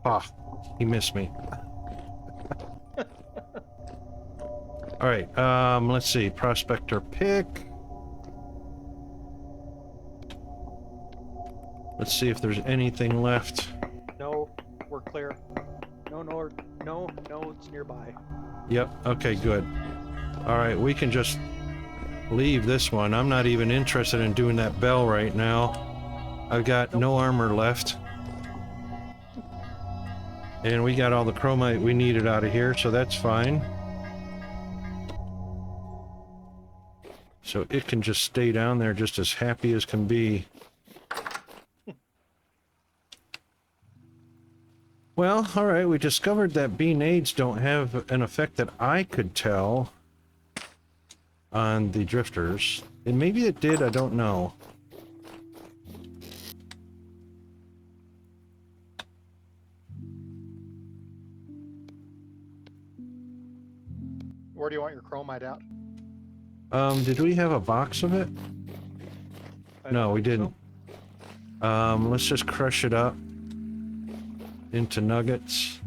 A: Ah, he missed me. All right, let's see. Prospector pick. Let's see if there's anything left.
C: No, we're clear. No, it's nearby.
A: Yep, okay, good. All right, we can just leave this one. I'm not even interested in doing that bell right now. I've got no armor left. And we got all the chromite we needed out of here, so that's fine. So it can just stay down there just as happy as can be. Well, alright, we discovered that bee nades don't have an effect that I could tell on the drifters. And maybe it did, I don't know.
D: Where do you want your chromite out?
A: Did we have a box of it?
C: I
A: No,
C: don't
A: we
C: think so.
A: didn't. Let's just crush it up into nuggets.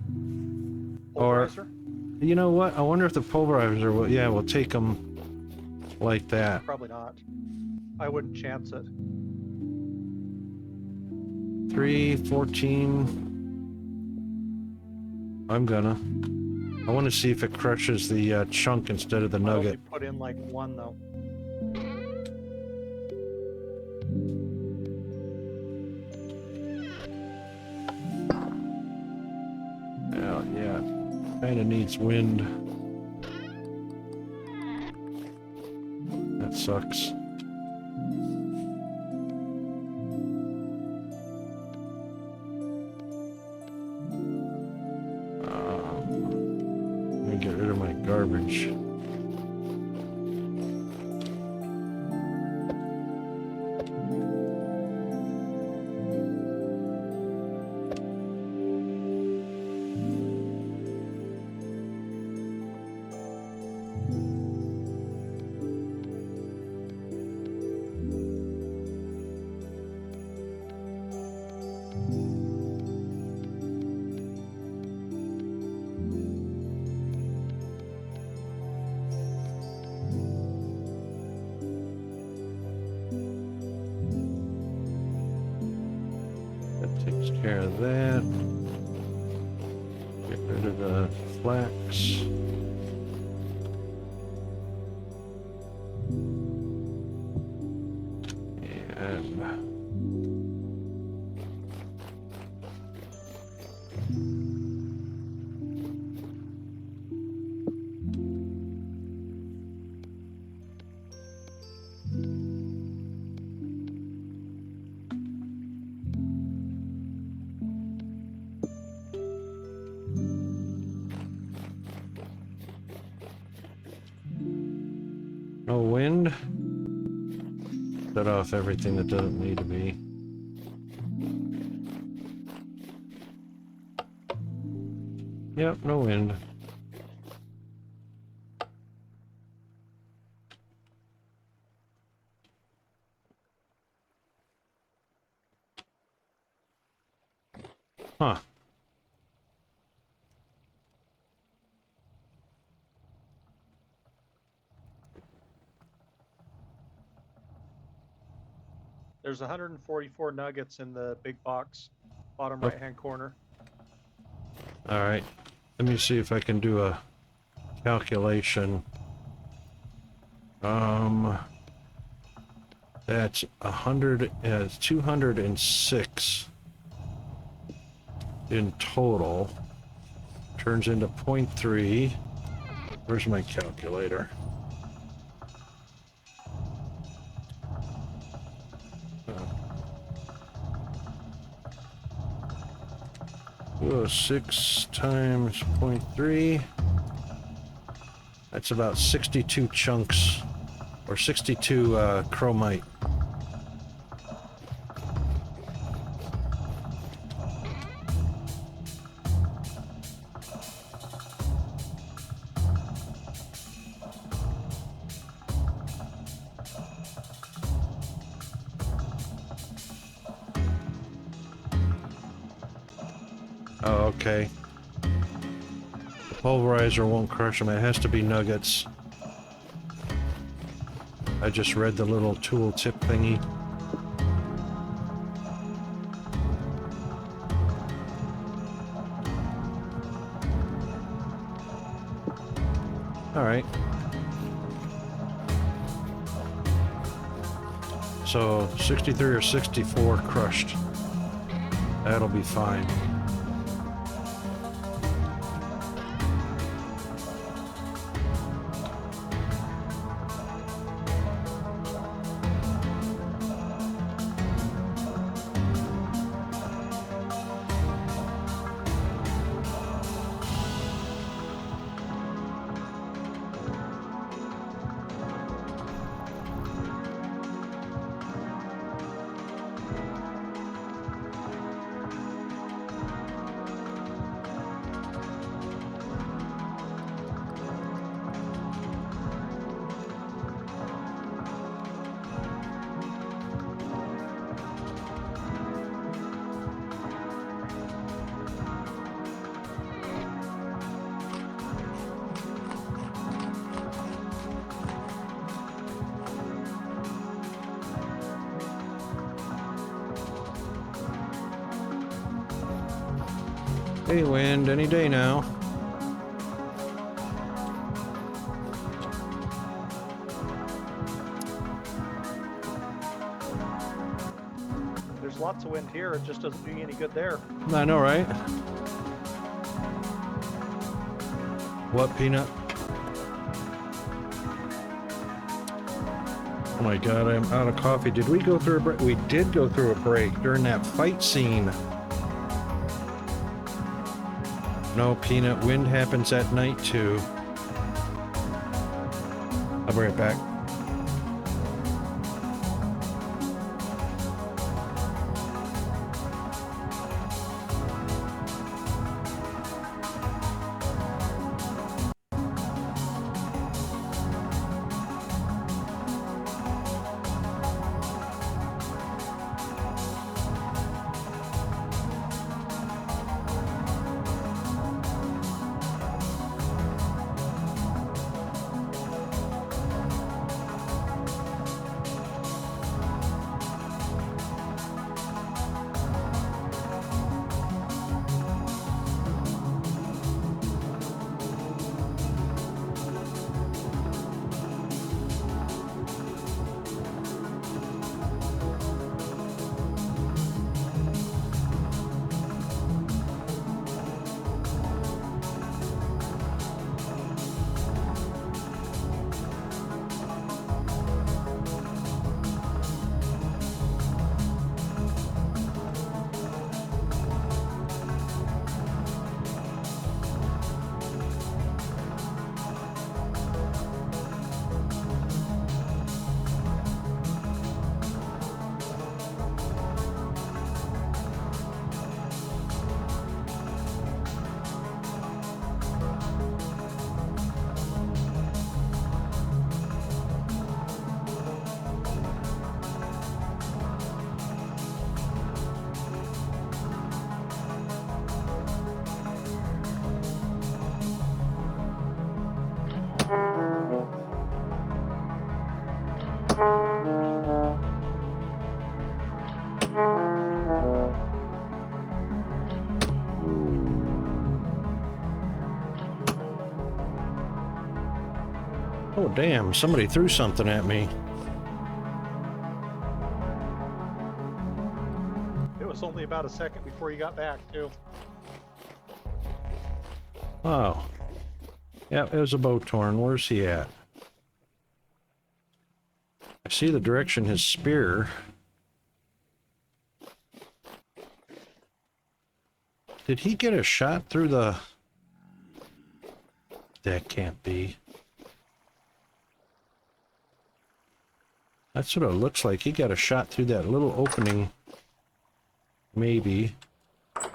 A: Or,
D: Pulverizer?
A: you know what? I wonder if the pulverizer will, yeah, we'll take them like that.
C: Probably not. I wouldn't chance it.
A: 3, 14. I'm gonna. I want to see if it crushes the chunk instead of the
C: Why don't
A: nugget.
C: you put in like 1 though?
A: Oh, yeah. Kind of needs wind. That sucks. Let me get rid of my garbage. That takes care of that. Get rid of the flax. And no wind. Shut off everything that doesn't need to be. Yep, no wind. Huh.
C: There's 144 nuggets in the big box, bottom
A: Oh.
C: right-hand corner.
A: All right. Let me see if I can do a calculation. That's 206 in total. Turns into 0.3. Where's my calculator? Oh, 6 times 0.3. That's about 62 chunks, or 62 chromite. Oh, okay. The pulverizer won't crush them. It has to be nuggets. I just read the little tool tip thingy. All right. So 63 or 64 crushed. That'll be fine. Hey, wind, any day now.
C: There's lots of wind here. It just doesn't do you any good there.
A: I know, right? What, Peanut? Oh my god, I'm out of coffee. Did we go through a break? We did go through a break during that fight scene. No, Peanut, wind happens at night too. I'll bring it back. Oh damn, somebody threw something at me.
C: It was only about a second before you got back, too.
A: Oh. Yeah, it was a bow torn. Where's he at? I see the direction his spear. Did he get a shot through the... That can't be. That's what it looks like. He got a shot through that little opening. Maybe. I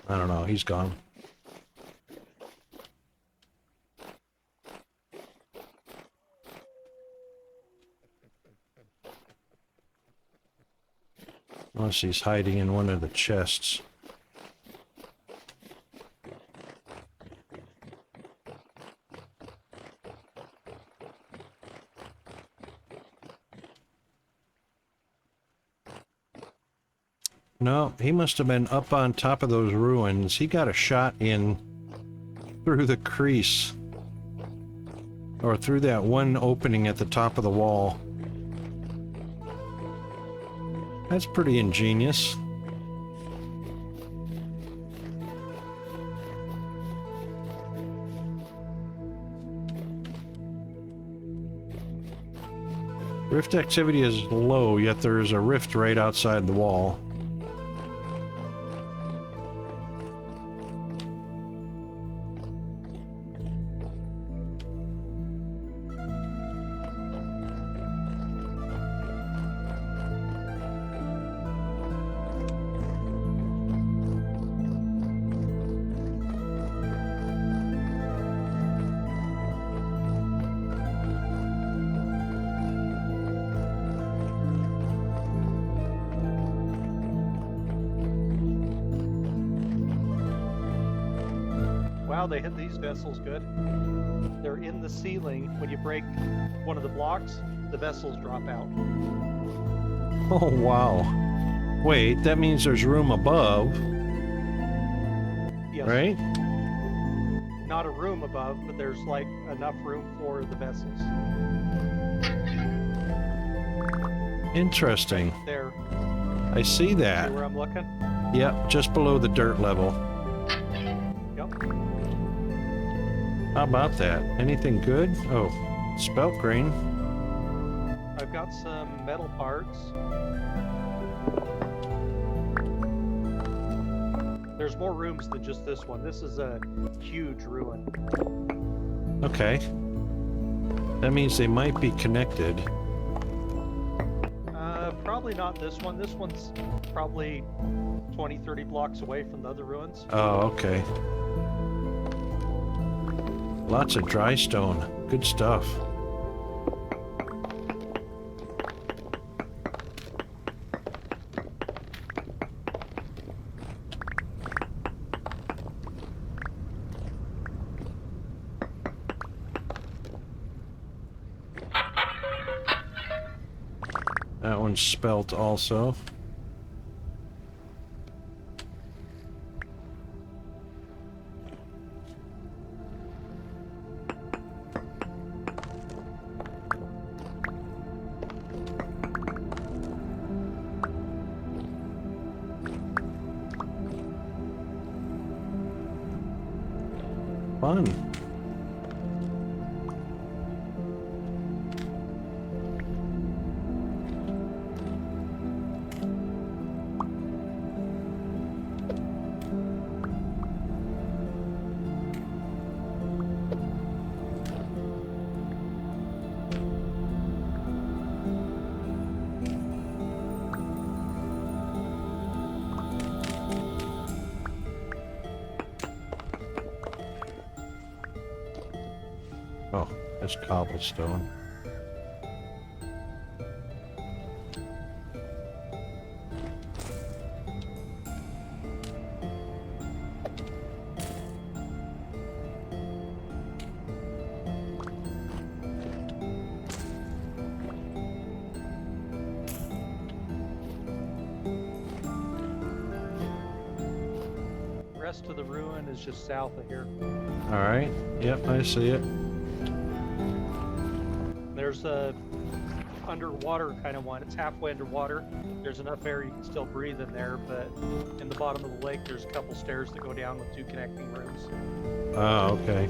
A: don't know. He's gone. Unless he's hiding in one of the chests. No, he must have been up on top of those ruins. He got a shot in through the crease. Or through that one opening at the top of the wall. That's pretty ingenious. Rift activity is low, yet there is a rift right outside the wall.
C: Wow, they hit these vessels good. They're in the ceiling. When you break one of the blocks, the vessels drop out.
A: Oh, wow. Wait, that means there's room above,
C: Yes.
A: right?
C: Not a room above, but there's like enough room for the vessels.
A: Interesting.
C: There.
A: I see
C: See
A: that.
C: where I'm looking?
A: Yep, just below the dirt level.
C: Yep.
A: How about that? Anything good? Oh, spelt grain.
C: I've got some metal parts. There's more rooms than just this one. This is a huge ruin.
A: Okay. That means they might be connected.
C: Probably not this one. This one's probably 20, 30 blocks away from the other ruins.
A: Oh, okay. Lots of dry stone. Good stuff. That one's spelt also. Fun. Oh, that's cobblestone.
C: The rest of the ruin is just south of here.
A: All right. Yep, I see it.
C: There's a underwater kind of one. It's halfway underwater. There's enough air you can still breathe in there, but in the bottom of the lake, there's a couple stairs that go down with 2 connecting rooms.
A: Oh, okay.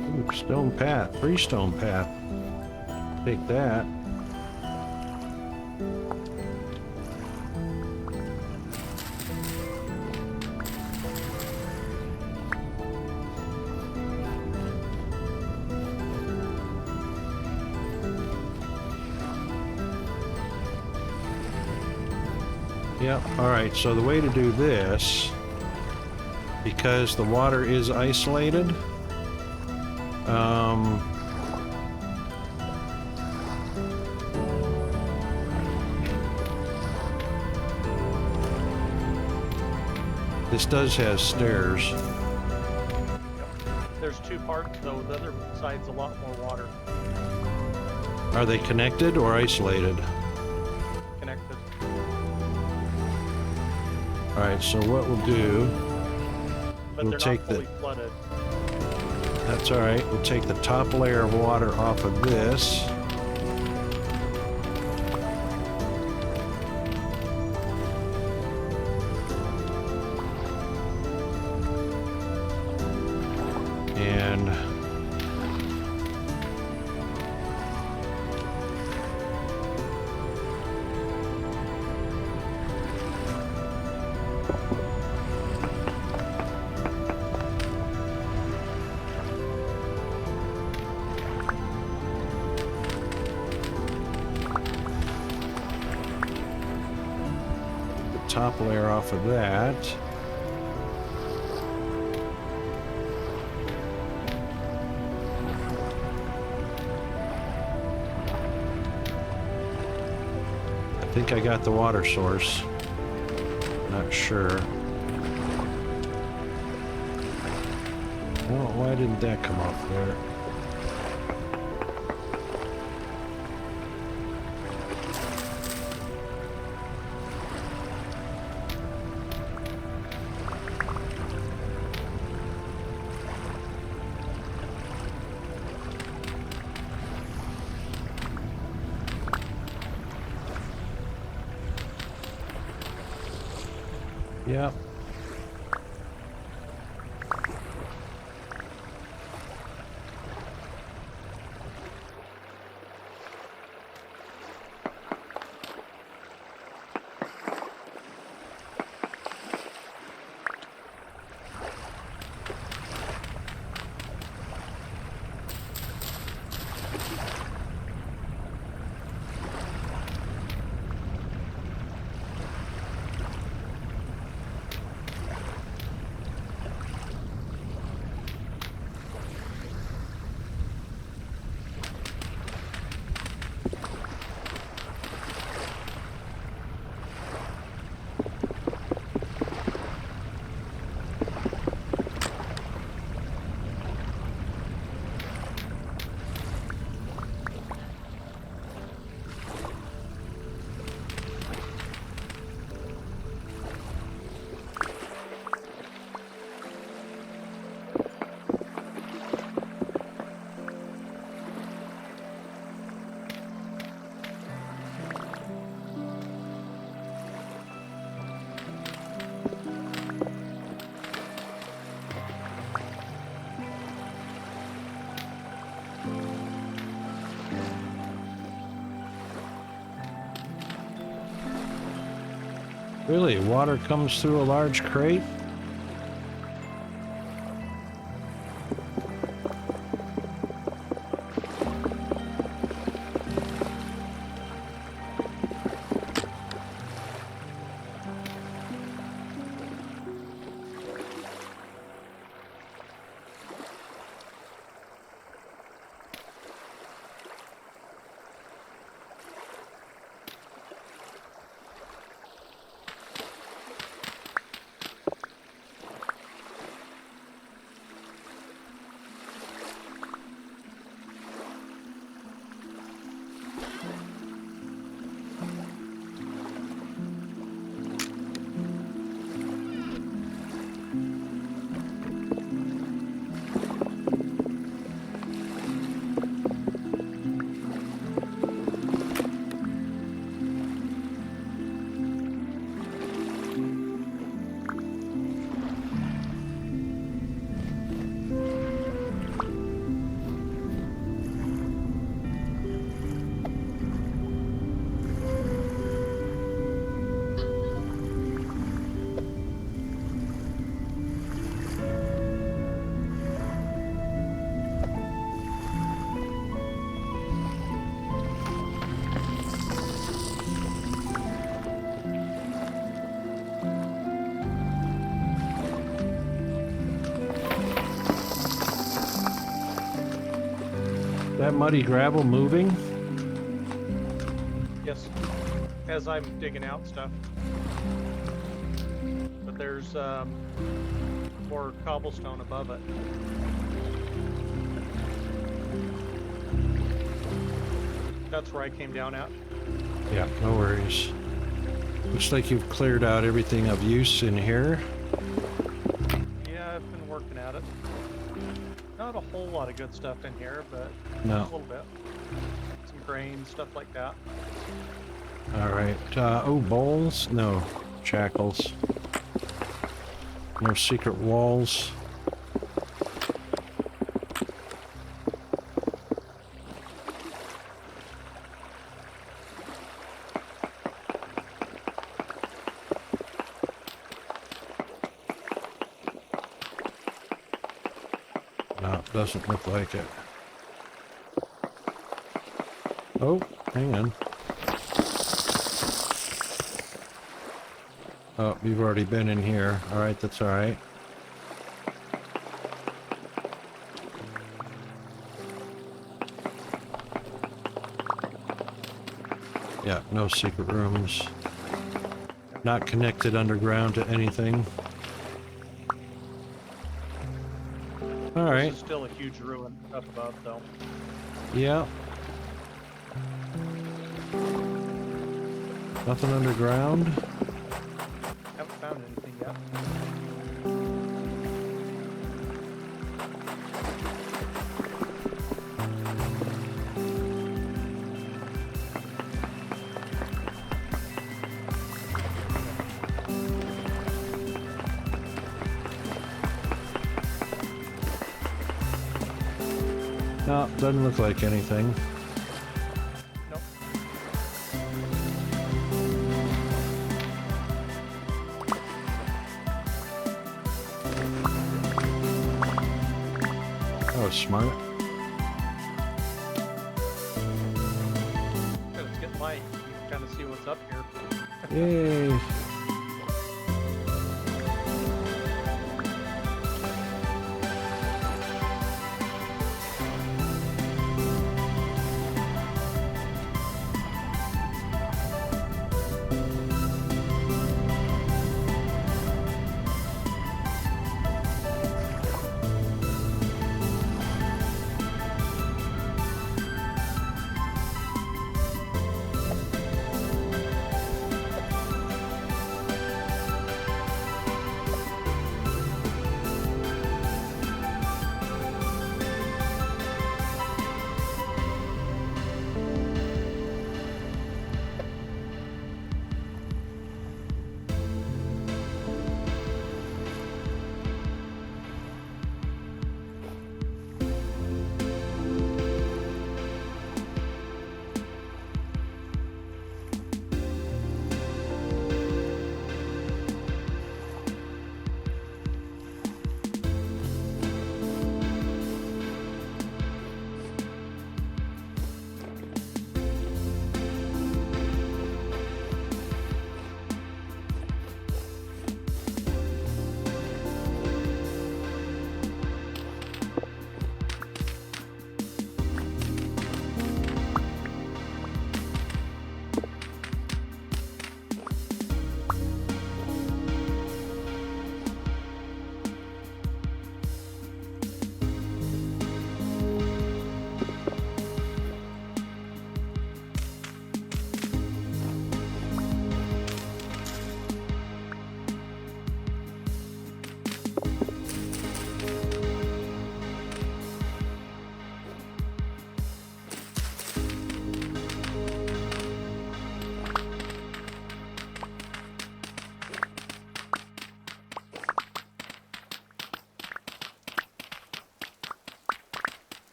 A: Ooh, stone path, freestone path. Take that. Yep, alright, so the way to do this because the water is isolated. This does have stairs.
C: There's two parts, though. The other side's a lot more water
A: Are they connected or isolated?
C: connected.
A: All right, so what we'll do,
C: But
A: We'll
C: they're
A: take
C: not
A: the-
C: fully flooded.
A: that's all right. We'll take the top layer of water off of this. And the top layer off of that. I think I got the water source. Not sure. Well, why didn't that come off there? Yep. Really, water comes through a large crate? that muddy gravel moving?
C: Yes, as I'm digging out stuff. But there's more cobblestone above it. That's where I came down at.
A: Yeah, no worries. Looks like you've cleared out everything of use in here.
C: Yeah, I've been working at it. Not a whole lot of good stuff in here, but
A: No.
C: a little bit. Some grain, stuff like that.
A: All right. Oh, bowls? No. Shackles. No secret walls. No, doesn't look like it. Oh, hang on. Oh, you've already been in here. All right, that's all right. Yeah, no secret rooms. Not connected underground to anything. All right.
C: This is still a huge ruin up above, though.
A: Yeah. Nothing underground.
C: Haven't found anything yet.
A: No, doesn't look like anything.
C: Nope.
A: That was smart.
C: Okay, let's get light. You can kind of see what's up here.
A: Yay.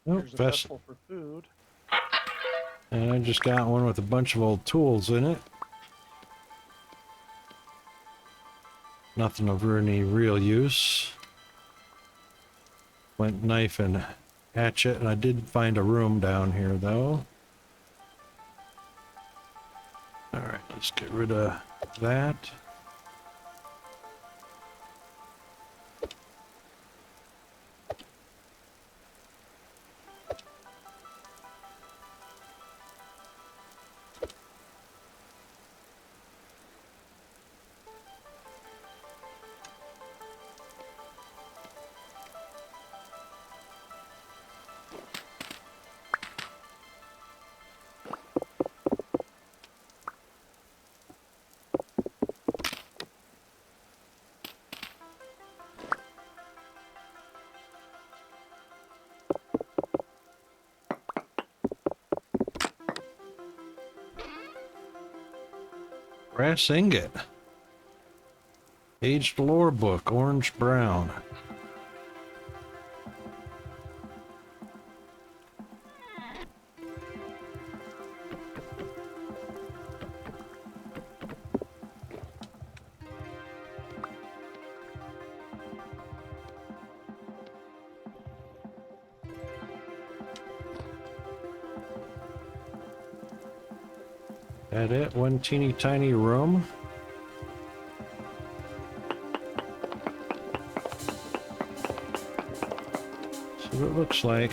A: Oh,
C: There's a vessel for food.
A: And I just got one with a bunch of old tools in it. Nothing of any real use. Went knife and hatchet, and I did find a room down here though. Alright, let's get rid of that. Brass ingot. Aged lore book, orange brown. That it? One teeny tiny room? See what it looks like.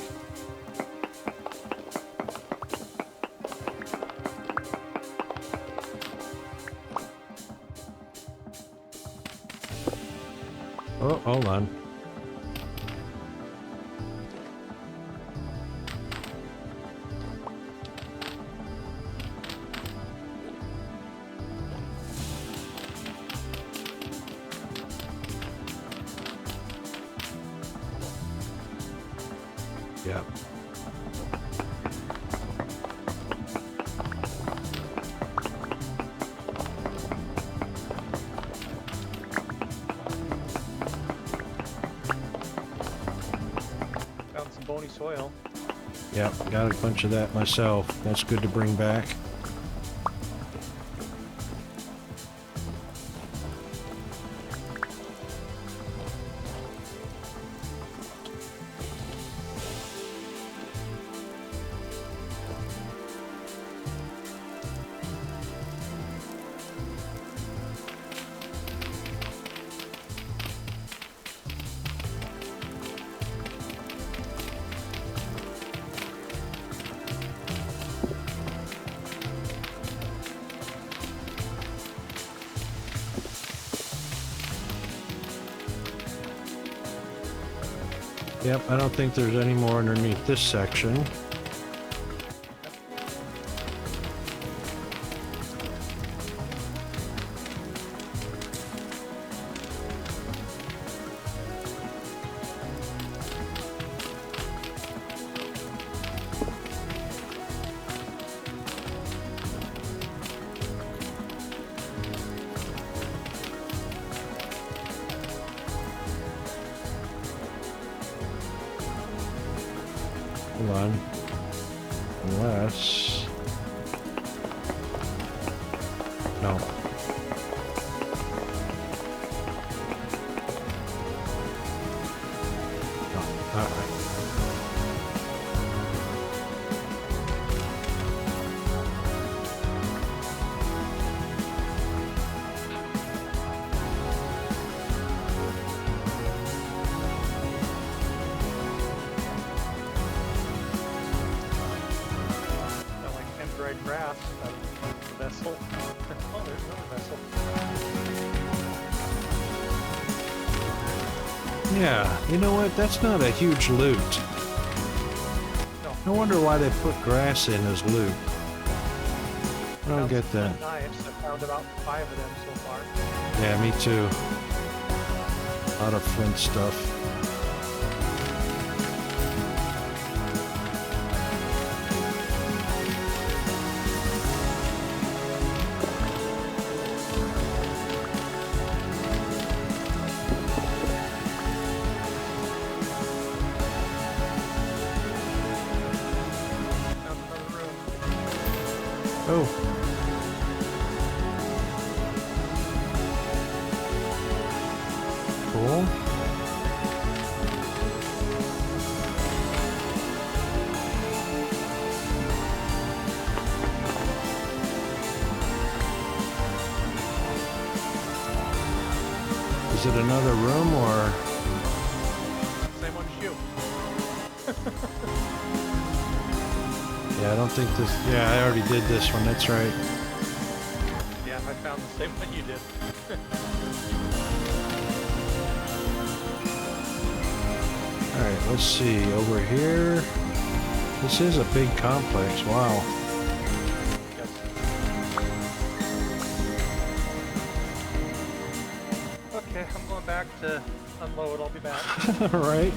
A: Oh, hold on. Yeah.
C: Found some bony soil.
A: Yeah, got a bunch of that myself. That's good to bring back. Yep, I don't think there's any more underneath this section. Hold on. Unless... No. Oh, all right.
C: Sound like hemp-dried grass out of the vessel. Oh, there's another vessel.
A: Yeah, you know what? That's not a huge loot.
C: No.
A: I wonder why they put grass in as loot. I don't
C: Found
A: get
C: some
A: that.
C: knives. I found about 5 of them so far.
A: Yeah, me too. A lot of flint stuff.
C: Found another room.
A: Oh, Is it another room or?
C: Same one as you.
A: Yeah, I don't think this. Yeah, I already did this one. That's right.
C: Yeah, I found the same one you did.
A: All right, let's see over here. This is a big complex. Wow.
C: Yes. Okay, I'm going back to unload. I'll be back.
A: All right.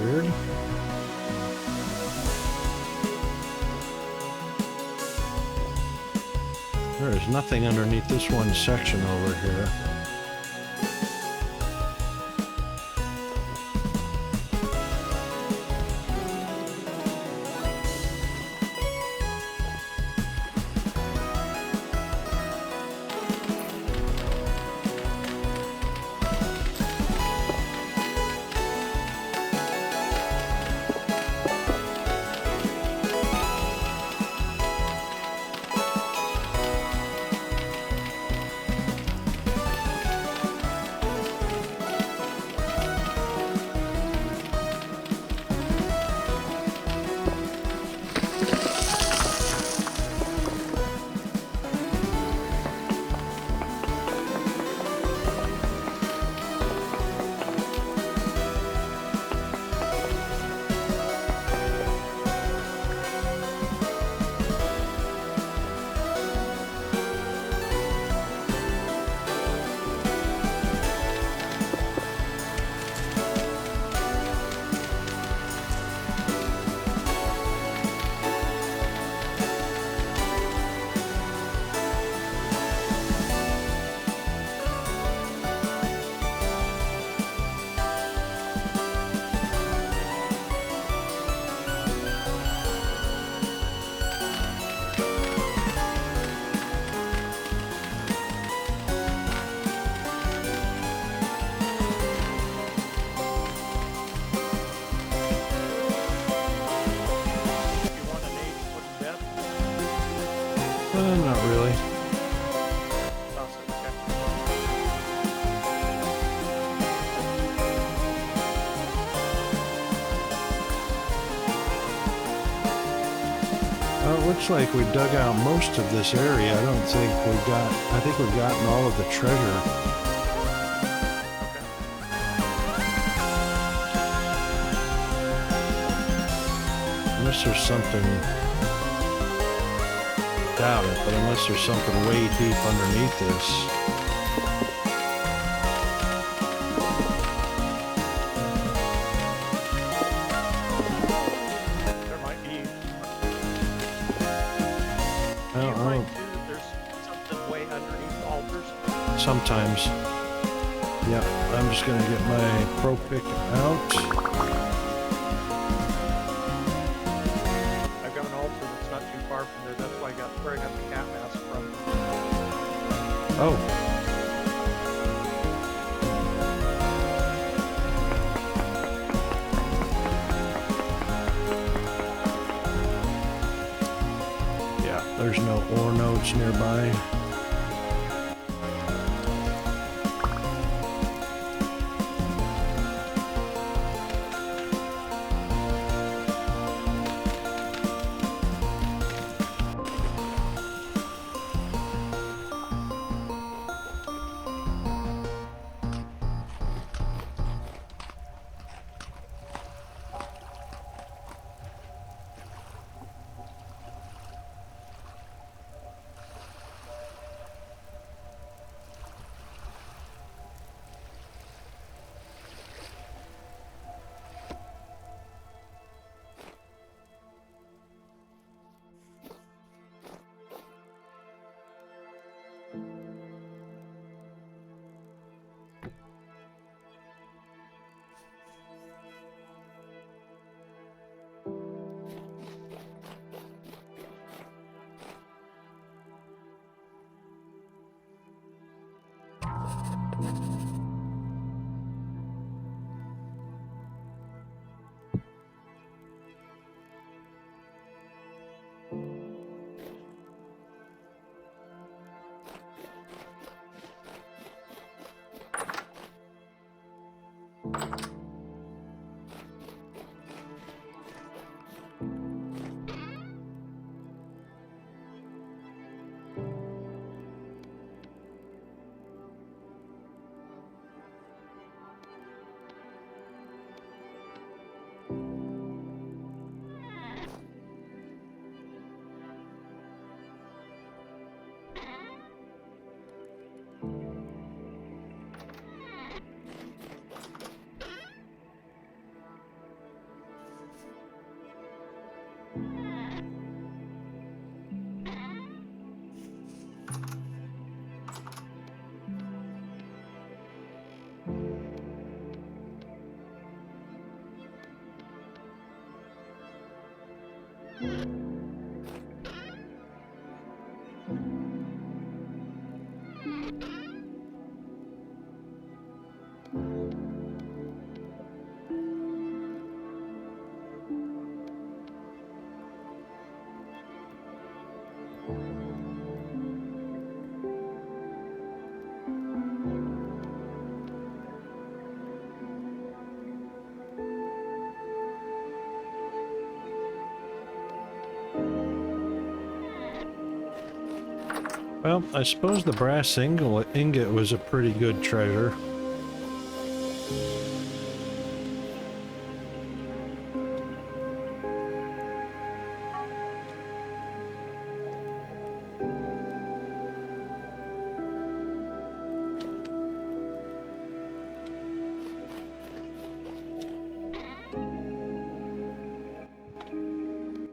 A: Weird. There is nothing underneath this one section over here.
C: You want an 8-foot depth?
A: Not really.
C: Awesome, okay.
A: Well, it looks like we dug out most of this area. I don't think we got. I think we've gotten all of the treasure. Unless there's something. Doubt it, but unless there's something way deep underneath this.
C: There might be.
A: I
C: You
A: don't
C: find
A: know.
C: too that there's something way underneath the altars.
A: Sometimes. Yeah, I'm just gonna get my pro pick out.
C: I've got an altar that's not too far from there. That's why I got where I got the cat mask from.
A: Oh. Yeah, there's no ore nodes nearby. Well, I suppose the brass ingot was a pretty good treasure.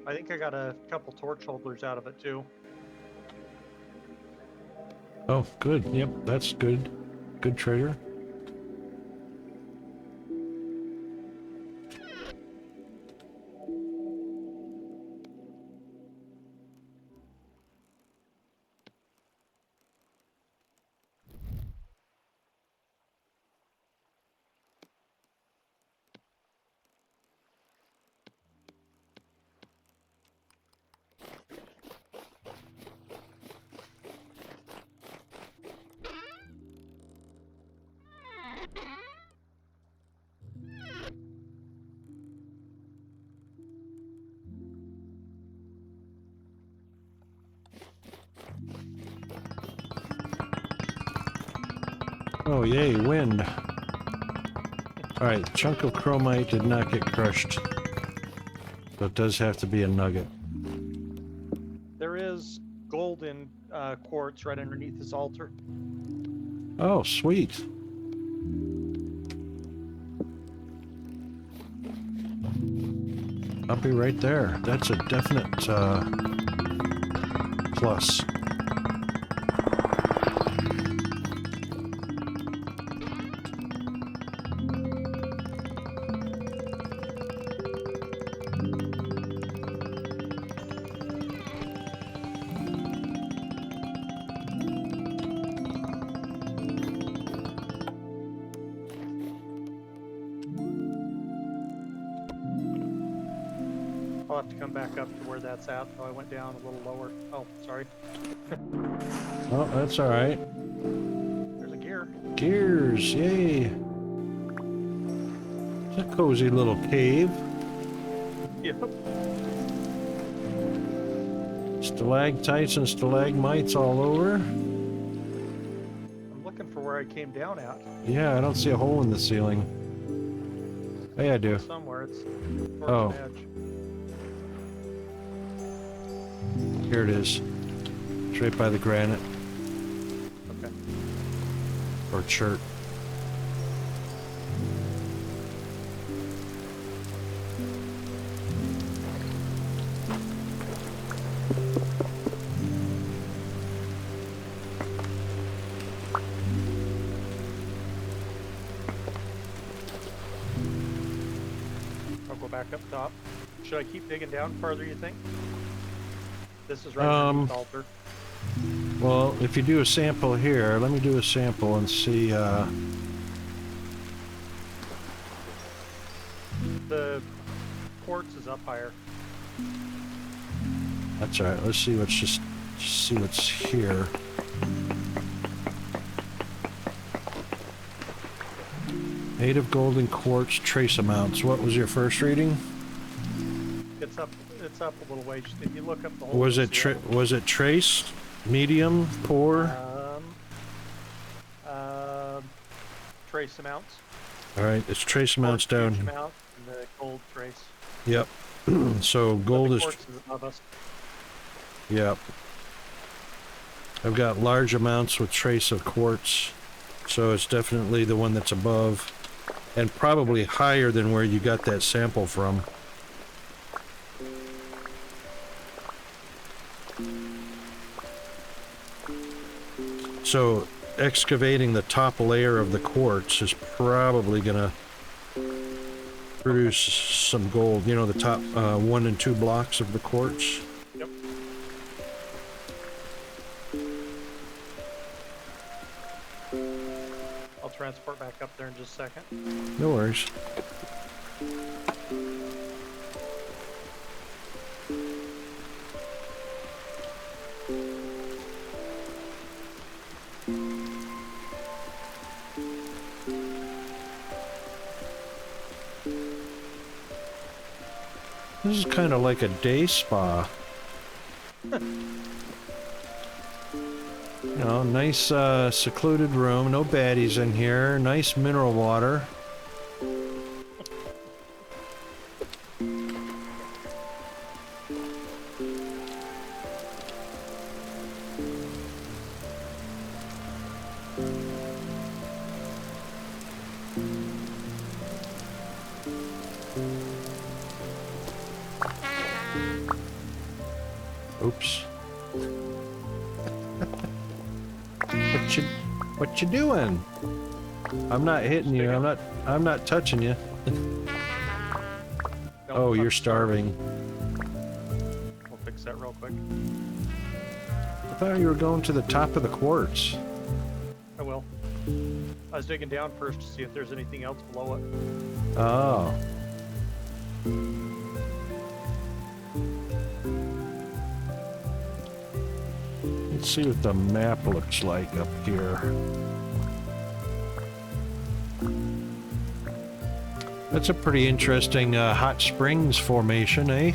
C: I think I got a couple torch holders out of it too.
A: Oh, good. Yep, that's good. Good treasure. Oh, yay, wind. Alright, chunk of chromite did not get crushed. So it does have to be a nugget.
C: There is gold in quartz right underneath this altar.
A: Oh, sweet. I'll be right there. That's a definite plus.
C: I'll have to come back up to where that's at. Oh, I went down a little lower. Oh, sorry.
A: Oh, that's alright.
C: There's a gear.
A: Gears, yay. It's a cozy little cave.
C: Yep.
A: Stalactites and stalagmites all over.
C: I'm looking for where I came down at.
A: Yeah, I don't see a hole in the ceiling. Hey, I do.
C: Somewhere it's towards
A: Oh.
C: an edge.
A: Here it is. It's right by the granite.
C: Okay.
A: Or chert.
C: I'll go back up top. Should I keep digging down further, you think? This is right underneath the altar.
A: Well, if you do a sample here, let me do a sample and see,
C: The quartz is up higher.
A: that's alright, let's see what's see what's here. Native golden quartz trace amounts. What was your first reading?
C: It's up a little ways. If you look up the whole.
A: Was it trace, medium, poor?
C: Trace amounts.
A: All right, it's trace amounts
C: Quartz
A: down.
C: huge amount and the gold trace.
A: Yep. So gold is.
C: Quartz is above us.
A: Yep. I've got large amounts with trace of quartz, so it's definitely the one that's above, and probably higher than where you got that sample from. So excavating the top layer of the quartz is probably gonna produce some gold. You know, the top 1 and 2 blocks of the quartz.
C: Yep. I'll transport back up there in just a second.
A: No worries. This is kind of like a day spa. You know, nice secluded room, no baddies in here, nice mineral water. Oops. What you doing? I'm not hitting you. I'm not touching you. Oh, you're starving.
C: We'll fix that real quick.
A: I thought you were going to the top of the quartz.
C: I will. I was digging down first to see if there's anything else below it.
A: Oh. Let's see what the map looks like up here. That's a pretty interesting hot springs formation, eh?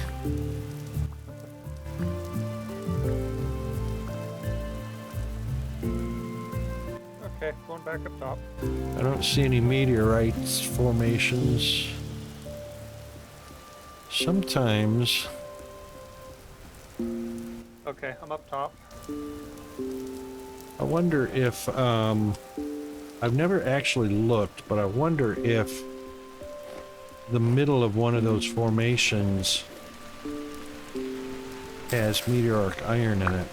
C: Okay, going back up top.
A: I don't see any meteorites formations. Sometimes.
C: Okay, I'm up top.
A: I wonder if, I've never actually looked, but I wonder if the middle of one of those formations has meteoric iron in it.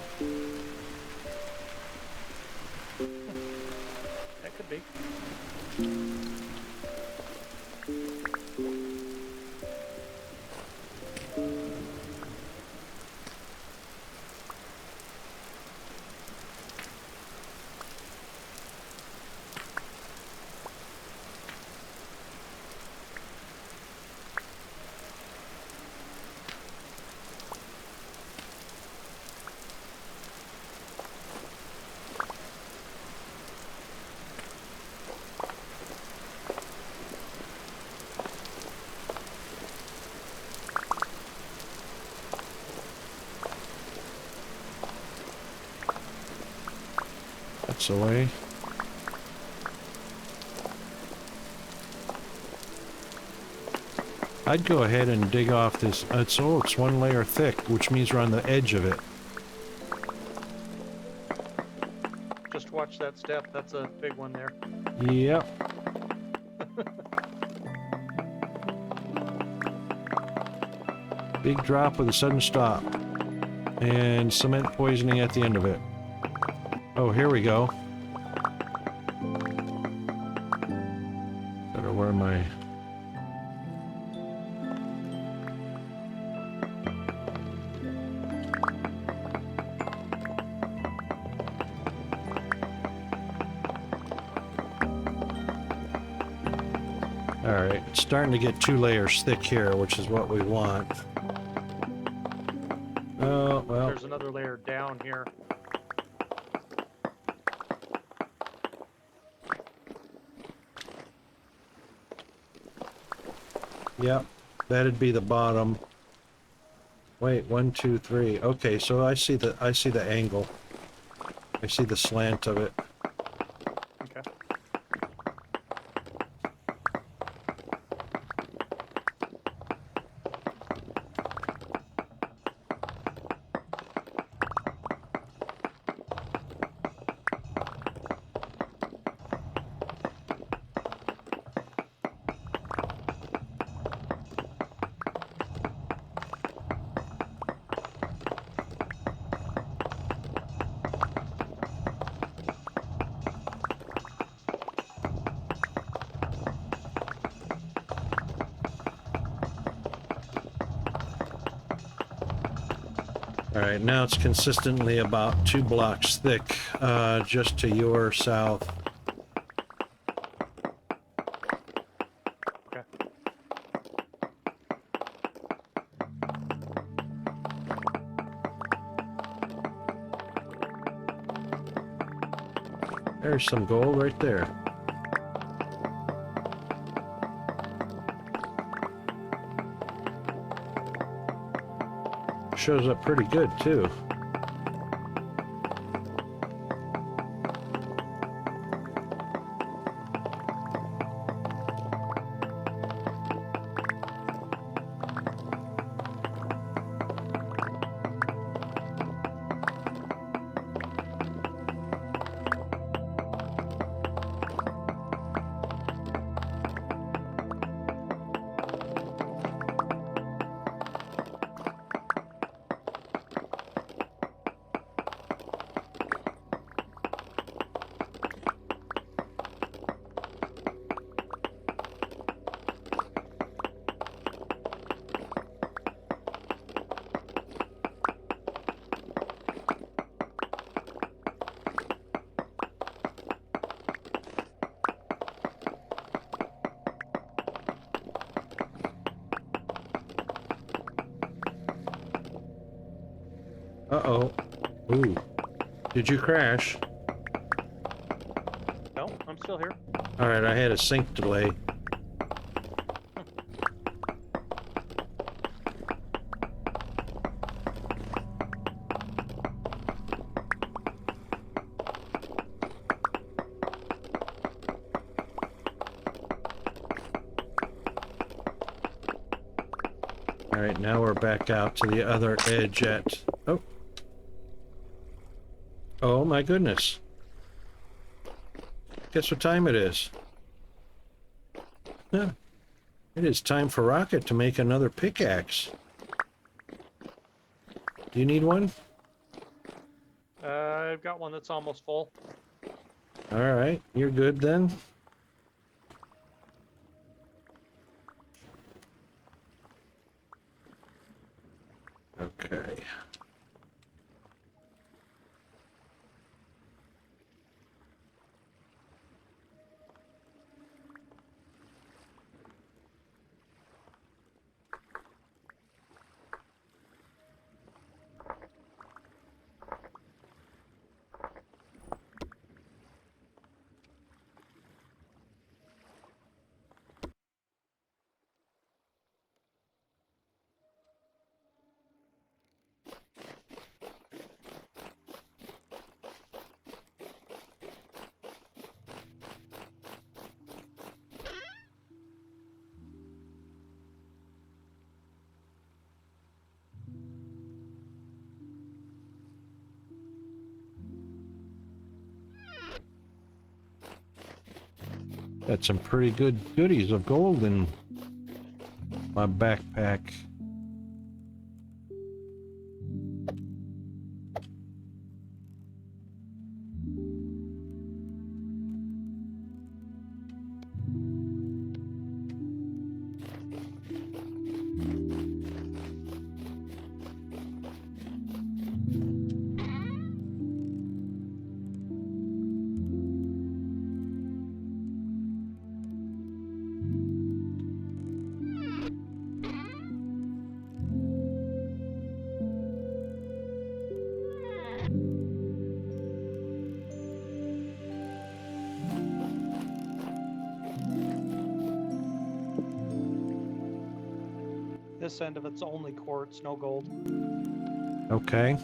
C: That could be.
A: That's the way. I'd go ahead and dig off this. It's one layer thick, which means we're on the edge of it.
C: Just watch that step. That's a big one there.
A: Yep. Big drop with a sudden stop. And cement poisoning at the end of it. Oh, here we go. Better wear my... Alright, it's starting to get 2 layers thick here, which is what we want. Oh, well.
C: There's another layer down here.
A: Yep, that'd be the bottom. Wait, 1, 2, 3. Okay, so I see the angle. I see the slant of it.
C: Okay.
A: All right, now it's consistently about 2 blocks thick, just to your south.
C: Okay.
A: There's some gold right there. Shows up pretty good, too. Uh-oh. Ooh. Did you crash?
C: No, I'm still here.
A: All right, I had a sync delay. All right, now we're back out to the other edge at... Oh. Oh, my goodness. Guess what time it is? Huh. It is time for Rocket to make another pickaxe. Do you need one?
C: I've got one that's almost full.
A: All right, you're good then. Okay. Got some pretty good goodies of gold in my backpack.
C: This end of it's only quartz, no gold.
A: Okay.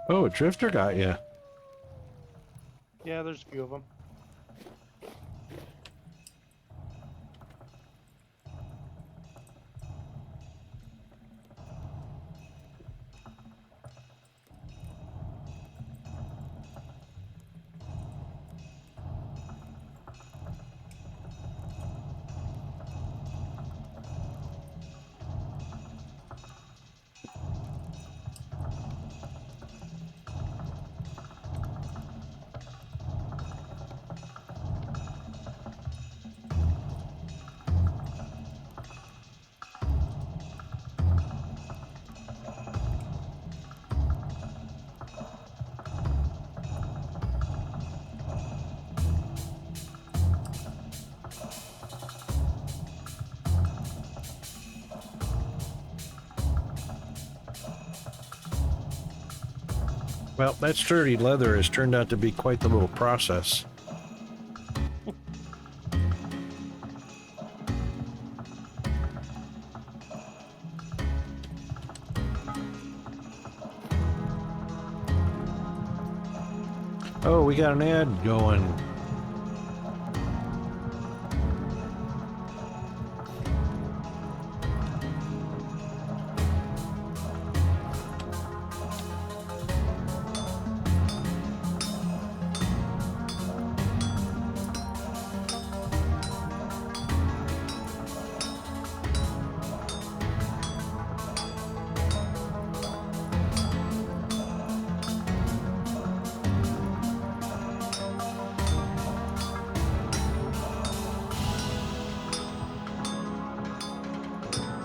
A: Oh, a drifter got you.
C: Yeah, there's a few of them.
A: Well, that sturdy leather has turned out to be quite the little process. Oh, we got an ad going.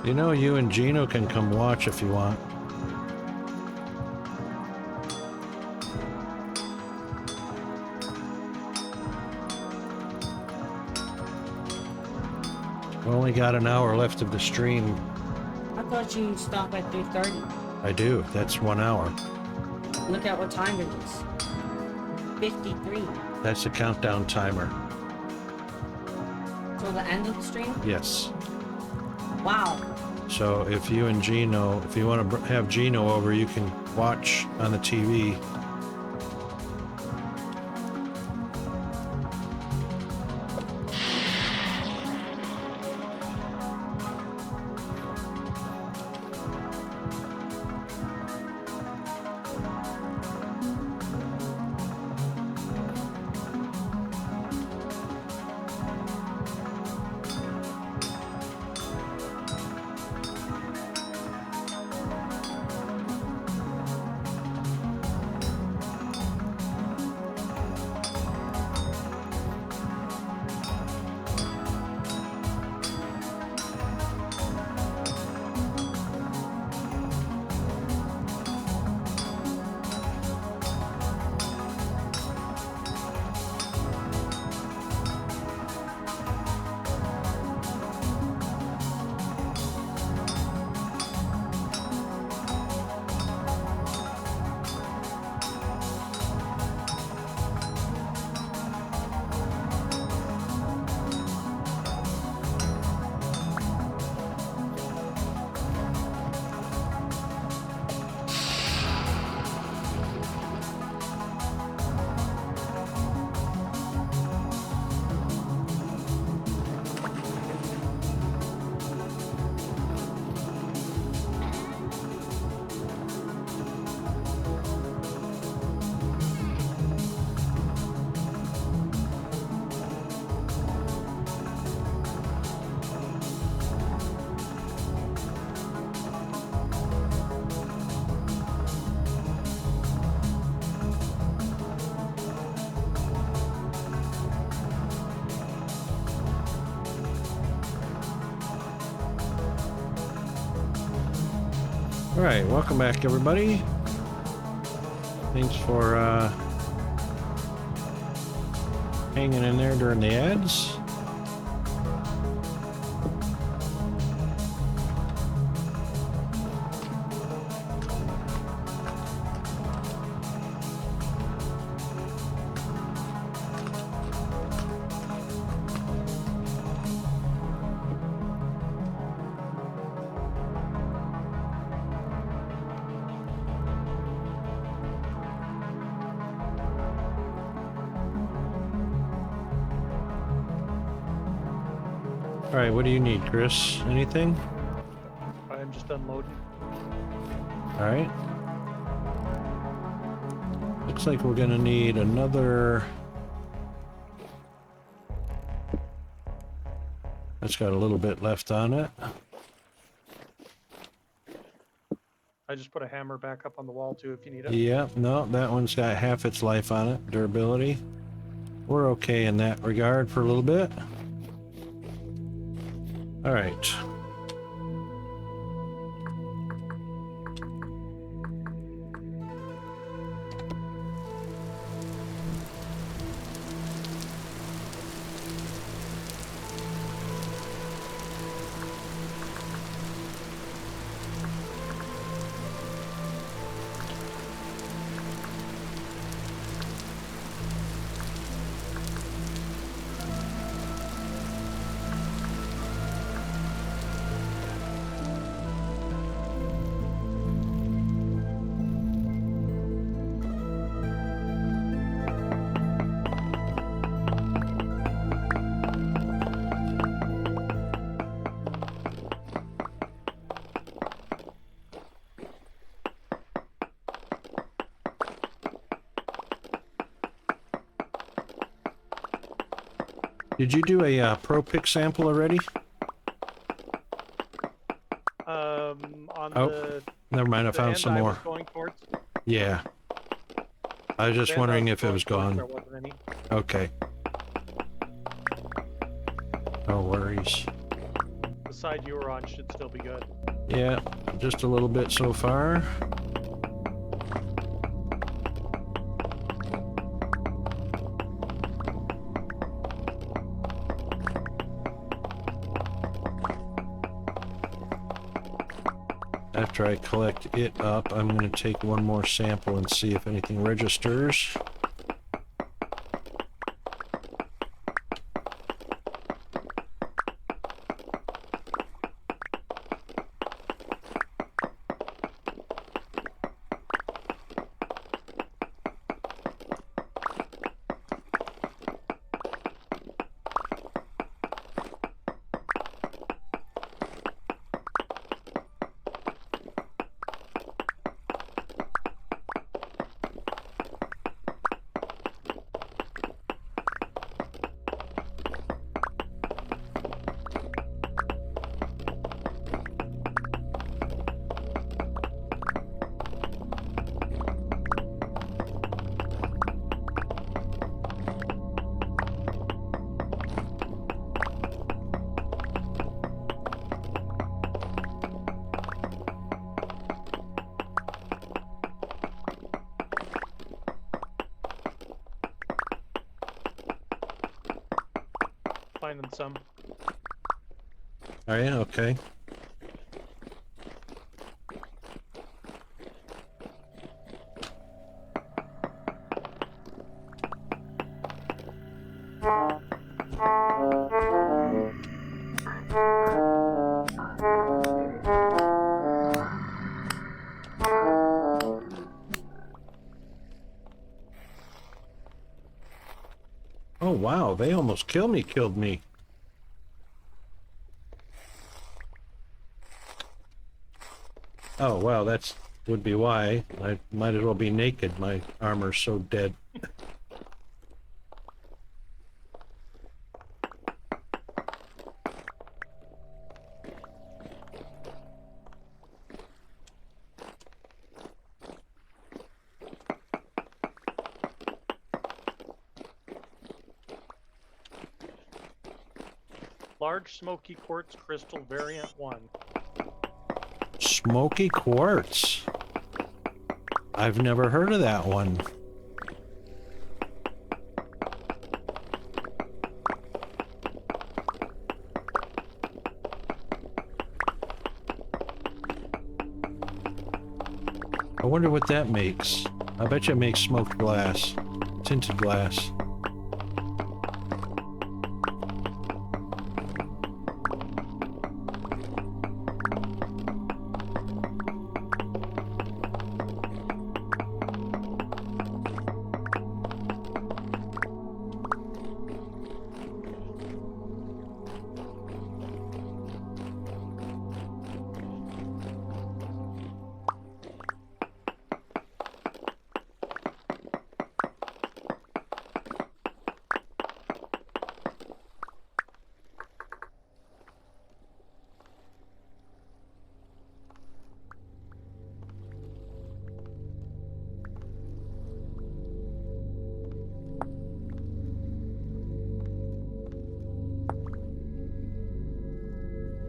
A: You know, you and Gino can come watch if you want. We only got an hour left of the stream.
D: I thought you stopped at 3:30.
A: I do. That's 1 hour.
D: Look at what time it is. 53.
A: That's the countdown timer.
D: Till the end of the stream?
A: Yes.
D: Wow.
A: So if you and Gino, if you want to have Gino over, you can watch on the TV. All right, welcome back, everybody. Thanks for hanging in there during the ads. All right, what do you need, Chris? Anything?
C: I'm just unloading.
A: All right. Looks like we're gonna need another. That's got a little bit left on it.
C: I just put a hammer back up on the wall too if you need it.
A: Yeah, no, that one's got half its life on it, durability. We're okay in that regard for a little bit. All right. Did you do a Pro Pick sample already?
C: On
A: Oh,
C: the
A: never mind. I
C: the
A: found
C: end
A: some
C: I
A: more.
C: was going towards.
A: Yeah. I was just
C: the end I
A: wondering if it
C: going
A: was
C: towards,
A: gone.
C: There wasn't any.
A: Okay. No worries.
C: The side you were on should still be good.
A: Yeah, just a little bit so far. After I collect it up, I'm going to take one more sample and see if anything registers.
C: Finding some.
A: Are you? Okay. Oh, wow. They almost killed me. Oh, wow. That's would be why. I might as well be naked. My armor's so dead.
C: Large smoky quartz crystal variant 1.
A: Smoky quartz. I've never heard of that one. I wonder what that makes. I bet you it makes smoked glass. Tinted glass.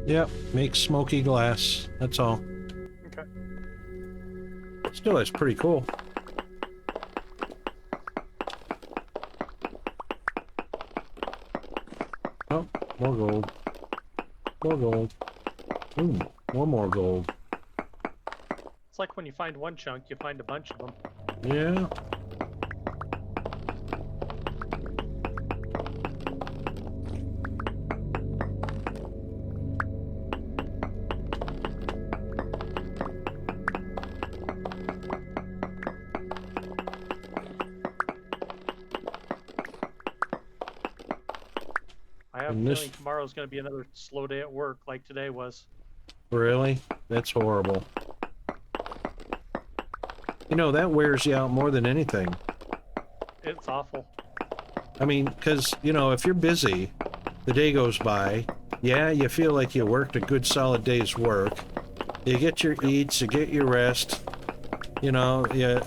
A: Yep, makes smoky glass. That's all.
C: Okay.
A: Still, that's pretty cool. Oh, more gold. More gold. Ooh, more gold.
C: It's like when you find one chunk, you find a bunch of them.
A: Yeah.
C: I have a
A: And this-
C: feeling tomorrow's going to be another slow day at work like today was.
A: Really? That's horrible. You know, that wears you out more than anything.
C: It's awful.
A: I mean, because, you know, if you're busy, the day goes by, yeah, you feel like you worked a good solid day's work. You get your eats, you get your rest, you know, you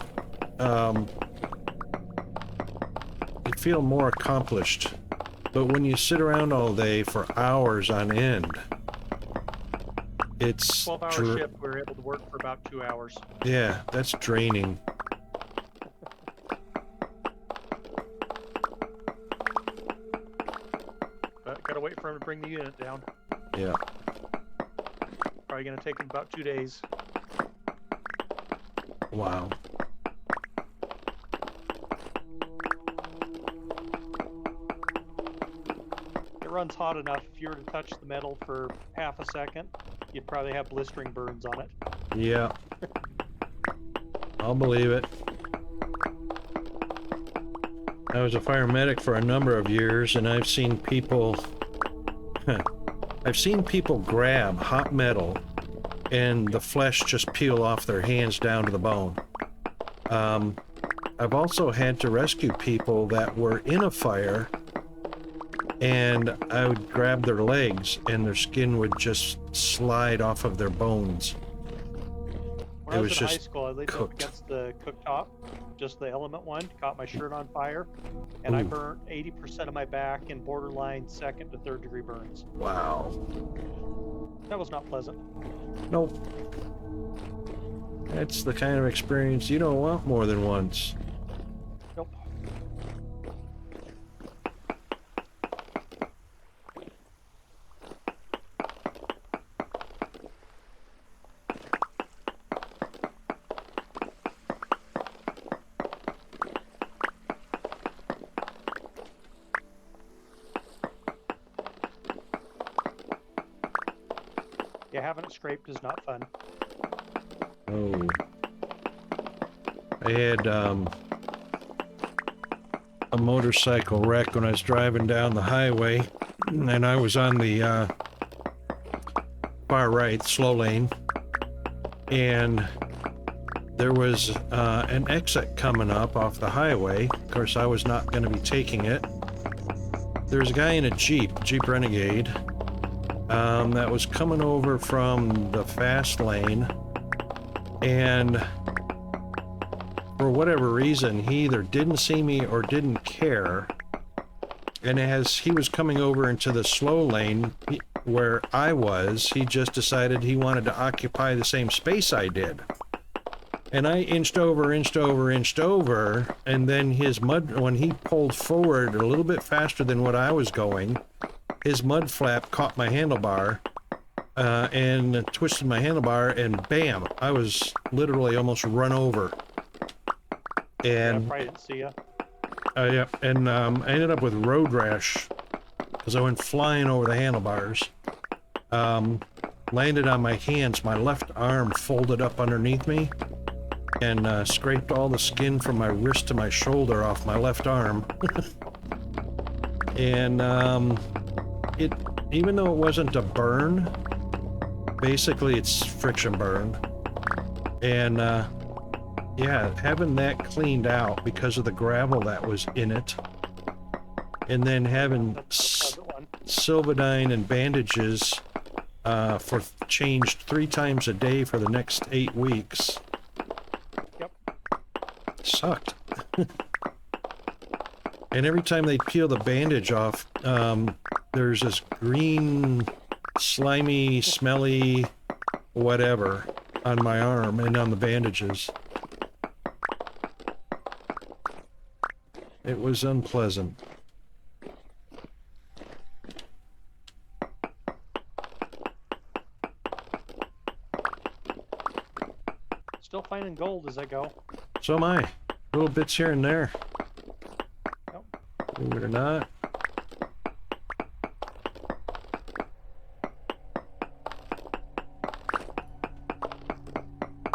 A: feel more accomplished. But when you sit around all day for hours on end, it's
C: 12-hour shift, we were able to work for about 2 hours.
A: yeah, that's draining.
C: But gotta wait for him to bring the unit down.
A: Yeah.
C: Probably gonna take him about 2 days.
A: Wow.
C: It runs hot enough. If you were to touch the metal for half a second, you'd probably have blistering burns on it.
A: Yeah. I'll believe it. I was a fire medic for a number of years, and I've seen people grab hot metal and the flesh just peel off their hands down to the bone. I've also had to rescue people that were in a fire, and I would grab their legs and their skin would just slide off of their bones.
C: When
A: It
C: I
A: was
C: was in high
A: just
C: school, I laid up
A: cooked.
C: against the cooktop, just the element one, caught my shirt on fire, and I
A: Ooh.
C: burnt 80% of my back in borderline 2nd to 3rd degree burns.
A: Wow.
C: That was not pleasant.
A: Nope. That's the kind of experience you don't want more than once.
C: Nope. Yeah, having it scraped is not fun.
A: Oh. I had a motorcycle wreck when I was driving down the highway, and I was on the far right, slow lane, and there was an exit coming up off the highway. Of course, I was not going to be taking it. There's a guy in a Jeep Renegade, that was coming over from the fast lane, and for whatever reason, he either didn't see me or didn't care. And as he was coming over into the slow lane, where I was. He just decided he wanted to occupy the same space I did. And I inched over, and then his mud, when he pulled forward a little bit faster than what I was going, his mud flap caught my handlebar, and twisted my handlebar, and bam, I was literally almost run over. And
C: I didn't see ya.
A: yeah, and I ended up with road rash because I went flying over the handlebars. Landed on my hands, my left arm folded up underneath me, and scraped all the skin from my wrist to my shoulder off my left arm. And it, even though it wasn't a burn, basically it's friction burn. And yeah, having that cleaned out because of the gravel that was in it, and then having Silvadine and bandages for changed 3 times a day for the next 8 weeks.
C: Yep.
A: Sucked. And every time they peel the bandage off, there's this green, slimy, smelly, whatever on my arm and on the bandages. It was unpleasant.
C: Still finding gold as I go.
A: So am I. Little bits here and there.
C: Yep.
A: Believe it or not.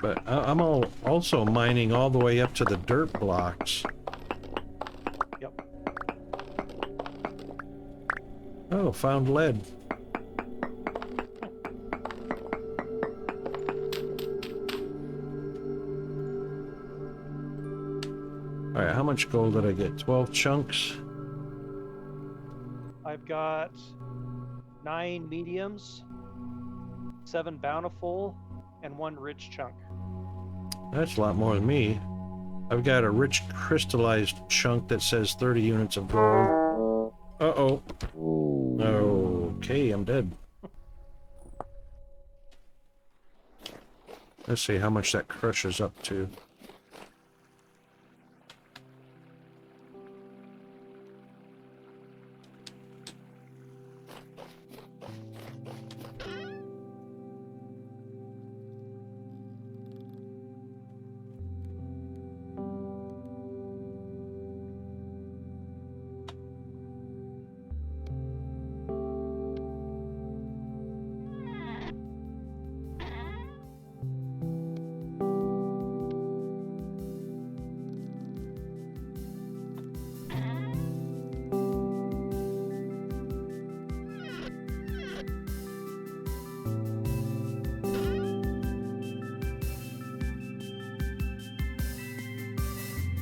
A: But I'm also mining all the way up to the dirt blocks.
C: Yep.
A: Oh, found lead. Alright, how much gold did I get? 12 chunks?
C: I've got 9 mediums, 7 bountiful, and 1 rich chunk.
A: That's a lot more than me. I've got a rich crystallized chunk that says 30 units of gold. Uh-oh. Okay, I'm dead. Let's see how much that crushes up to.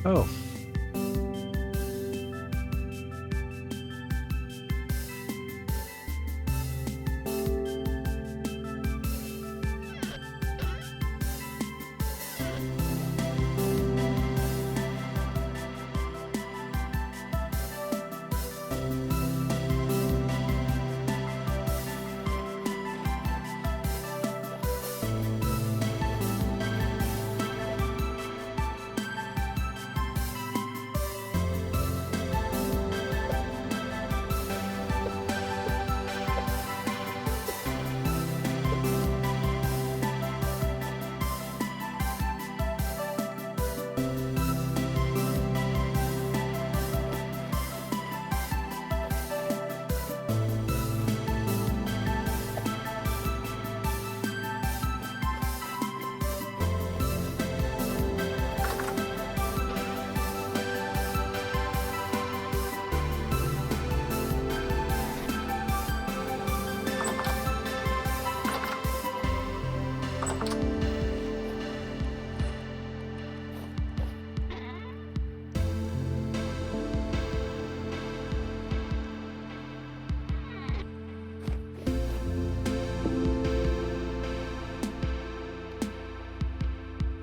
A: Oh.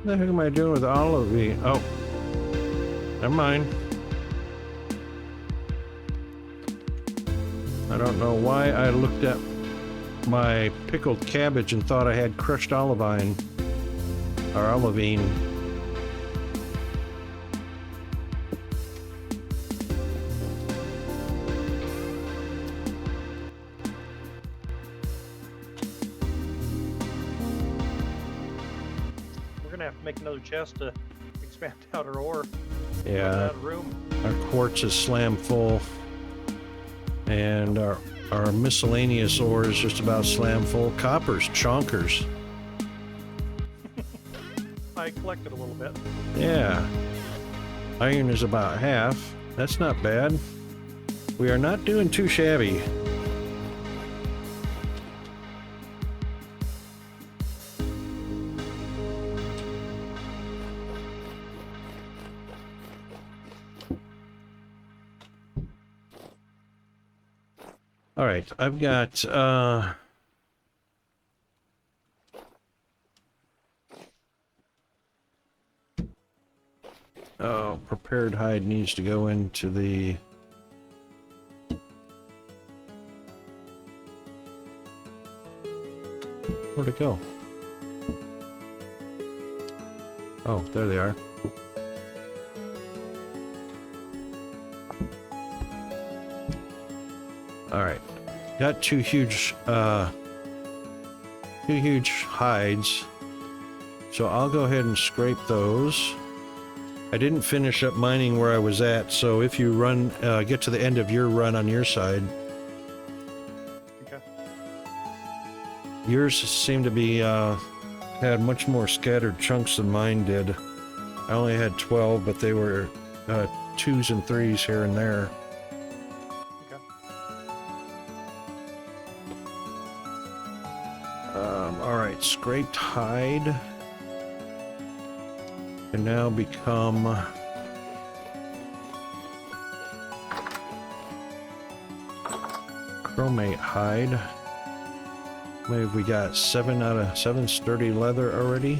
A: What the heck am I doing with all of the... Oh. Never mind. I don't know why I looked at my pickled cabbage and thought I had crushed olivine or olivine.
C: We're gonna have to make another chest to expand out our ore. Run
A: Yeah,
C: out of room.
A: our quartz is slam full, and our miscellaneous ore is just about slam full. Copper's chonkers.
C: I collected a little bit.
A: Yeah. Iron is about half. That's not bad. We are not doing too shabby. All right, I've got oh, prepared hide needs to go into the where'd it go? Oh, there they are. All right, got two huge hides, so I'll go ahead and scrape those. I didn't finish up mining where I was at, so if you run, get to the end of your run on your side,
C: Okay.
A: yours seemed to be had much more scattered chunks than mine did. I only had 12, but they were 2s and 3s here and there.
C: Okay.
A: All right, scraped hide can now become chromate hide. Maybe we got 7 out of 7 sturdy leather already.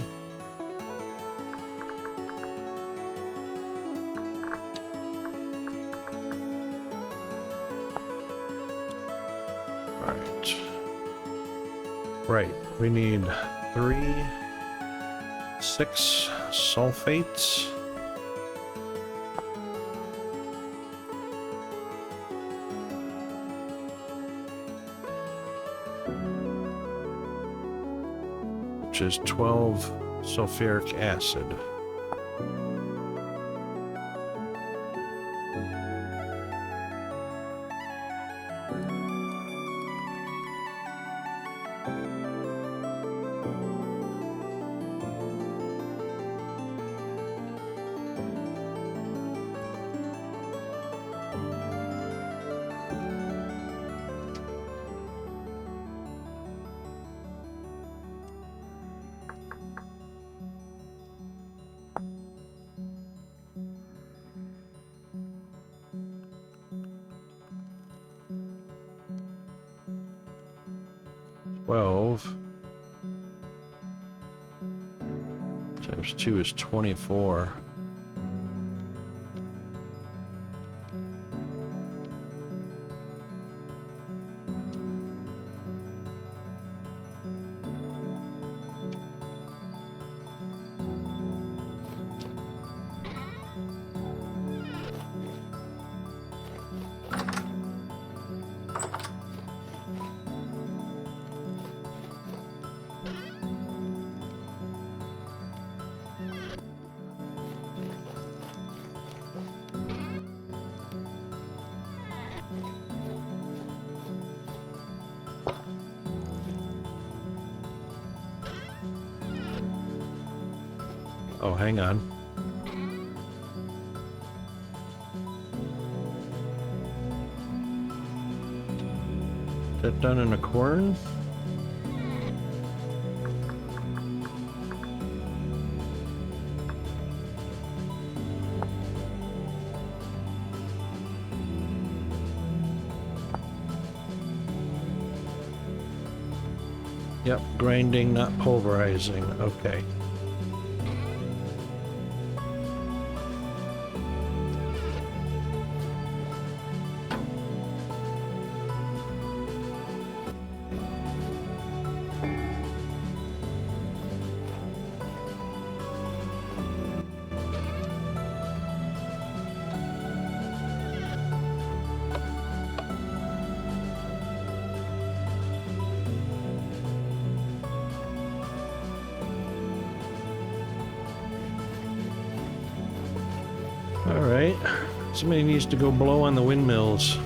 A: All right. Right, we need 3, 6 sulfates. Which is 12 sulfuric acid. Times 2 is 24. Oh, hang on. Is that done in a quern? Yep, grinding, not pulverizing. Okay. right. Somebody needs to go blow on the windmills.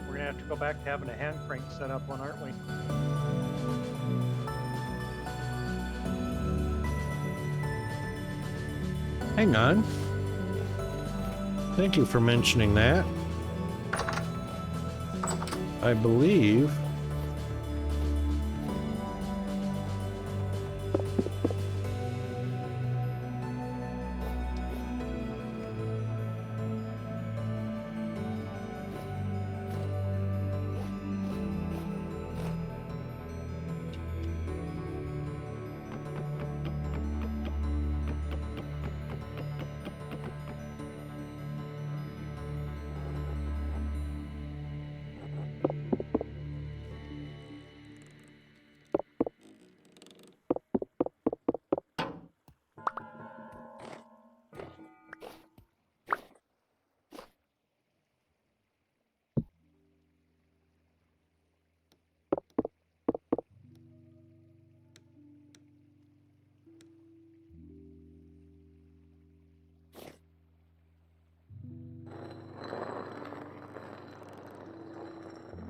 C: We're gonna have to go back to having a hand crank set up one, aren't we?
A: Hang on. Thank you for mentioning that. I believe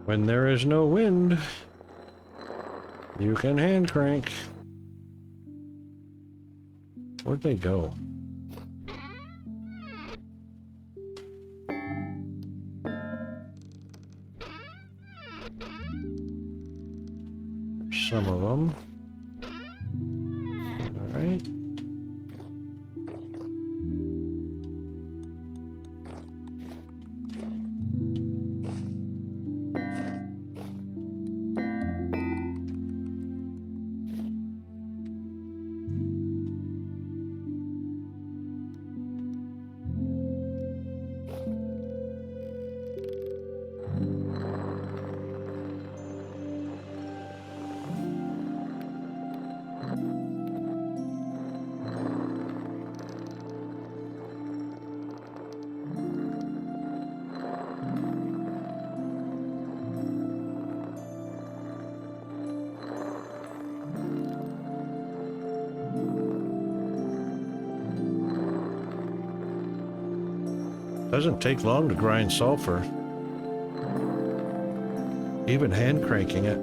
A: when there is no wind, you can hand crank. Where'd they go? Some of them. All right. Doesn't take long to grind sulfur. Even hand cranking it.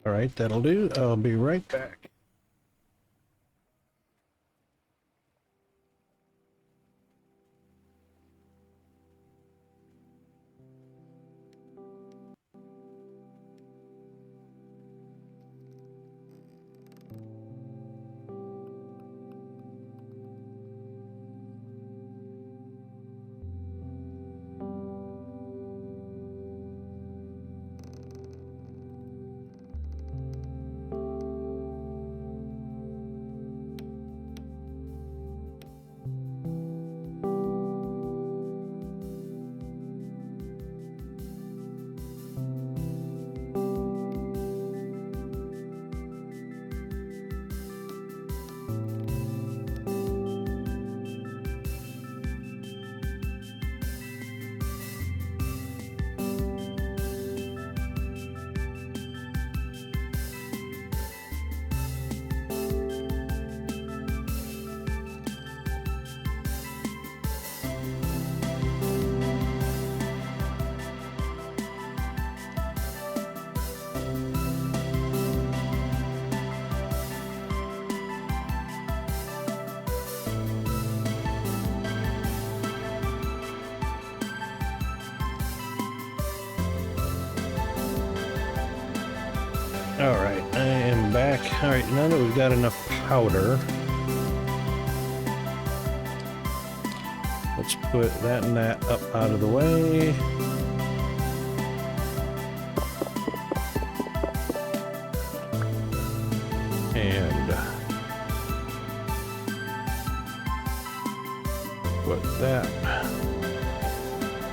A: All right, that'll do. I'll be right back. All right, I am back. All right, now that we've got enough powder, let's put that and that up out of the way. And put that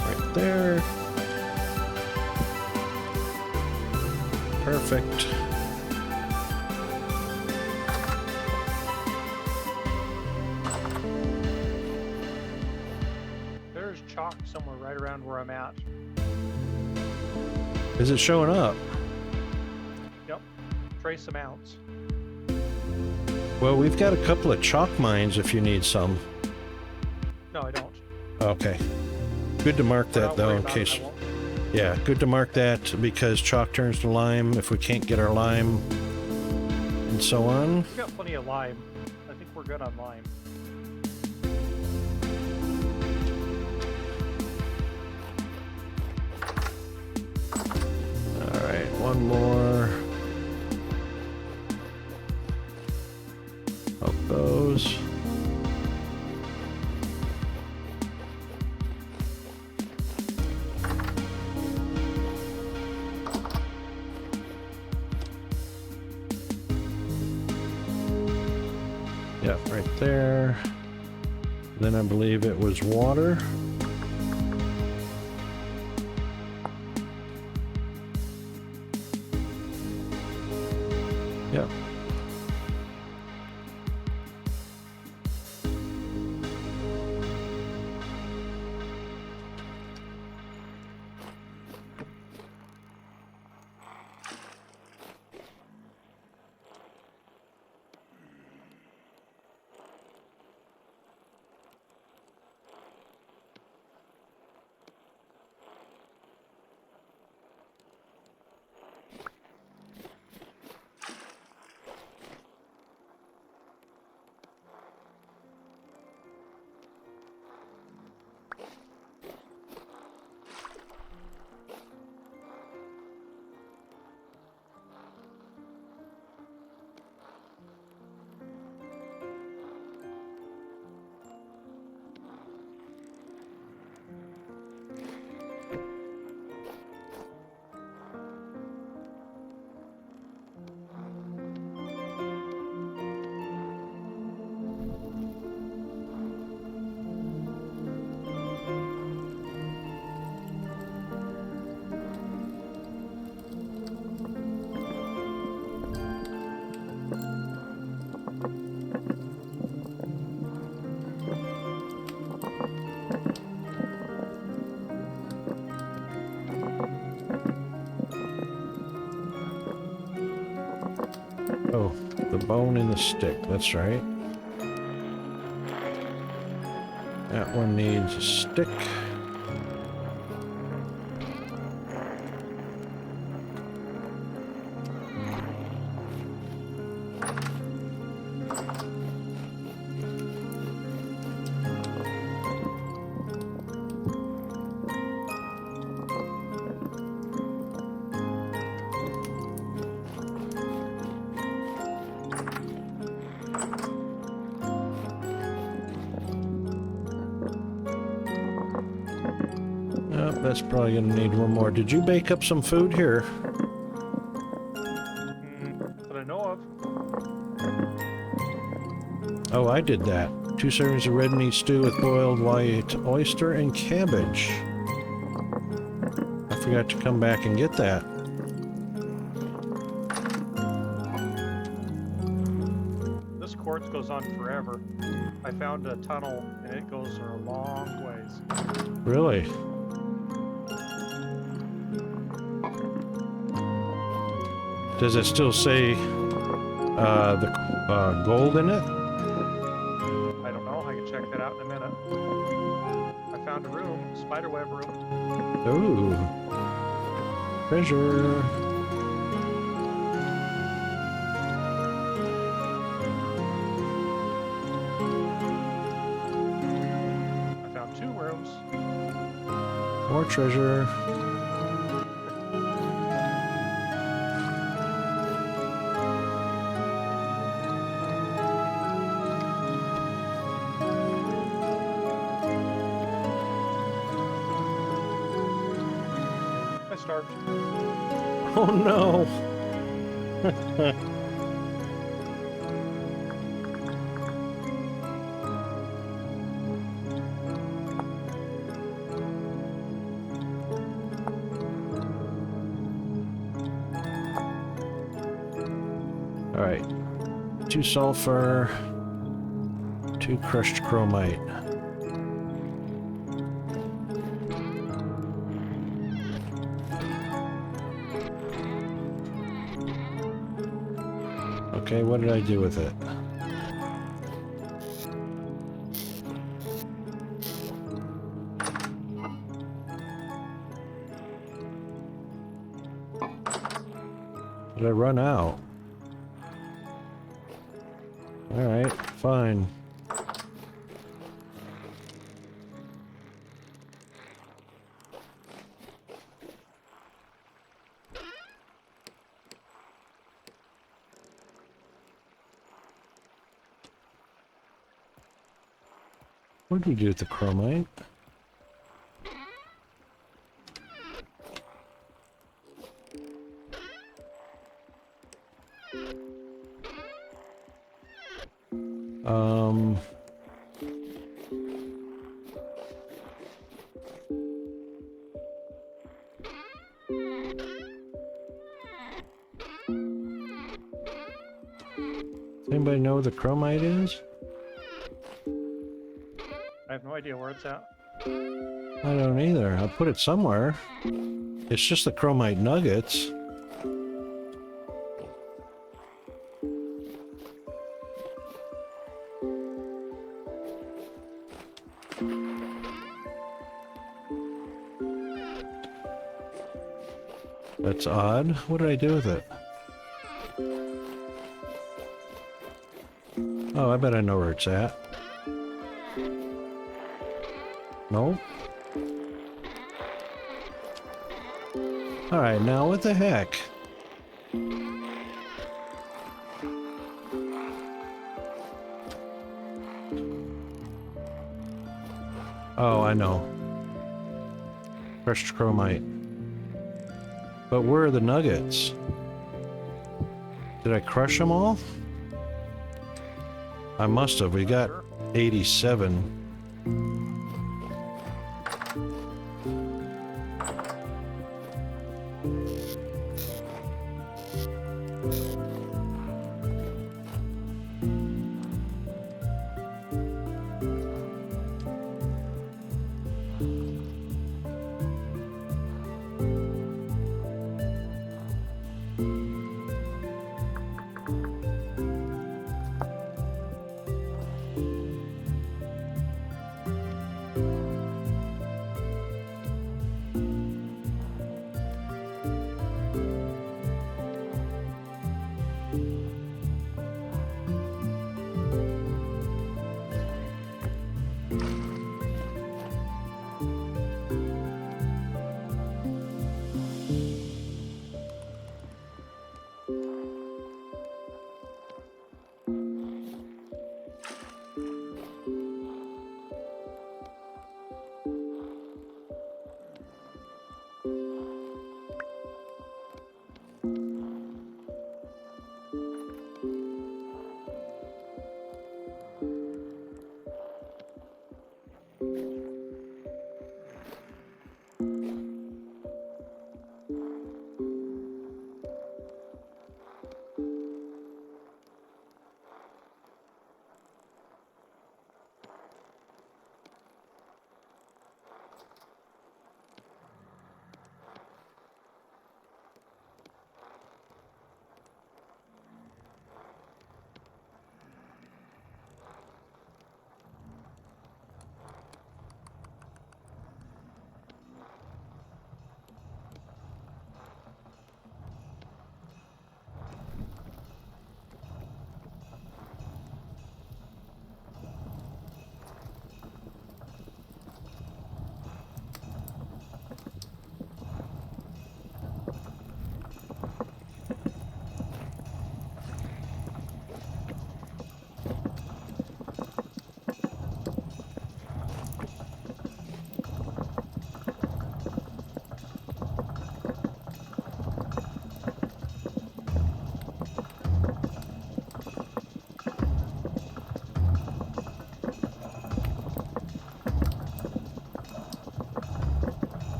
A: right there. Perfect.
C: There's chalk somewhere right around where I'm at.
A: Is it showing up?
C: Yep. Trace amounts.
A: Well, we've got a couple of chalk mines if you need some.
C: No, I don't.
A: Okay. Good to mark
C: We're
A: that
C: not
A: though,
C: worried
A: in
C: about it,
A: case.
C: I won't.
A: Yeah, good to mark that because chalk turns to lime if we can't get our lime and so on.
C: We've got plenty of lime. I think we're good on lime.
A: All right, one more. Of those. Yeah, right there. Then I believe it was water. Yep. Oh, the bone and the stick, that's right. That one needs a stick. Oh, that's probably gonna need one more. Did you bake up some food here?
C: That I know of.
A: Oh, I did that. 2 servings of red meat stew with boiled white oyster and cabbage. I forgot to come back and get that.
C: This quartz goes on forever. I found a tunnel and it goes for a long ways.
A: Really? Does it still say the gold in it?
C: I don't know. I can check that out in a minute. I found a room, spiderweb room.
A: Ooh. Treasure.
C: I found 2 rooms.
A: More treasure.
C: starved.
A: Oh no. All right. 2 sulfur, 2 crushed chromite. Okay, what did I do with it? Did I run out? Alright, fine. What did we do with the chromite? Um... Does anybody know where the chromite is?
C: I have no idea where it's at.
A: I don't either. I put it somewhere. It's just the chromite nuggets. That's odd. What did I do with it? Oh, I bet I know where it's at. No? Alright, now what the heck? Oh, I know. Crushed chromite. But where are the nuggets? Did I crush them all? I must have. We got 87.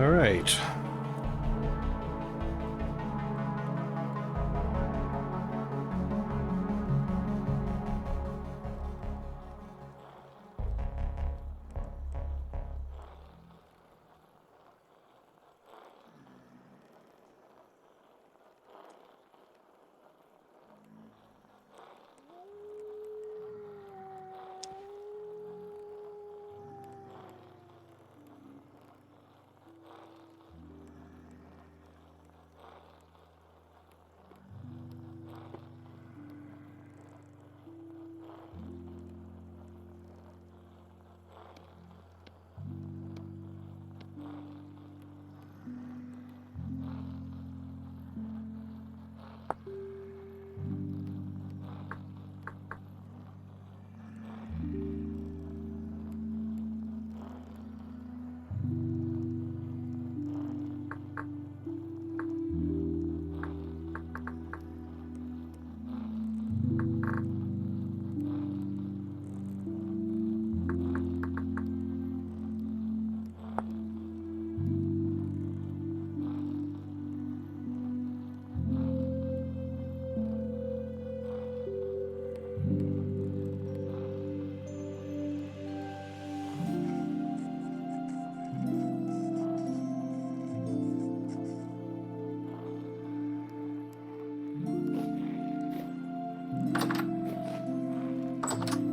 A: All right.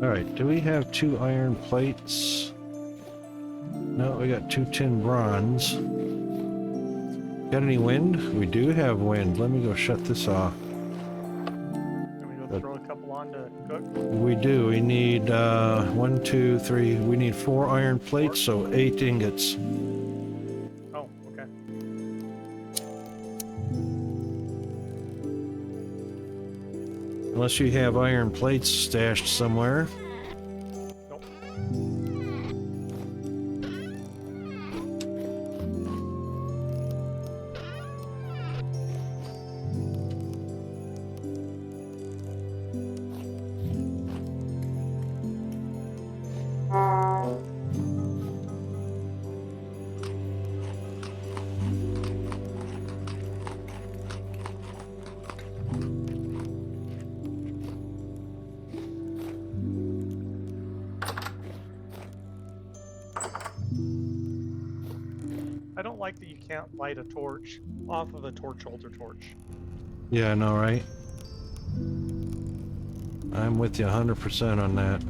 A: All right, do we have 2 iron plates? No, we got 2 tin bronze. Got any wind? We do have wind. Let me go shut this off.
C: Can we go throw a couple on to cook?
A: We do. We need 1, 2, 3. We need 4 iron plates, so 8 ingots.
C: Oh, okay.
A: Unless you have iron plates stashed somewhere.
C: Nope. I don't like that you can't light a torch off of a torch holder torch.
A: Yeah, I know, right? I'm with you 100% on that.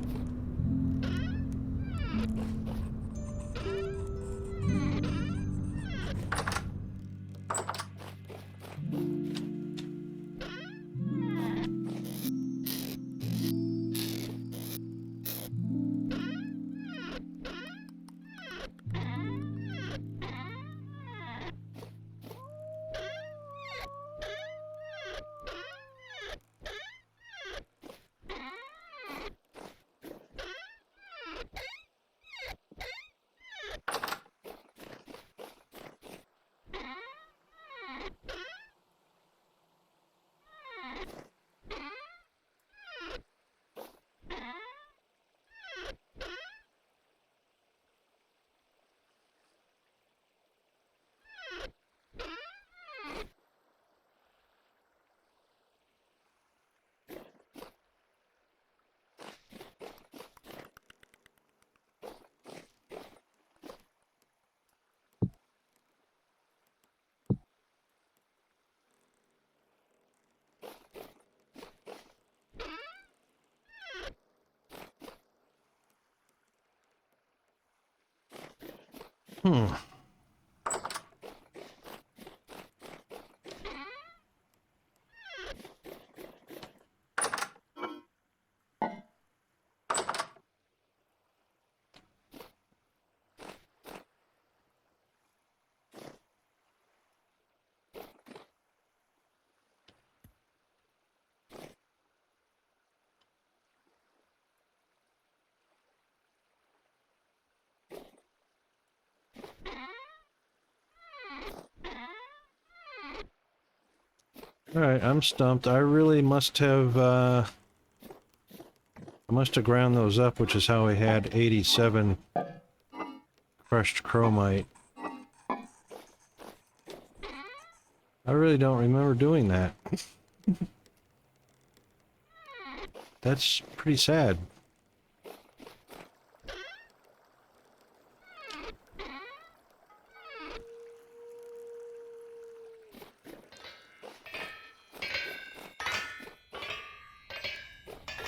A: Hmm. Alright, I'm stumped. I really must have, I must have ground those up, which is how we had 87 crushed chromite. I really don't remember doing that. That's pretty sad.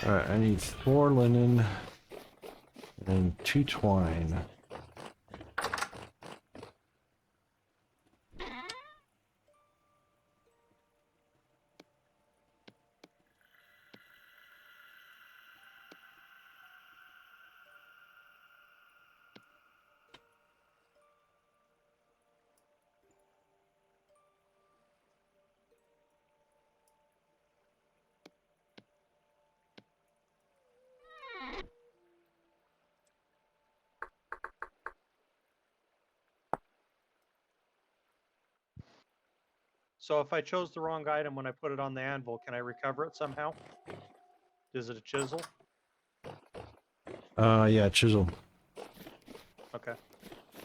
A: Alright, I need 4 linen and 2 twine.
C: So if I chose the wrong item when I put it on the anvil, can I recover it somehow? Is it a chisel?
A: Yeah, chisel.
C: Okay.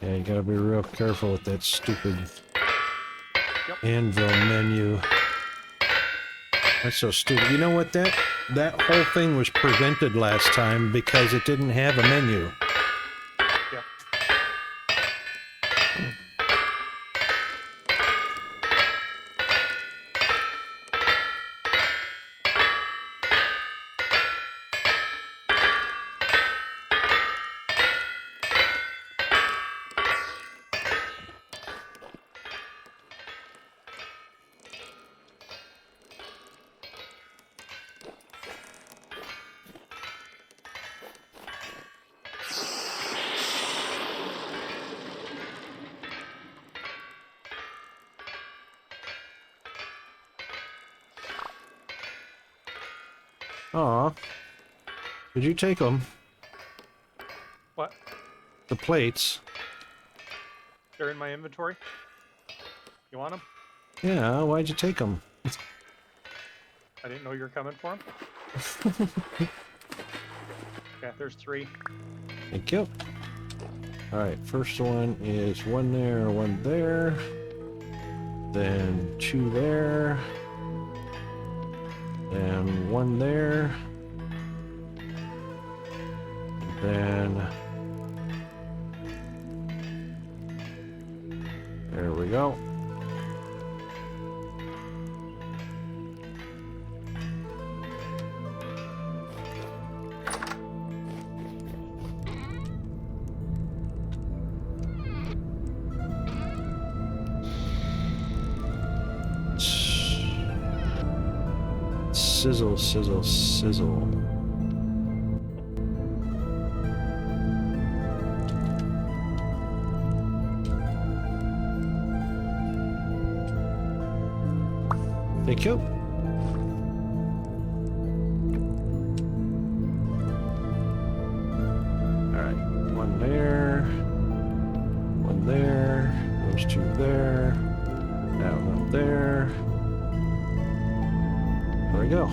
A: Yeah, you gotta be real careful with that stupid
C: Yep.
A: anvil menu. That's so stupid. You know what? That whole thing was prevented last time because it didn't have a menu.
C: Yep.
A: Aw. Did you take them?
C: What?
A: The plates?
C: They're in my inventory. You want them?
A: Yeah, why'd you take them?
C: I didn't know you were coming for them. Okay, there's 3.
A: Thank you. Alright, first one is 1 there, 1 there. Then 2 there. Then 1 there. Then... there we go. Sizzle, sizzle, sizzle. Thank you. Alright, 1 there. 1 there. Those 2 there. Now 1 there. There we go.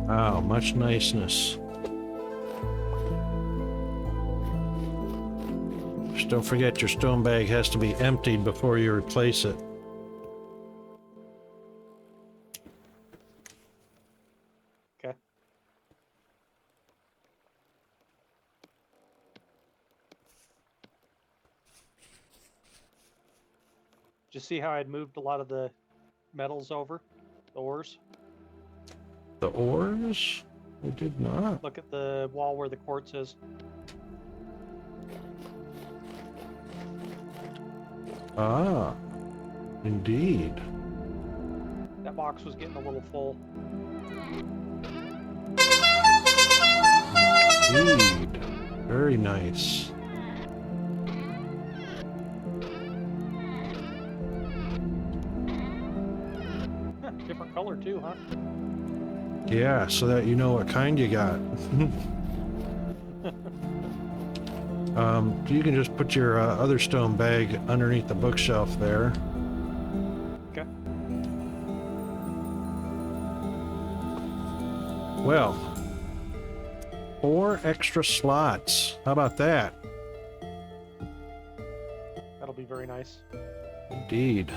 A: Wow, much niceness. Just don't forget your stone bag has to be emptied before you replace it.
C: Okay. Did you see how I'd moved a lot of the metals over? The ores?
A: The ores? I did not.
C: Look at the wall where the quartz is.
A: Ah, indeed.
C: That box was getting a little full.
A: Indeed. Very nice.
C: Different color too, huh?
A: Yeah, so that you know what kind you got. You can just put your other stone bag underneath the bookshelf there.
C: Okay.
A: Well, 4 extra slots. How about that?
C: That'll be very nice.
A: Indeed.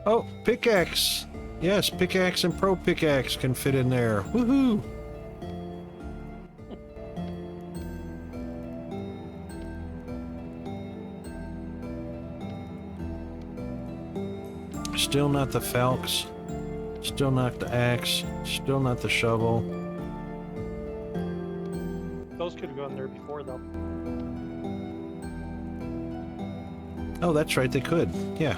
A: Oh, pickaxe. Yes, pickaxe and pro pickaxe can fit in there. Woohoo! Still not the falx. Still not the axe. Still not the shovel.
C: Those could have gone there before, though.
A: Oh, that's right, they could. Yeah.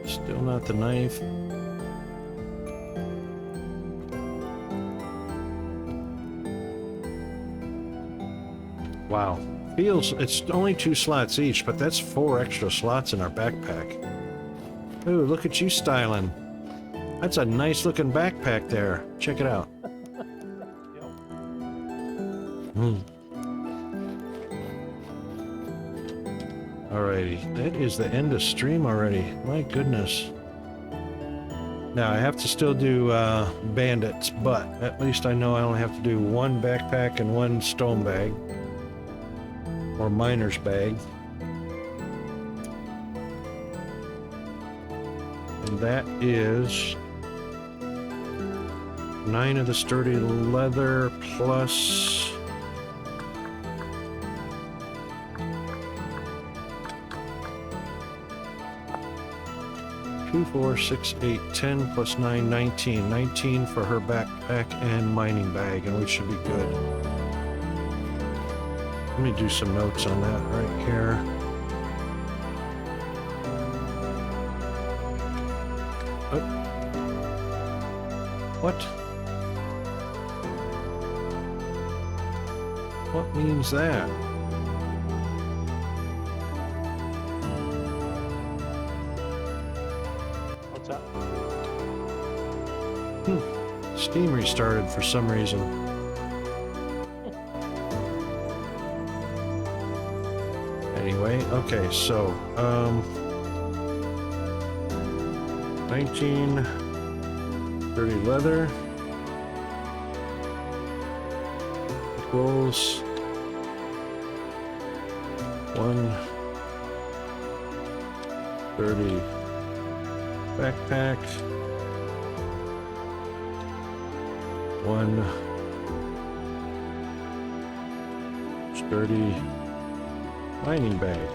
A: Still not the knife. Wow. Feels it's only 2 slots each, but that's 4 extra slots in our backpack. Ooh, look at you styling. That's a nice looking backpack there. Check it out.
C: Yep.
A: Alrighty, that is the end of stream already. My goodness. Now I have to still do bandits, but at least I know I only have to do 1 backpack and 1 stone bag. Or miner's bag. And that is 9 of the sturdy leather plus 2, 4, 6, 8, 10 plus 9, 19. 19 for her backpack and mining bag, and we should be good. Let me do some notes on that right here. Oh. What? What means that?
C: What's that?
A: Steam restarted for some reason. Anyway, okay, so, 19, 30 leather equals 130 backpack, 1 sturdy mining bag.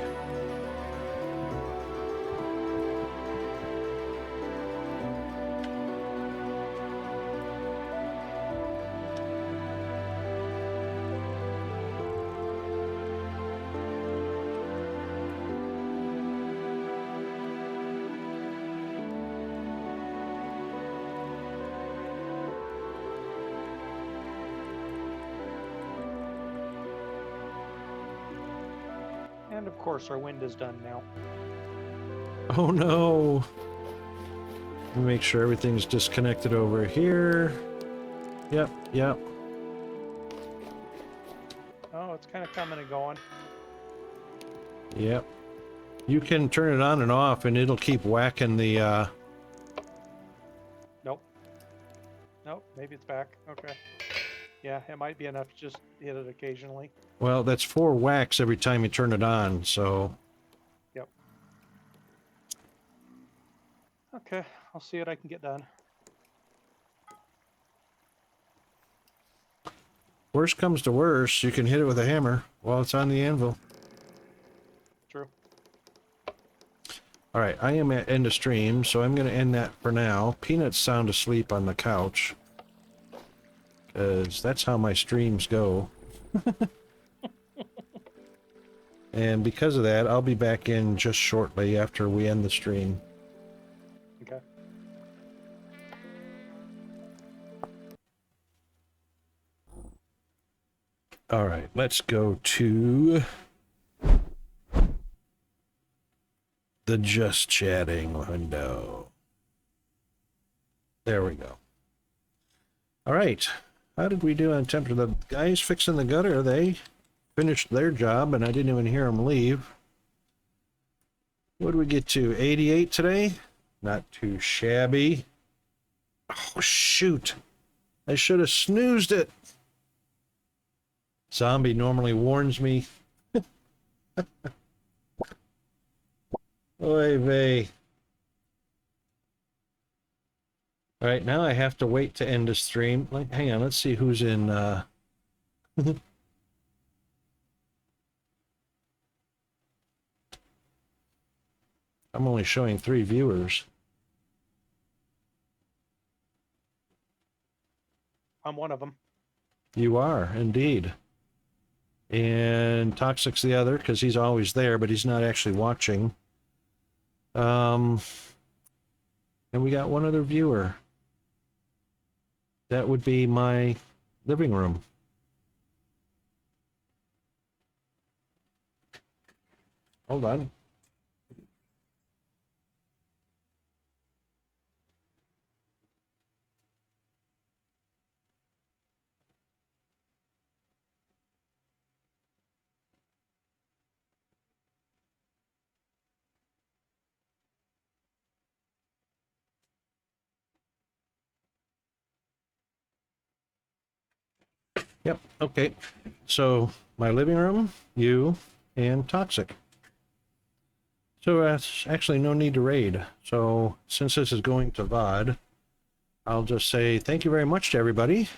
C: And of course, our wind is done now.
A: Oh no! Let me make sure everything's disconnected over here. Yep, yep.
C: Oh, it's kind of coming and going.
A: Yep. You can turn it on and off and it'll keep whacking the
C: Nope. Nope, maybe it's back. Okay. Yeah, it might be enough to just hit it occasionally.
A: well, that's 4 whacks every time you turn it on, so
C: Yep. Okay, I'll see what I can get done.
A: worst comes to worst, you can hit it with a hammer while it's on the anvil.
C: True.
A: All right, I am at end of stream, so I'm going to end that for now. Peanut's sound asleep on the couch, because that's how my streams go. And because of that, I'll be back in just shortly after we end the stream.
C: Okay.
A: All right, let's go to the just chatting window. There we go. All right, how did we do on temperature? The guys fixing the gutter, they finished their job, and I didn't even hear them leave. What did we get to? 88 today? Not too shabby. Oh, shoot. I should have snoozed it. Zombie normally warns me. Oy vey. All right, now I have to wait to end the stream. Hang on, let's see who's in. I'm only showing 3 viewers.
C: I'm one of them.
A: You are, indeed. And Toxic's the other, because he's always there, but he's not actually watching. And we got one other viewer. That would be my living room. Hold on. Yep, okay. So, my living room, you, and Toxic. So, that's actually no need to raid. So, since this is going to VOD, I'll just say thank you very much to everybody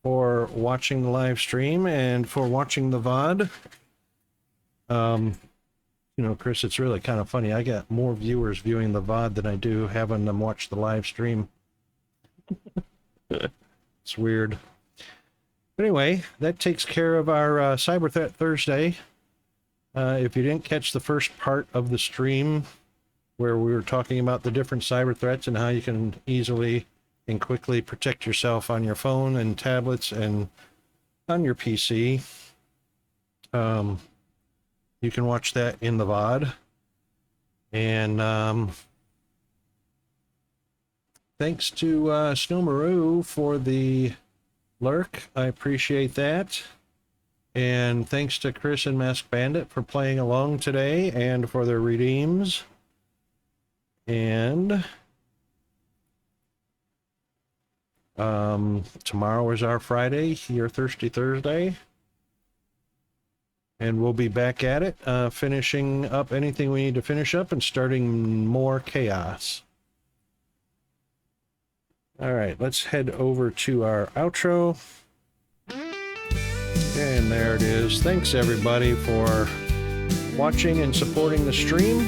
A: for watching the live stream and for watching the VOD. You know, Chris, it's really kind of funny. I got more viewers viewing the VOD than I do having them watch the live stream. It's weird. But anyway, that takes care of our Cyber Threat Thursday. If you didn't catch the first part of the stream where we were talking about the different cyber threats and how you can easily and quickly protect yourself on your phone and tablets and on your PC, you can watch that in the VOD. And thanks to Snowmaru for the lurk. I appreciate that. And thanks to Chris and Mask Bandit for playing along today and for their redeems. And tomorrow is our Friday, your Thirsty Thursday. And we'll be back at it, finishing up anything we need to finish up and starting more chaos. All right, let's head over to our outro. And there it is. Thanks everybody for watching and supporting the stream.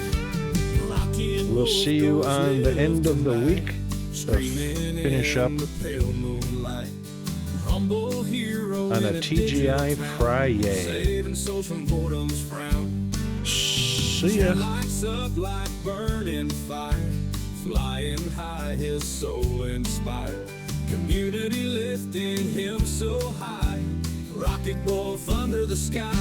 A: We'll see you on the end of the week to finish up on a TGI Friday. See ya. Flying high, his soul inspired. Community lifting him so high. Rocket wolf under the sky.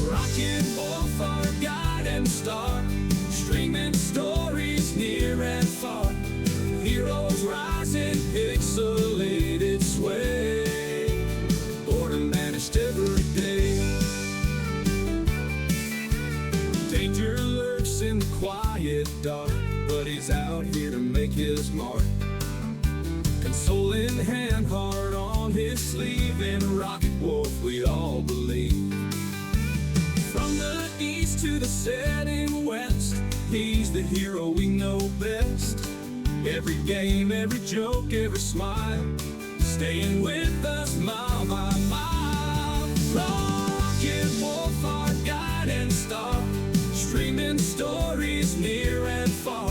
A: Rocket wolf, our guide and star. Streaming stories near and far. Heroes rising, pixelated sway. Boredom vanished every day. Danger lurks in the quiet dark, but he's out here to make his mark. Console in hand, heart on his sleeve, and Rocket Wolf we all believe. From the east to the setting west, he's the hero we know best. Every game, every joke, every smile, staying with us mile by mile. Rocket Wolf, our guide and star.
E: streaming stories near and far.